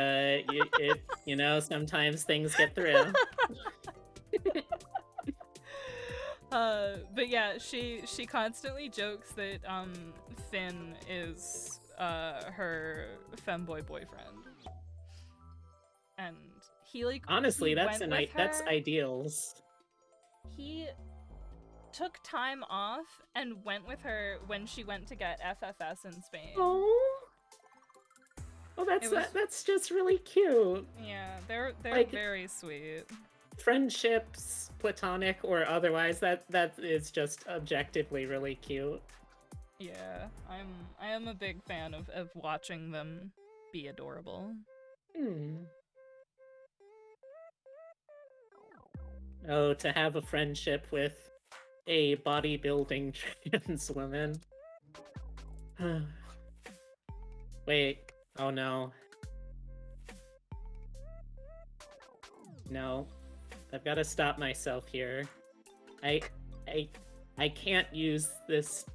you know, sometimes things get through. But yeah, she constantly jokes that Finn is her femboy boyfriend, and he, like, honestly, he that's went with that's her. ideals. He took time off and went with her when she went to get FFS in Spain. Oh, that's just really cute. Yeah, they're like, very sweet. Friendships, platonic or otherwise, that is just objectively really cute. Yeah, I am a big fan of watching them be adorable. Oh, to have a friendship with a bodybuilding trans woman. Wait, oh no. No. I've got to stop myself here. I can't use this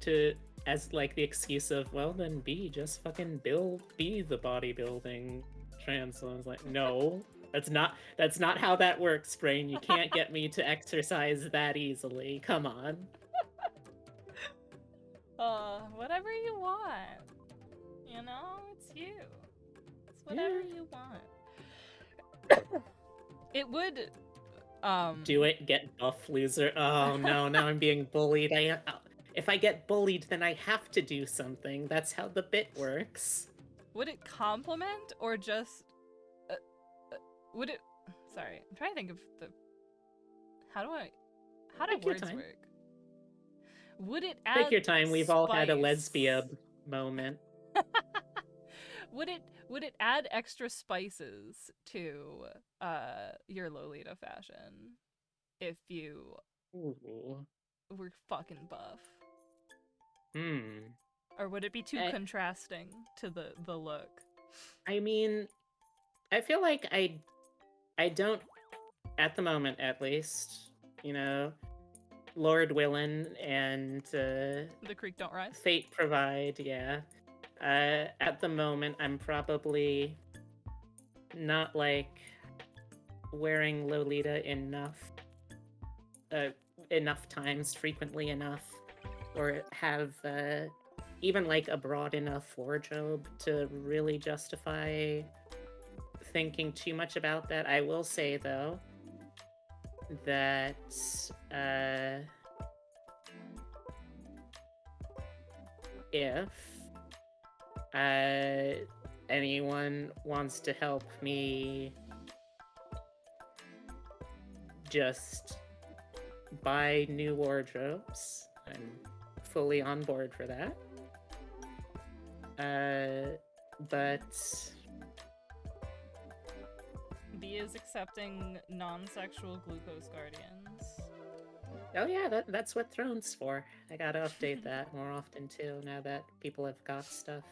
as like the excuse of, well then just fucking be the bodybuilding trans woman's. Like, no, that's not how that works, Brain. You can't get me to exercise that easily. Come on. Whatever you want. You know, it's you. It's whatever you want. It would do it, get buff, loser. Oh no, now I'm being bullied. If I get bullied, then I have to do something. That's how the bit works. Would it compliment or just would it? Sorry, I'm trying to think of the. How do words work? Would it add? Take your time. We've all had a spice? lesbian moment. would it add extra spices to your Lolita fashion if you Ooh. were fucking buff? Hmm. Or would it be too I, contrasting to the look? I mean, I feel like I don't, at the moment at least, you know, Lord Willin and The creek don't rise? Fate provide, yeah. At the moment, I'm probably not like wearing Lolita uh, enough times, frequently enough, or have even like a broad enough wardrobe to really justify thinking too much about that. I will say though that uh, if anyone wants to help me just buy new wardrobes, I'm fully on board for that. But B is accepting non-sexual glucose guardians. oh yeah, that's what Throne's for. I gotta update that more often too, now that people have got stuff.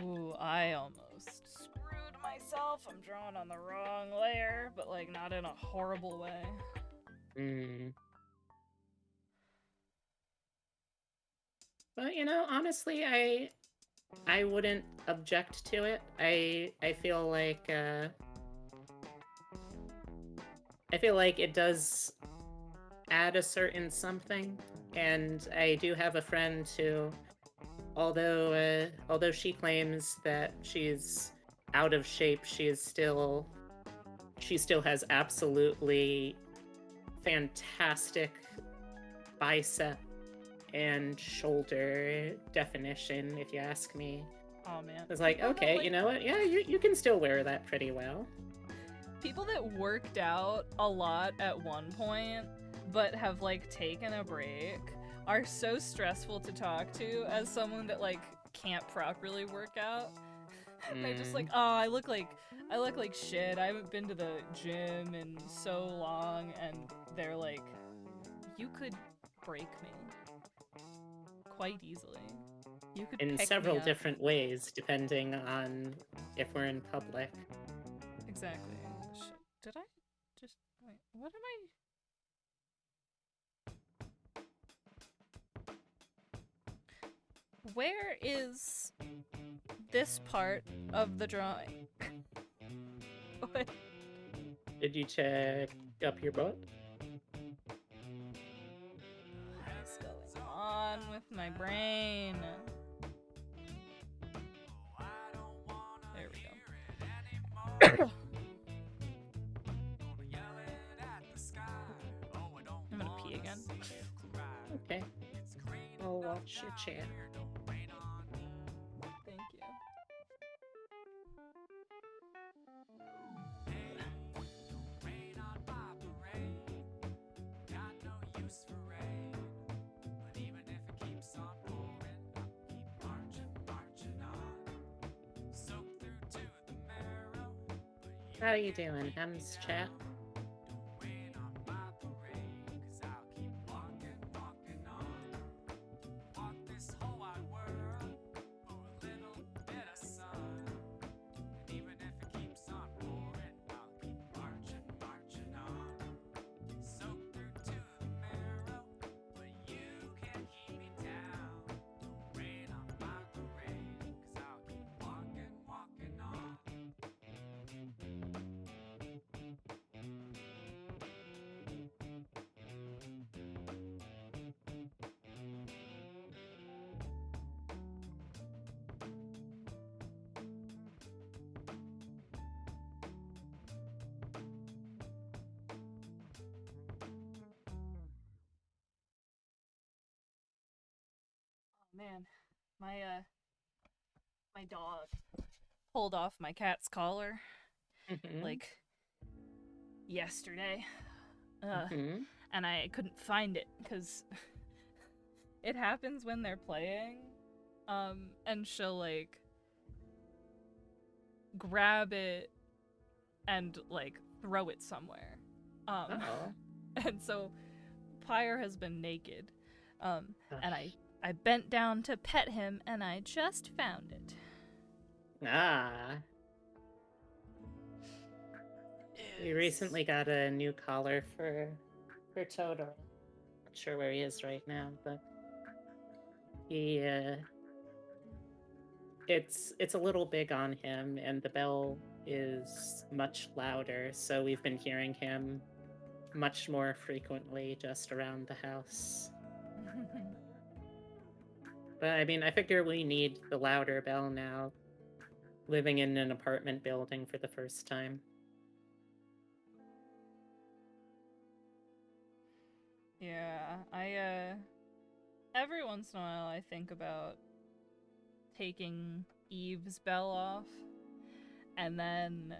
Ooh, I almost screwed myself. I'm drawing on the wrong layer, but like not in a horrible way. Hmm. But you know, honestly, I wouldn't object to it. I feel like it does add a certain something, and I do have a friend who, although she claims that she's out of shape, she still has absolutely fantastic bicep and shoulder definition, if you ask me. Oh man. It's like, People that, okay, you know what? Yeah, you can still wear that pretty well. people that worked out a lot at one point but have like taken a break are so stressful to talk to as someone that like can't properly work out. They're just like, oh, I look like shit. I haven't been to the gym in so long, and they're like, you could break me quite easily. You could In pick several me up. different ways, depending on if we're in public. Exactly. Did I just wait? What am I? Where is this part of the drawing? What Did you check up your book? is going on with my brain? There we go. I'm gonna pee again. Okay. I'll watch your chat. Thank you. How you doing, Hems chat? Man, my dog pulled off my cat's collar Mm-hmm. like yesterday. Mm-hmm. and I couldn't find it because it happens when they're playing. And she'll like grab it and like throw it somewhere. Oh. And so Pyre has been naked. And Ugh. I bent down to pet him and I just found it. Ah. We recently got a new collar for Totoro. Not sure where he is right now, but he it's a little big on him, and the bell is much louder, so we've been hearing him much more frequently just around the house. But I mean, I figure we need the louder bell now, living in an apartment building for the first time. Yeah, I every once in a while I think about taking Eve's bell off, and then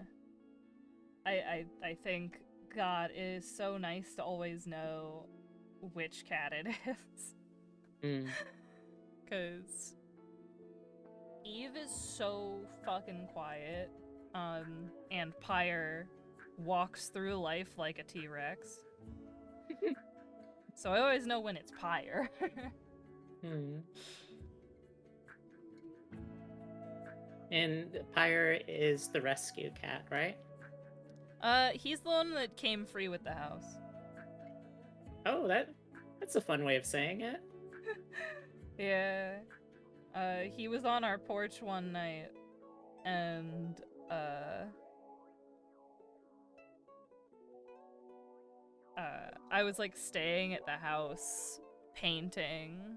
I think, God, it is so nice to always know which cat it is. Mm. Cause Eve is so fucking quiet, and Pyre walks through life like a T-Rex. So I always know when it's Pyre. Hmm. And Pyre is the rescue cat, right? He's the one that came free with the house. Oh, that's a fun way of saying it. Yeah. He was on our porch one night, and, I was, like, staying at the house painting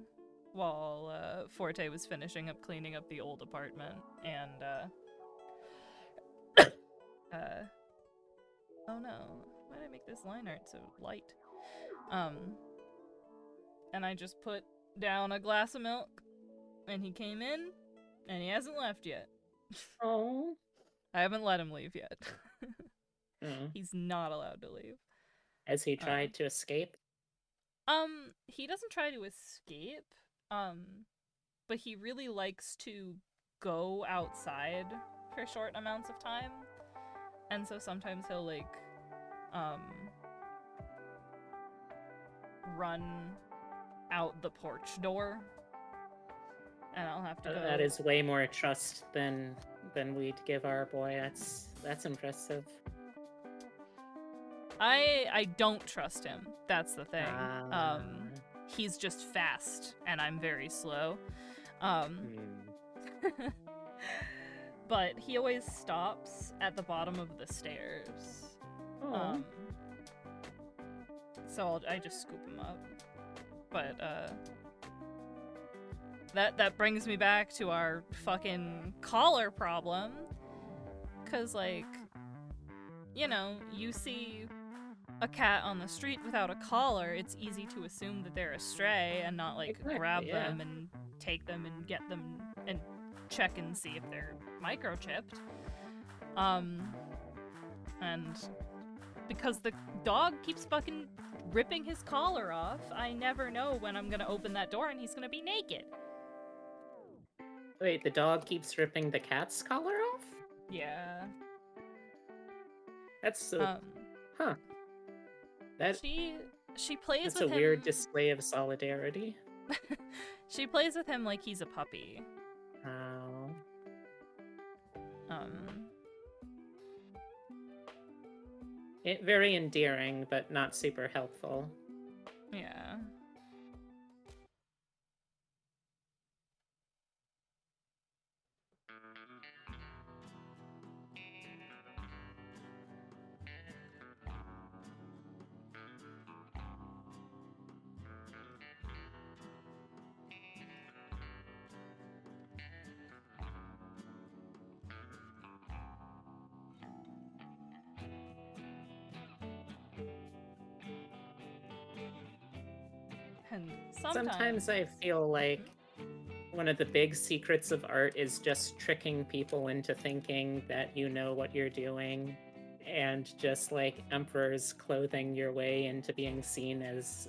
while, Forte was finishing up cleaning up the old apartment, and, oh no, why did I make this line art so light? And I just put down a glass of milk, and he came in, and he hasn't left yet. Oh. I haven't let him leave yet. Oh. He's not allowed to leave. Has he tried to escape? He doesn't try to escape, but he really likes to go outside for short amounts of time. And so sometimes he'll, like, run out the porch door. And I'll have to go. That is way more trust than we'd give our boy. That's impressive. I don't trust him. That's the thing. Ah. He's just fast, and I'm very slow. But he always stops at the bottom of the stairs. Oh. So I just scoop him up. But that brings me back to our fucking collar problem. 'Cause, like, you know, you see a cat on the street without a collar, it's easy to assume that they're a stray and not, like, Exactly, grab yeah. them and take them and get them and check and see if they're microchipped. And because the dog keeps fucking ripping his collar off, I never know when I'm gonna open that door and he's gonna be naked. Wait, the dog keeps ripping the cat's collar off? Yeah. That's so... huh. She plays That's with a him. weird display of solidarity. She plays with him like he's a puppy. Oh. Very endearing, but not super helpful. Yeah. And Sometimes I feel like one of the big secrets of art is just tricking people into thinking that you know what you're doing and just like emperor's clothing your way into being seen as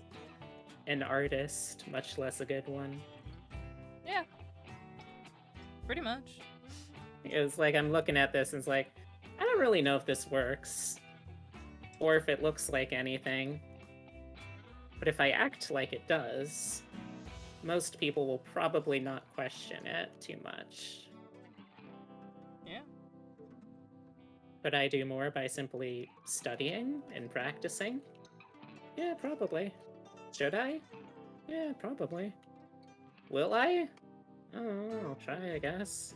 an artist, much less a good one. Yeah. Pretty much. It's like I'm looking at this and it's like, I don't really know if this works or if it looks like anything. But if I act like it does, most people will probably not question it too much. Yeah. Could I do more by simply studying and practicing? Yeah, probably. Should I? Yeah, probably. Will I? I don't know, I'll try, I guess.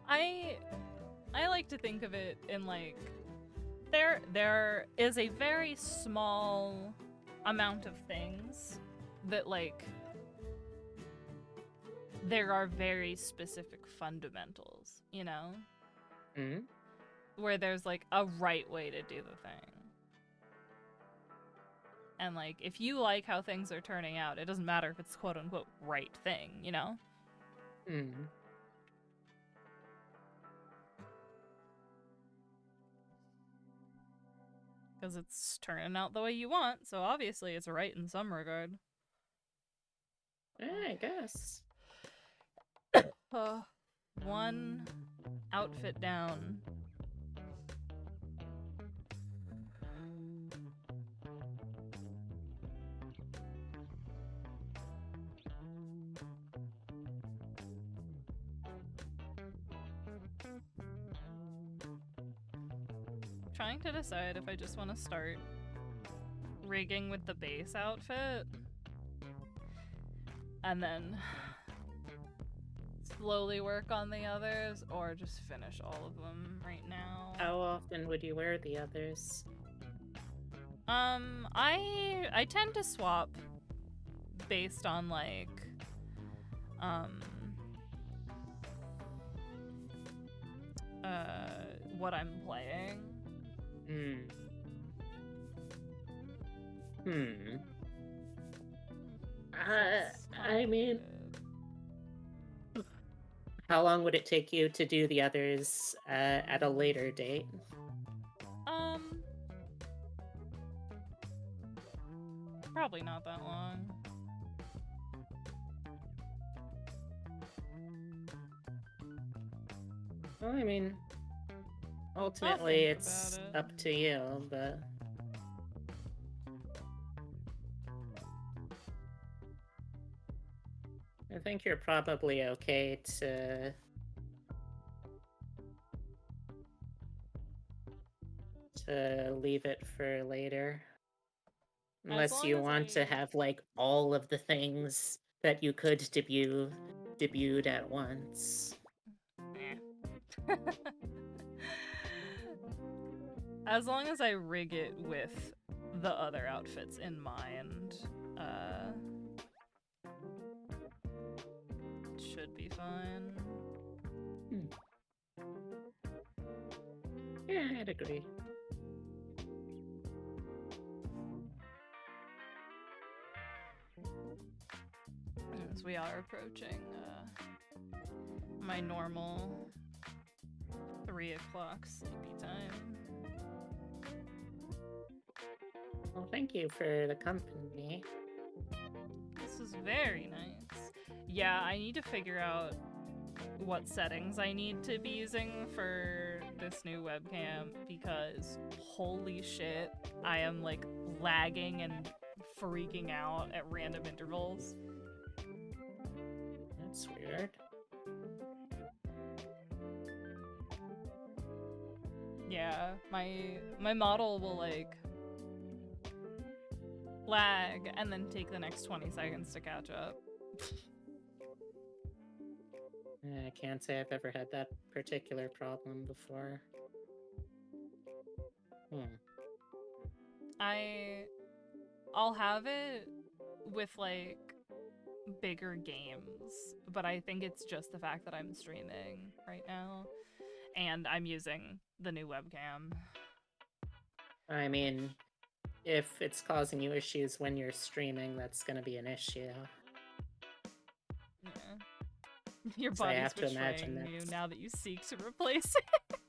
I like to think of it in like there is a very small amount of things that like there are very specific fundamentals, you know? Hmm? Where there's like a right way to do the thing. And like if you like how things are turning out, it doesn't matter if it's quote unquote right thing, you know? Hmm. Because it's turning out the way you want, so obviously it's right in some regard. Yeah, I guess. One outfit down. Trying to decide if I just want to start rigging with the base outfit and then slowly work on the others, or just finish all of them right now. How often would you wear the others? I tend to swap based on like what I'm playing. I mean, how long would it take you to do the others at a later date? Probably not that long. Well, I mean, ultimately think it's about it. up to you, but I think you're probably okay to leave it for later. Unless long you as want to have like all of the things that you could debuted at once. As long as I rig it with the other outfits in mind, it should be fine. Yeah, I'd agree. As we are approaching my normal 3 o'clock sleepy time. Well, thank you for the company. This is very nice. Yeah, I need to figure out what settings I need to be using for this new webcam, because holy shit, I am like lagging and freaking out at random intervals. That's weird. Yeah, my model will like lag and then take the next 20 seconds to catch up. I can't say I've ever had that particular problem before. I'll have it with like bigger games, but I think it's just the fact that I'm streaming right now and I'm using the new webcam. I mean, if it's causing you issues when you're streaming, that's gonna be an issue. Yeah. Your So I body's have to imagine betraying you that's- now that you seek to replace it.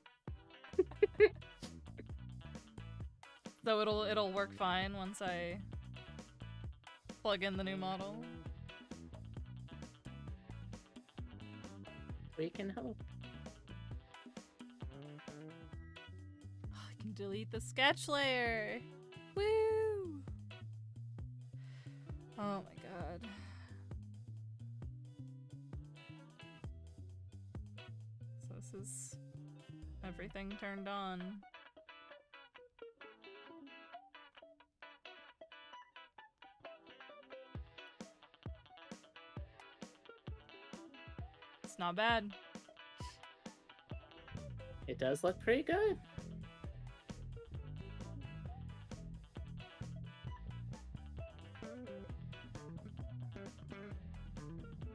So it'll work fine once I plug in the new model. We can hope. I can delete the sketch layer. Woo! Oh my god. So this is everything turned on. It's not bad. It does look pretty good.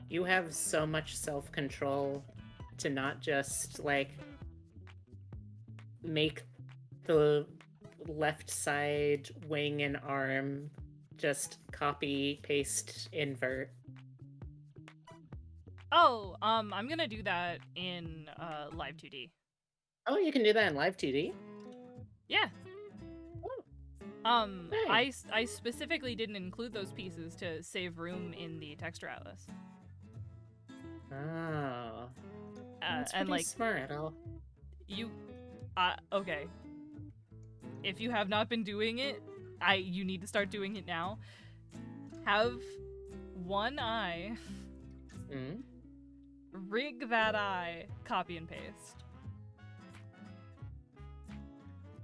You have so much self-control to not just, like, make the left side wing and arm just copy, paste, invert. Oh, I'm gonna do that in Live 2D. Oh, you can do that in Live 2D? Yeah. Oh, nice. I specifically didn't include those pieces to save room in the texture atlas. Oh. That's And pretty like smart. okay. If you have not been doing it, you need to start doing it now. Have one eye, rig that eye, copy and paste.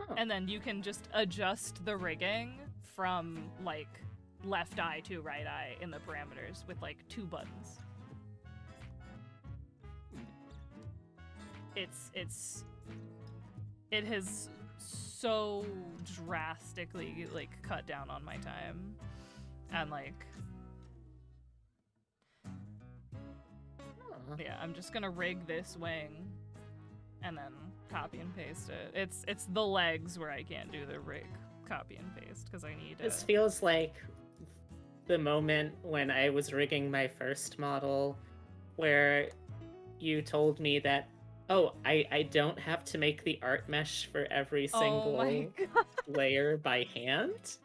Oh. And then you can just adjust the rigging from like left eye to right eye in the parameters with like 2 buttons. It has so drastically like cut down on my time, and like yeah, I'm just gonna rig this wing and then copy and paste it. It's the legs where I can't do the rig copy and paste because I need This feels like the moment when I was rigging my first model where you told me that, oh, I don't have to make the art mesh for every single layer by hand?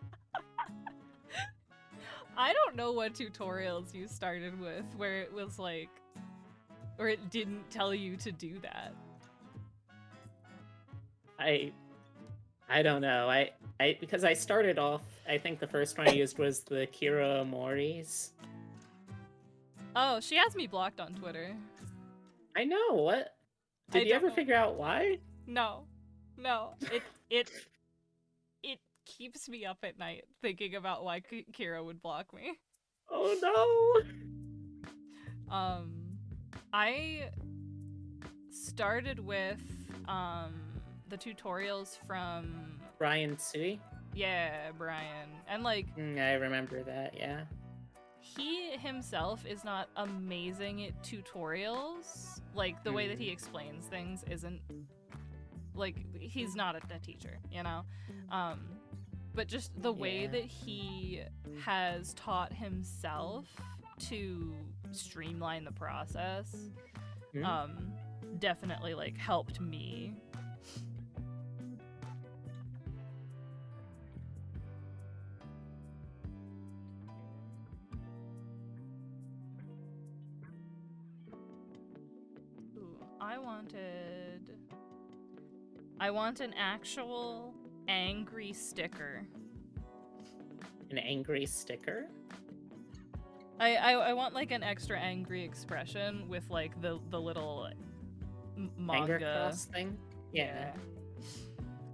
I don't know what tutorials you started with where it was like, or it didn't tell you to do that. I don't know. I because I started off, I think the first one I used was the Kira Mori's. Oh, she has me blocked on Twitter. I know, what? Did you ever figure out why? No. It keeps me up at night thinking about why Kira would block me. Oh no. I started with the tutorials from Brian Sui. Yeah, Brian. And like I remember that, yeah. He himself is not amazing at tutorials. Like the way that he explains things isn't like he's not a teacher, you know? But just the way that he has taught himself to streamline the process definitely like helped me. I want an actual angry sticker. An angry sticker? I want like an extra angry expression with like the little manga Anger cross thing? Yeah.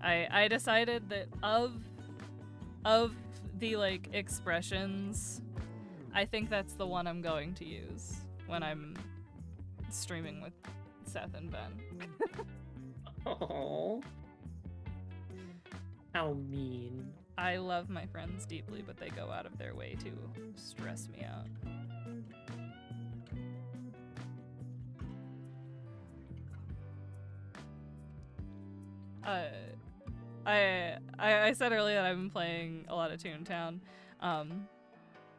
I decided that of the like expressions, I think that's the one I'm going to use when I'm streaming with Seth and Ben. Oh, how mean. I love my friends deeply, but they go out of their way to stress me out. I said earlier that I've been playing a lot of Toontown.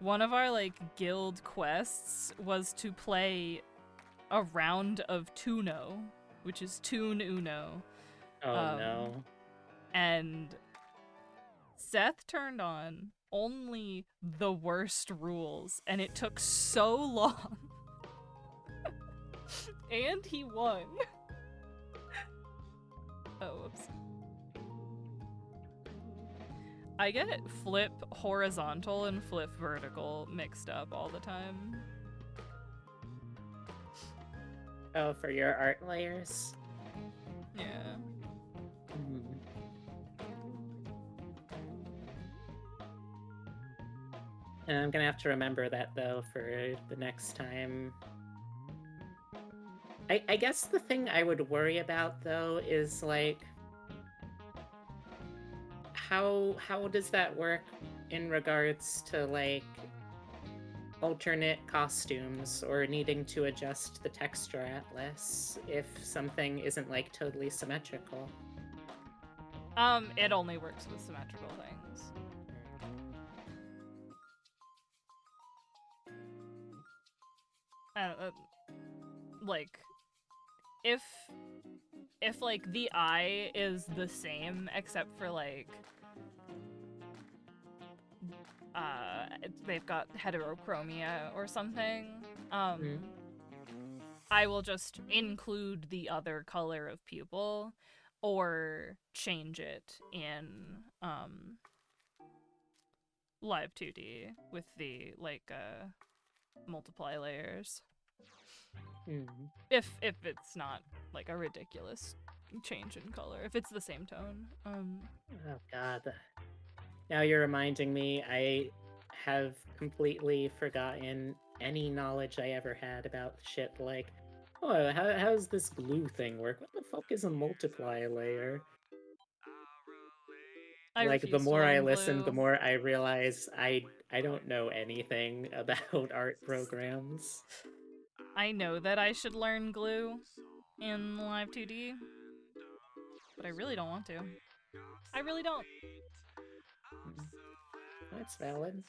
One of our like guild quests was to play a round of Tuno, which is Toon Uno. Oh no. And Seth turned on only the worst rules, and it took so long. And he won. Oh, whoops. I get flip horizontal and flip vertical mixed up all the time. Oh, for your art layers? Yeah. Hmm. And I'm gonna have to remember that, though, for the next time. I guess the thing I would worry about, though, is, like, how does that work in regards to, like, alternate costumes or needing to adjust the texture atlas if something isn't, like, totally symmetrical? It only works with symmetrical things. Like, if like the eye is the same except for like they've got heterochromia or something, I will just include the other color of pupil or change it in live 2D with the like multiply layers. If it's not like a ridiculous change in color, if it's the same tone. Oh god. Now you're reminding me, I have completely forgotten any knowledge I ever had about shit like, oh, how's this glue thing work? What the fuck is a multiply layer? I Like, the refuse to more I learn listen, the glue. more I realize I don't know anything about art programs. I know that I should learn glue in live 2D, but I really don't want to. I really don't. That's valid.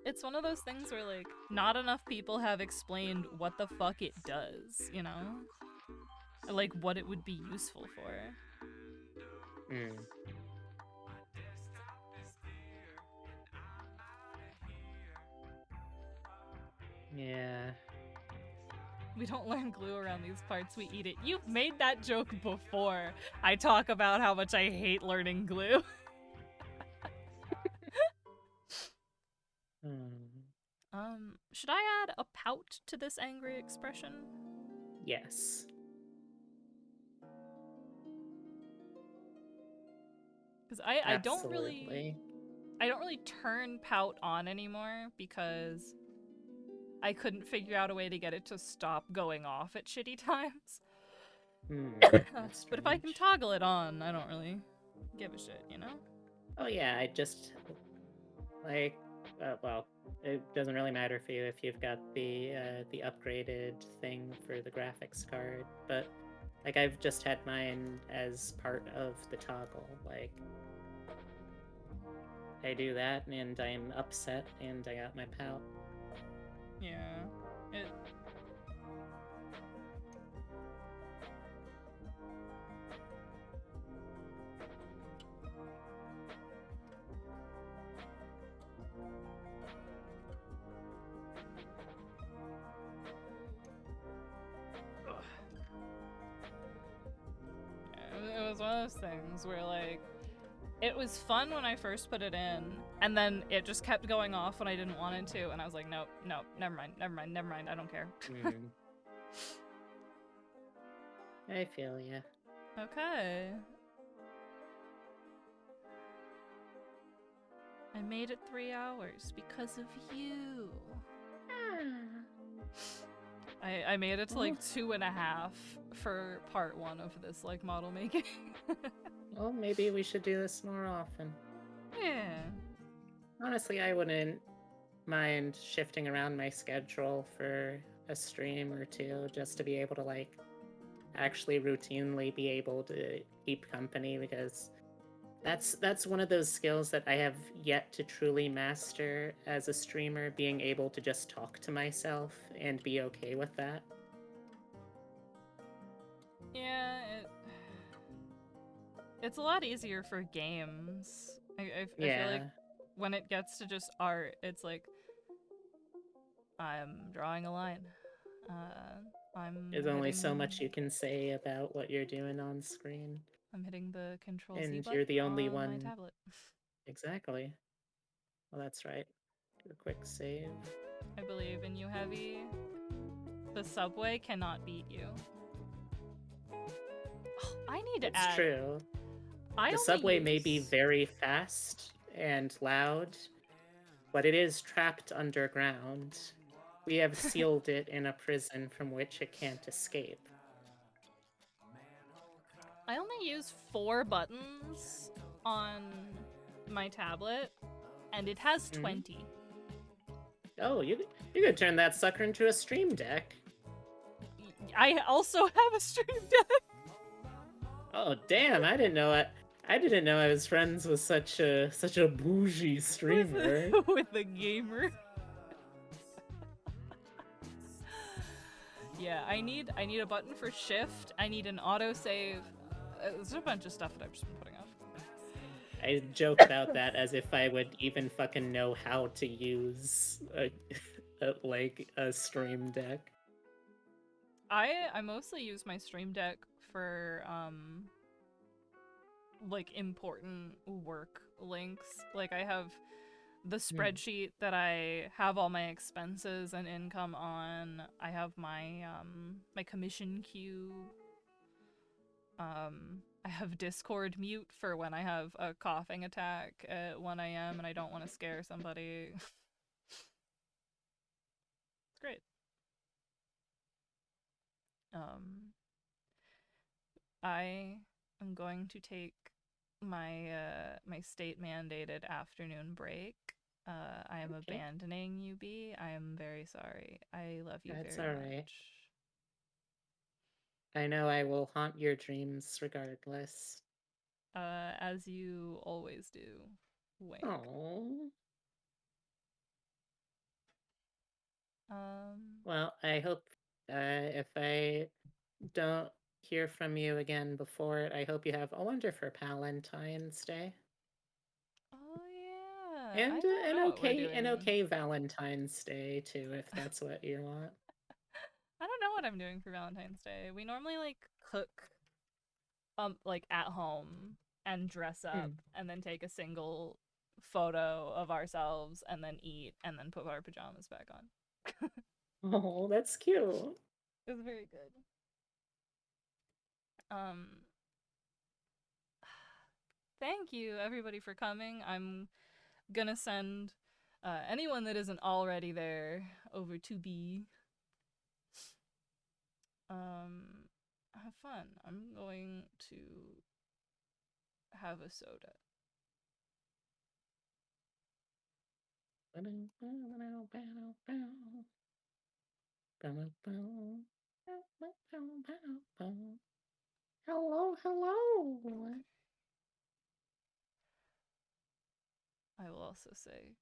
It's one of those things where, like, not enough people have explained what the fuck it does, you know? Like, what it would be useful for. Yeah. We don't learn glue around these parts, we eat it. You've made that joke before. I talk about how much I hate learning glue. Should I add a pout to this angry expression? Yes. Because I don't really turn pout on anymore because I couldn't figure out a way to get it to stop going off at shitty times. But if I can toggle it on, I don't really give a shit, you know? Oh yeah, I just, like, well, it doesn't really matter for you if you've got the upgraded thing for the graphics card, but like I've just had mine as part of the toggle. Like, I do that and I'm upset and I got my pout. Yeah. It was one of those things where, like, it was fun when I first put it in, and then it just kept going off when I didn't want it to, and I was like, nope, never mind, I don't care. I feel ya. Okay. I made it 3 hours because of you. I made it to like 2.5 for part 1 of this like model making. Well, maybe we should do this more often. Yeah. Honestly, I wouldn't mind shifting around my schedule for a stream or two just to be able to, like, actually routinely be able to keep company, because that's one of those skills that I have yet to truly master as a streamer, being able to just talk to myself and be okay with that. Yeah, It's a lot easier for games. I feel Yeah. like when it gets to just art, it's like I'm drawing a line. I'm There's only so hitting, much you can say about what you're doing on screen. I'm hitting the Control Z And button you're the only on my one. tablet. Exactly. Well, that's right. Do a quick save. I believe in you, Heavy. The subway cannot beat you. Oh, I need to It's add. true. I The only subway may be use- very fast and loud, but it is trapped underground. We have sealed it in a prison from which it can't escape. I only use 4 buttons on my tablet, and it has Mhm. 20. Oh, you could turn that sucker into a stream deck. I also have a stream deck. Oh, damn! I didn't know it. I didn't know I was friends with such a bougie streamer. with the gamer. Yeah, I need a button for shift. I need an autosave. There's a bunch of stuff that I've just been putting off. I joke about that as if I would even fucking know how to use like a stream deck. I mostly use my stream deck for like important work links. Like I have the spreadsheet that I have all my expenses and income on. I have my my commission queue. I have Discord mute for when I have a coughing attack at 1 a.m. and I don't want to scare somebody. It's great. I am going to take my my state mandated afternoon break. I am Okay. abandoning you, B. I am very sorry. I love you That's very all right. much. I know I will haunt your dreams regardless. As you always do. Wink. Oh. Um. Well, I hope if I don't hear from you again before it, I hope you have a wonderful Valentine's Day. Oh yeah. And I don't an know what we're doing. okay Valentine's Day too, if that's what you want. I don't know what I'm doing for Valentine's Day. We normally like cook like at home and dress up and then take a single photo of ourselves and then eat and then put our pajamas back on. Oh, that's cute. It was very good. Um Thank you everybody for coming. I'm gonna send anyone that isn't already there over to B. Have fun. I'm going to have a soda. Hello, hello. I will also say